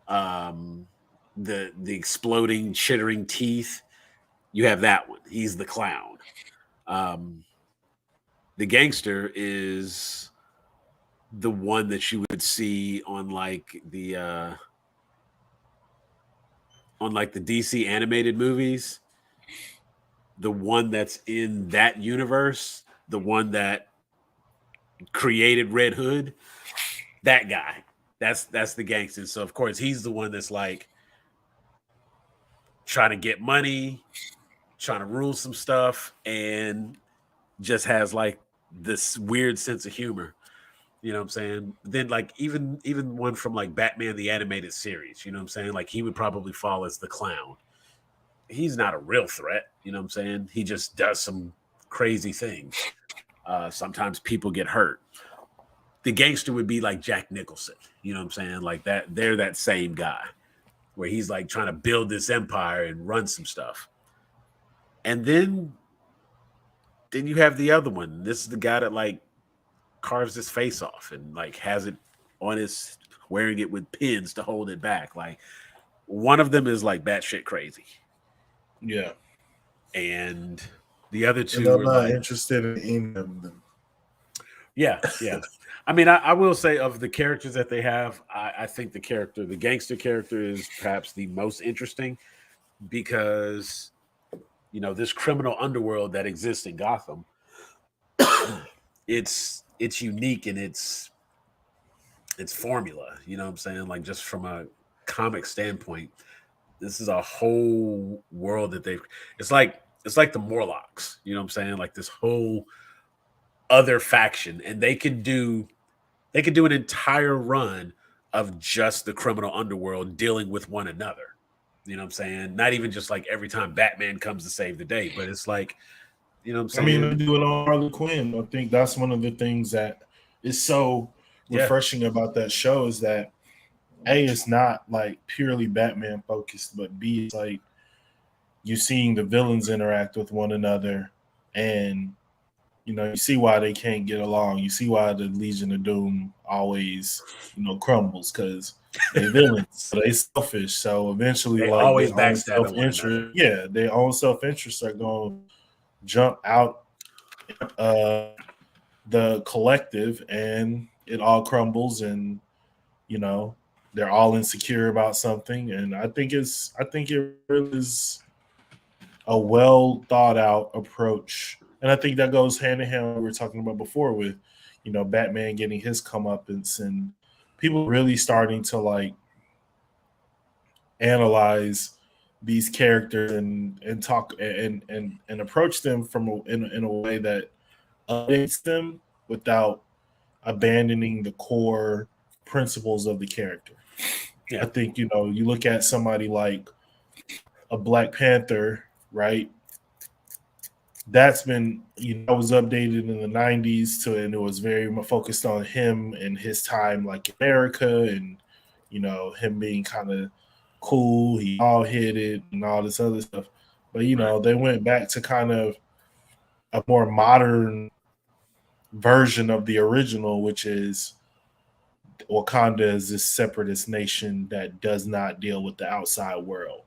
Speaker 2: the exploding chittering teeth. You have that one. He's the clown. The gangster is the one that you would see on like the DC animated movies, the one that's in that universe, the one that created Red Hood, that guy. That's the gangster. So of course he's the one that's like trying to get money, trying to rule some stuff, and just has like this weird sense of humor. You know what I'm saying? Then like even one from like Batman the animated series, you know what I'm saying? Like he would probably fall as the clown. He's not a real threat, you know what I'm saying? He just does some crazy things. Sometimes people get hurt. The gangster would be like Jack Nicholson, you know what I'm saying? Like that, they're that same guy where he's like trying to build this empire and run some stuff. And then you have the other one. This is the guy that like carves his face off and like has it on his wearing it with pins to hold it back. Like one of them is like batshit crazy.
Speaker 3: Yeah.
Speaker 2: And the other two
Speaker 3: and I'm
Speaker 2: are
Speaker 3: not
Speaker 2: like
Speaker 3: interested in any of them.
Speaker 2: Yeah. I mean, I will say of the characters that they have, I think the gangster character is perhaps the most interesting because, you know, this criminal underworld that exists in Gotham, it's unique in its formula. You know what I'm saying? Like just from a comic standpoint, this is a whole world that it's like the Morlocks. You know what I'm saying? Like this whole other faction, and they could do an entire run of just the criminal underworld dealing with one another. You know what I'm saying? Not even just like every time Batman comes to save the day, but it's like, you know what I'm saying?
Speaker 3: I mean, they do it on Harley Quinn. I think that's one of the things that is so refreshing about that show is that A, it's not like purely Batman focused, but B, it's like you're seeing the villains interact with one another, and you know, you see why they can't get along. You see why the Legion of Doom always, you know, crumbles because they're villains. So they selfish. So eventually,
Speaker 2: they
Speaker 3: like
Speaker 2: always
Speaker 3: their own
Speaker 2: self-interest.
Speaker 3: Yeah, their own self-interests are going to jump out the collective, and it all crumbles. And you know, they're all insecure about something. And I think it really is a well thought out approach. And I think that goes hand in hand with what we were talking about before with, you know, Batman getting his comeuppance and people really starting to like analyze these characters and talk and approach them in a way that updates them without abandoning the core principles of the character. Yeah. I think, you know, you look at somebody like a Black Panther, right? That's been, you know, was updated in the 90s and it was very much focused on him and his time like America and, you know, him being kind of cool, he all hit it and all this other stuff. But, you know, they went back to kind of a more modern version of the original, which is Wakanda is this separatist nation that does not deal with the outside world.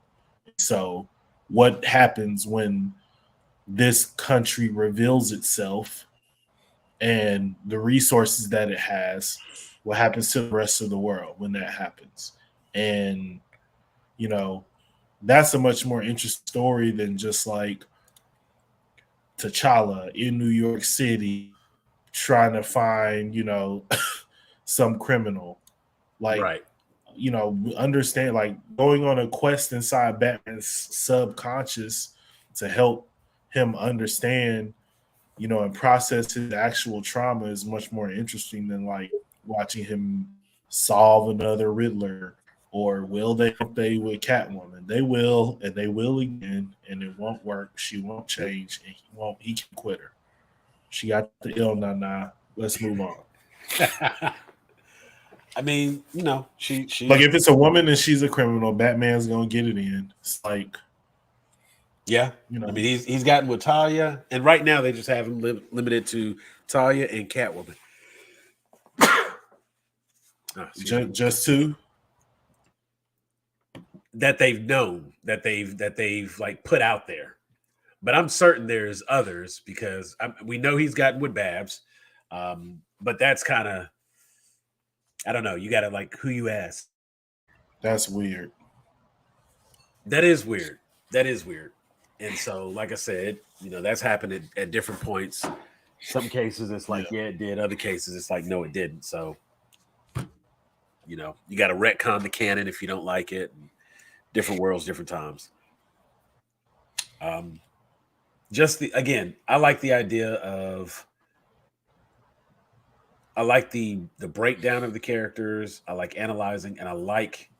Speaker 3: So what happens when this country reveals itself and the resources that it has, what happens to the rest of the world when that happens? And, you know, that's a much more interesting story than just like T'Challa in New York City trying to find, you know, some criminal. Like, right. You know, understand, like going on a quest inside Batman's subconscious to help him understand, you know, and process his actual trauma is much more interesting than like watching him solve another Riddler or will they with Catwoman. They will, and they will again, and it won't work. She won't change, and he can quit her. She got the ill nana. Let's move on.
Speaker 2: I mean, you know, she
Speaker 3: like if it's a woman and she's a criminal, Batman's gonna get it in. It's like,
Speaker 2: yeah, you know, I mean, he's gotten with Talia, and right now they just have him limited to Talia and Catwoman.
Speaker 3: Just two
Speaker 2: that they've known, that they've like put out there. But I'm certain there's others because we know he's gotten with Babs, but that's kind of, I don't know. You got to like who you ask.
Speaker 3: That's weird.
Speaker 2: That is weird. And so, like I said, you know, that's happened at different points. Some cases it's like, yeah, it did. Other cases it's like, no, it didn't. So, you know, you got to retcon the canon if you don't like it. Different worlds, different times. Again, I like the idea of, I like the breakdown of the characters. I like analyzing, and I like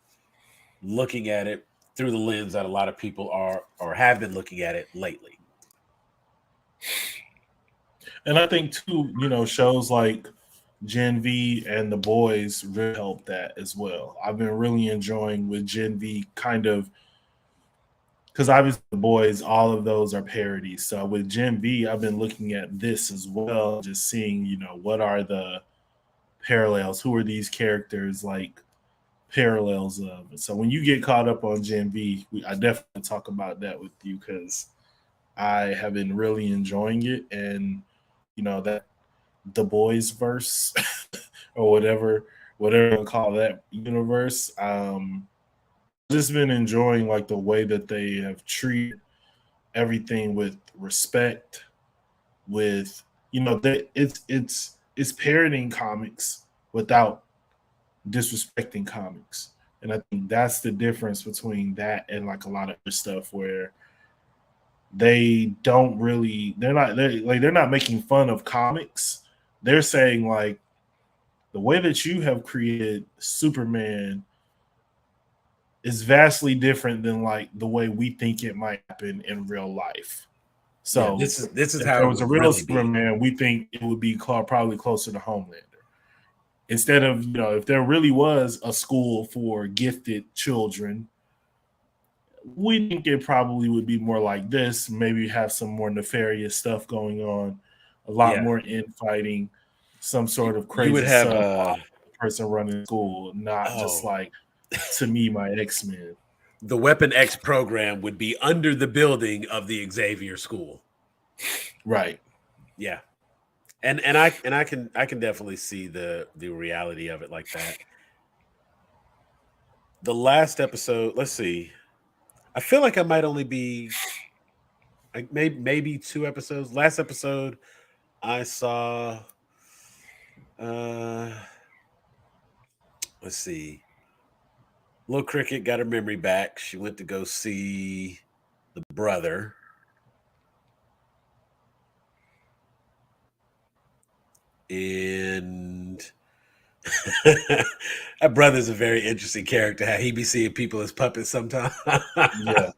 Speaker 2: looking at it through the lens that a lot of people are or have been looking at it lately.
Speaker 3: And I think too, you know, shows like Gen V and The Boys really help that as well. I've been really enjoying with Gen V, kind of, because obviously The Boys, all of those are parodies. So with Gen V, I've been looking at this as well, just seeing, you know, what are the parallels? Who are these characters like parallels of? And so when you get caught up on Gen V, I definitely talk about that with you, because I have been really enjoying it. And you know, that The Boys verse or whatever you call that universe, just been enjoying like the way that they have treated everything with respect, with, you know, that it's parroting comics without disrespecting comics. And I think that's the difference between that and like a lot of other stuff where they're not making fun of comics. They're saying like, the way that you have created Superman is vastly different than like the way we think it might happen in real life. So
Speaker 2: yeah, this is
Speaker 3: if
Speaker 2: how
Speaker 3: there
Speaker 2: it
Speaker 3: was a
Speaker 2: would
Speaker 3: real
Speaker 2: really
Speaker 3: Superman, we think it would be probably closer to Homelander. Instead of, you know, if there really was a school for gifted children, we think it probably would be more like this. Maybe have some more nefarious stuff going on, a lot more infighting, some sort of crazy
Speaker 2: you would have
Speaker 3: person running school, not just like, to me, my X-Men.
Speaker 2: The Weapon X program would be under the building of the Xavier School.
Speaker 3: Right.
Speaker 2: Yeah. And I can definitely see the reality of it like that. The last episode, let's see. I feel like I might only be like maybe 2 episodes. Last episode I saw let's see. Little Cricket got her memory back. She went to go see the brother. And that brother's a very interesting character. How he be seeing people as puppets sometimes.
Speaker 3: Yeah.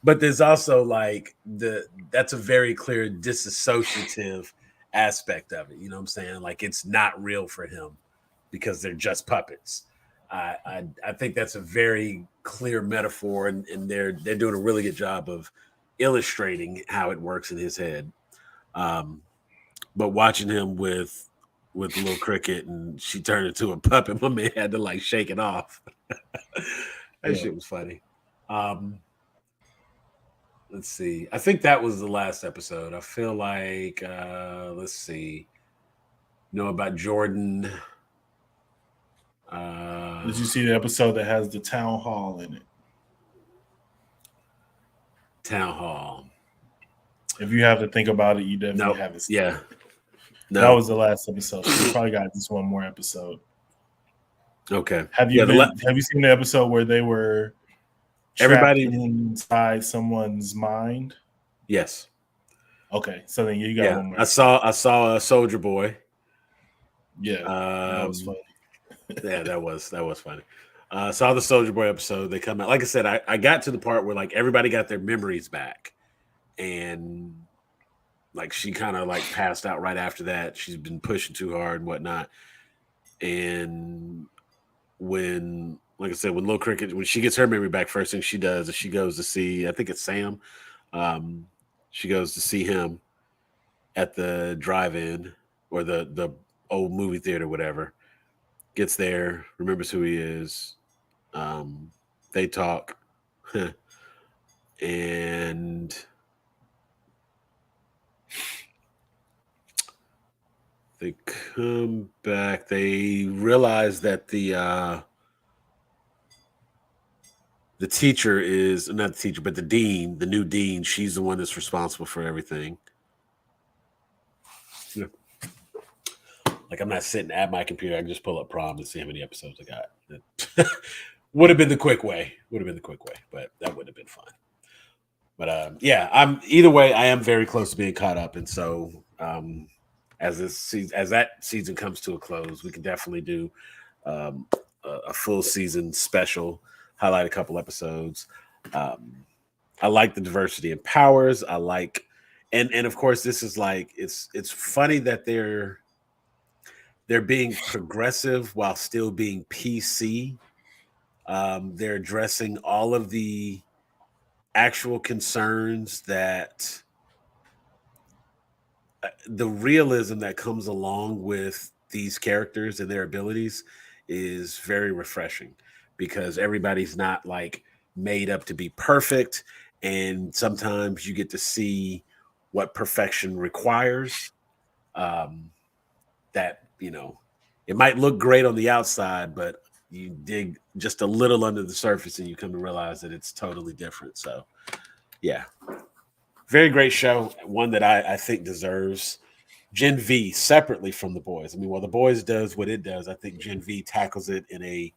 Speaker 2: But there's also like that's a very clear disassociative aspect of it. You know what I'm saying? Like, it's not real for him because they're just puppets. I think that's a very clear metaphor, and they're doing a really good job of illustrating how it works in his head. But watching him with Little Cricket and she turned into a puppet, my man had to like shake it off. That shit was funny. Let's see. I think that was the last episode. I feel like let's see. Know about Jordan.
Speaker 3: Did you see the episode that has the town hall in it?
Speaker 2: Town hall.
Speaker 3: If you have to think about it, you definitely haven't seen it. No. That was the last episode. So we probably got just one more episode.
Speaker 2: Okay.
Speaker 3: Have you seen the episode where they were everybody inside someone's mind?
Speaker 2: Yes.
Speaker 3: Okay. So then you got one more.
Speaker 2: I saw a Soldier Boy.
Speaker 3: Yeah. That was funny.
Speaker 2: Yeah, that was funny. Saw the Soldier Boy episode. They come out. Like I said, I got to the part where like everybody got their memories back, and like she kind of like passed out right after that. She's been pushing too hard and whatnot. And when, like I said, when Little Cricket, when she gets her memory back, first thing she does is she goes to see, I think it's Sam. She goes to see him at the drive-in or the old movie theater, whatever. Gets there, remembers who he is. They talk, and they come back. They realize that the teacher is not the teacher, but the dean, the new dean. She's the one that's responsible for everything. Like I'm not sitting at my computer. I can just pull up Prom and see how many episodes I got. Would have been the quick way. But that would have been fun. But yeah, I'm either way. I am very close to being caught up, and so as that season comes to a close, we can definitely do a full season special, highlight a couple episodes. I like the diversity in powers. I like, and of course, this is like it's funny that they're being progressive while still being PC. They're addressing all of the actual concerns that the realism that comes along with these characters and their abilities is very refreshing because everybody's not like made up to be perfect. And sometimes you get to see what perfection requires. That, it might look great on the outside, but you dig just a little under the surface and you come to realize that it's totally different. So, yeah. Very great show. One that I think deserves Gen V separately from The Boys. I mean, while The Boys does what it does, I think Gen V tackles it in a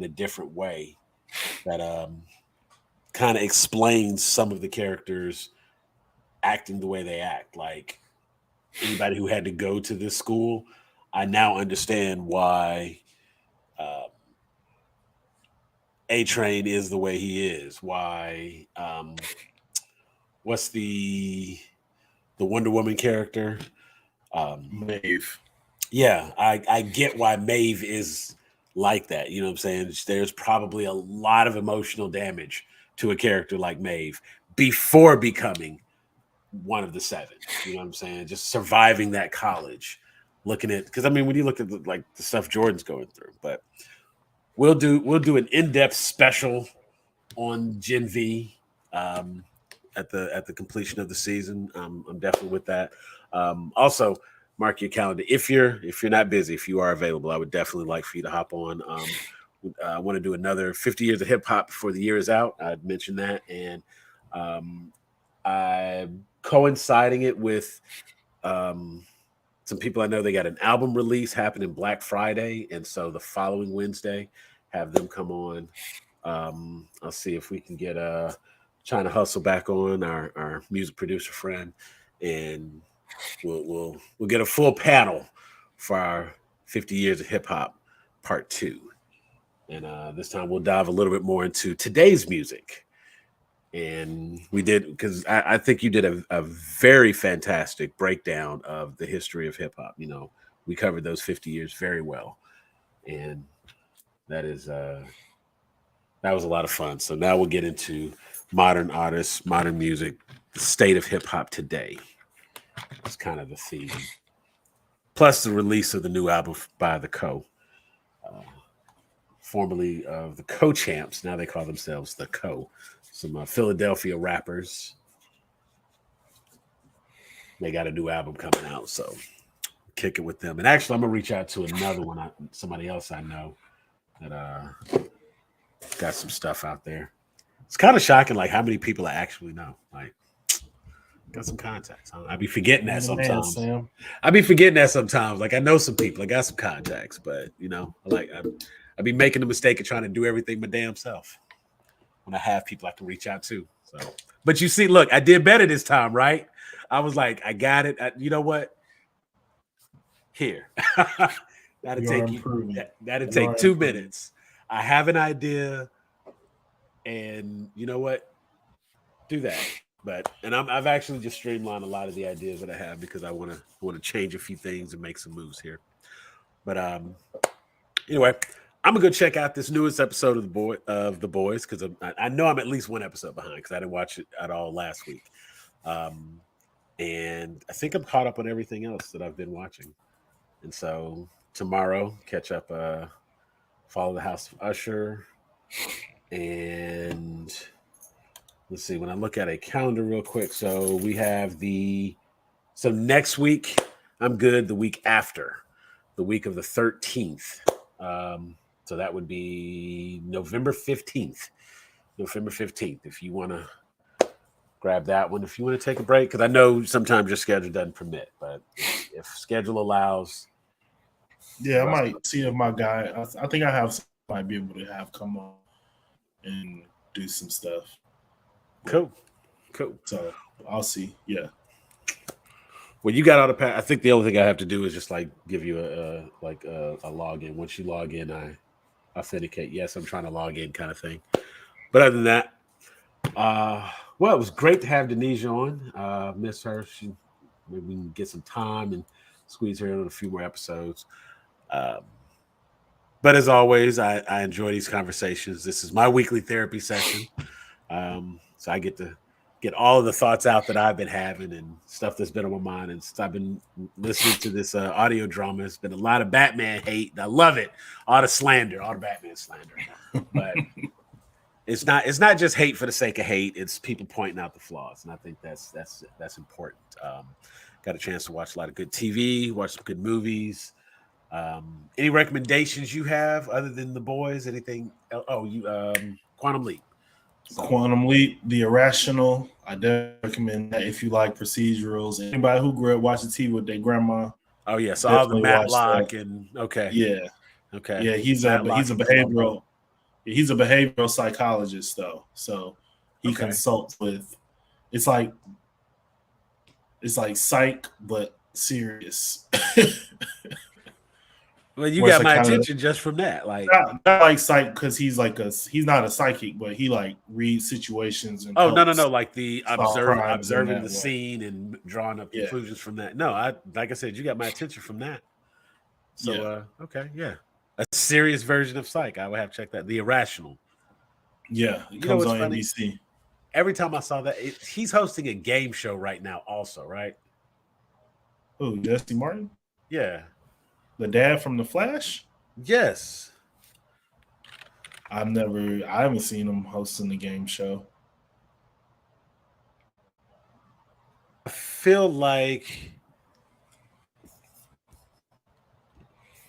Speaker 2: different way that kind of explains some of the characters acting the way they act. Like anybody who had to go to this school, I now understand why A-Train is the way he is. Why what's the Wonder Woman character?
Speaker 3: Maeve.
Speaker 2: Yeah, I get why Maeve is like that. You know what I'm saying? There's probably a lot of emotional damage to a character like Maeve before becoming one of the seven. You know what I'm saying? Just surviving that college, looking at, because I mean, when you look at the stuff Jordan's going through, but we'll do an in-depth special on Gen V at the completion of the season. I'm definitely with that. Also, mark your calendar if you're not busy. If you are available, I would definitely like for you to hop on. I want to do another 50 years of hip hop before the year is out. I'd mentioned that, and I'm coinciding it with some people I know. They got an album release happening Black Friday, and so the following Wednesday, have them come on. I'll see if we can get trying to hustle back on our music producer friend, and we'll get a full panel for our 50 years of hip hop part 2. And this time we'll dive a little bit more into today's music. And we did, because I think you did a very fantastic breakdown of the history of hip hop. We covered those 50 years very well. And that was a lot of fun. So now we'll get into modern artists, modern music, the state of hip hop today. It's kind of the theme. Plus the release of the new album by the Co. Formerly of the Co-Champs. Now they call themselves the Co. Some Philadelphia rappers. They got a new album coming out, so kick it with them. And actually, I'm going to reach out to another one, somebody else I know that got some stuff out there. It's kind of shocking, like how many people I actually know. Like, got some contacts. I be forgetting that sometimes. I be forgetting that sometimes. Like I know some people, I got some contacts, but I be making the mistake of trying to do everything my damn self when I have people I can reach out to. So, but you see, look, I did better this time, right? I was like, I got it. You know what? Here, that'll take 2 minutes. I have an idea, and you know what? Do that. But I've actually just streamlined a lot of the ideas that I have because I want to change a few things and make some moves here. But anyway, I'm gonna go check out this newest episode of the Boys because I know I'm at least one episode behind because I didn't watch it at all last week, and I think I'm caught up on everything else that I've been watching. And so tomorrow, catch up, follow the House of Usher, and let's see. When I look at a calendar real quick, so we have so next week I'm good. The week after, the week of the 13th. So that would be November 15th. November 15th. If you want to grab that one, if you want to take a break, because I know sometimes your schedule doesn't permit, but if schedule allows,
Speaker 3: Yeah, I might see if my guy. I think I have might be able to have come on and do some stuff.
Speaker 2: Cool.
Speaker 3: So I'll see. Yeah.
Speaker 2: Well, you got all the. I think the only thing I have to do is just like give you a login. Once you log in, I authenticate. Yes, I'm trying to log in, kind of thing. But other than that, well, it was great to have Denise on. Miss her. Maybe we can get some time and squeeze her in on a few more episodes. But as always, I enjoy these conversations. This is my weekly therapy session. So I get to get all of the thoughts out that I've been having and stuff that's been on my mind. And I've been listening to this audio drama. It's been a lot of Batman hate. And I love it. All the Batman slander. But it's not just hate for the sake of hate. It's people pointing out the flaws. And I think that's important. Got a chance to watch a lot of good TV, watch some good movies. Any recommendations you have other than The Boys? Anything? Quantum Leap.
Speaker 3: Quantum Leap, The Irrational. I definitely recommend that if you like procedurals. Anybody who grew up watching TV with their grandma.
Speaker 2: Oh yeah, so all the Matlock and okay.
Speaker 3: Yeah.
Speaker 2: Okay.
Speaker 3: Yeah, he's a behavioral psychologist though. So he consults with it's like psych but serious.
Speaker 2: Well, you got my attention just from that. Like
Speaker 3: not like psych because he's not a psychic, but he like reads situations and
Speaker 2: no, like the observing the scene and drawing up conclusions from that. No, like I said, you got my attention from that. So a serious version of Psych. I would have checked that. The Irrational.
Speaker 3: Yeah, it comes on NBC.
Speaker 2: Every time I saw that, he's hosting a game show right now. Also, right?
Speaker 3: Oh, Jesse Martin.
Speaker 2: Yeah.
Speaker 3: The dad from The Flash?
Speaker 2: Yes.
Speaker 3: I haven't seen him hosting the game show.
Speaker 2: I feel like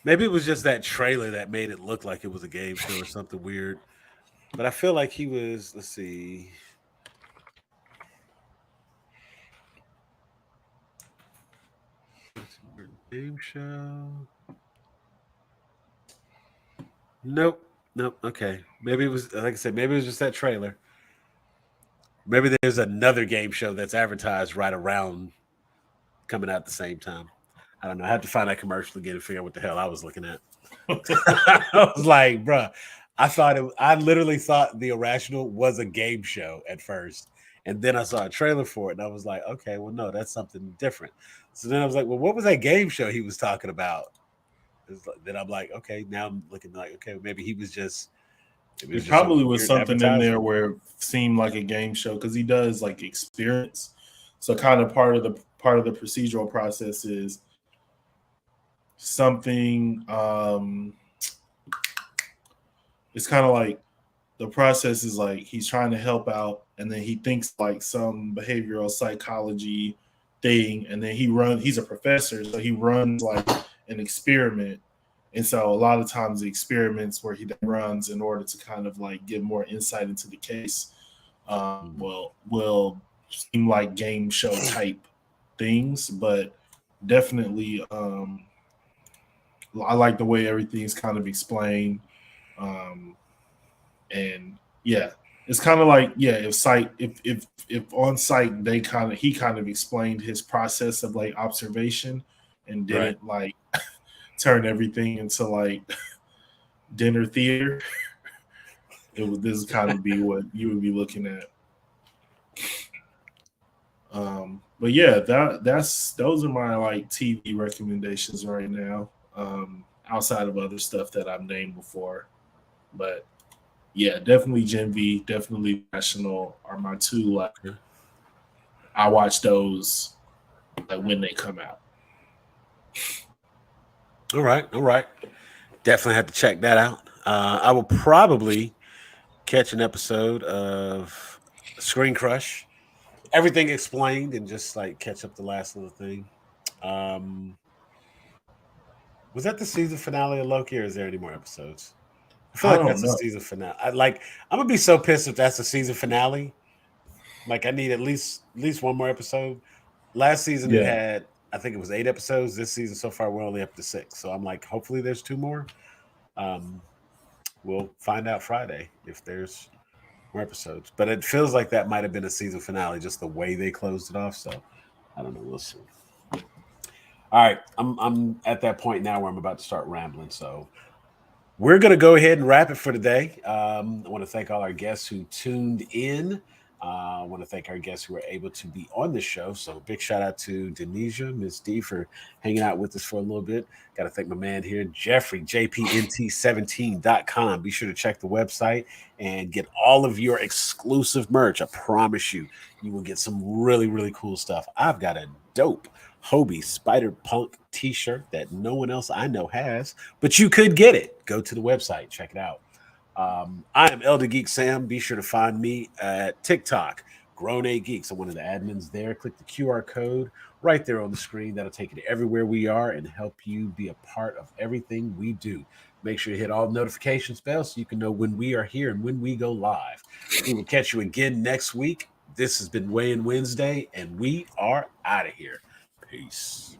Speaker 2: maybe it was just that trailer that made it look like it was a game show or something weird. But I feel like he was, let's see. Game show. Nope. Okay. Maybe it was, like I said, maybe it was just that trailer. Maybe there's another game show that's advertised right around coming out at the same time. I don't know. I have to find that commercial again and figure out what the hell I was looking at. I was like, bruh, I literally thought The Irrational was a game show at first. And then I saw a trailer for it and I was like, okay, well, no, that's something different. So then I was like, well, what was that game show he was talking about? Then I'm like, okay, now I'm looking like, okay, maybe he was just.
Speaker 3: It probably was something in there where it seemed like a game show because he does like experience. So kind of part of the procedural process is something. It's kind of like the process is like he's trying to help out, and then he thinks like some behavioral psychology thing, and then he's a professor, so he runs like an experiment. And so a lot of times the experiments where he runs in order to kind of like give more insight into the case will seem like game show type things, but definitely I like the way everything's kind of explained. And yeah, it's kind of like, if on site he kind of explained his process of like observation and didn't like turn everything into like dinner theater. This is kind of be what you would be looking at. But yeah, those are my like TV recommendations right now. Outside of other stuff that I've named before, but yeah, definitely Gen V, definitely National are my two. Like, I watch those like when they come out.
Speaker 2: All right. Definitely have to check that out. I will probably catch an episode of Screen Crush, everything explained, and just like catch up the last little thing. Was that the season finale of Loki, or is there any more episodes? I feel like that's the season finale. I'm gonna be so pissed if that's the season finale. Like I need at least one more episode. Last season it had I think it was 8 episodes this season. So far, we're only up to 6. So I'm like, hopefully there's 2 more. We'll find out Friday if there's more episodes. But it feels like that might have been a season finale, just the way they closed it off. So I don't know. We'll see. All right, I'm at that point now where I'm about to start rambling. So we're going to go ahead and wrap it for today. I want to thank all our guests who tuned in. I want to thank our guests who were able to be on the show. So big shout out to Denisha, Ms. D, for hanging out with us for a little bit. Got to thank my man here, Jeffrey, jpnt17.com. Be sure to check the website and get all of your exclusive merch. I promise you, you will get some really, really cool stuff. I've got a dope Hobie Spider Punk t-shirt that no one else I know has, but you could get it. Go to the website, check it out. I am Elder Geek Sam. Be sure to find me at TikTok, Grown A Geeks. I'm one of the admins there. Click the QR code right there on the screen. That'll take you to everywhere we are and help you be a part of everything we do. Make sure you hit all the notification bells so you can know when we are here and when we go live. We will catch you again next week. This has been Weigh-In Wednesday, and we are out of here. Peace.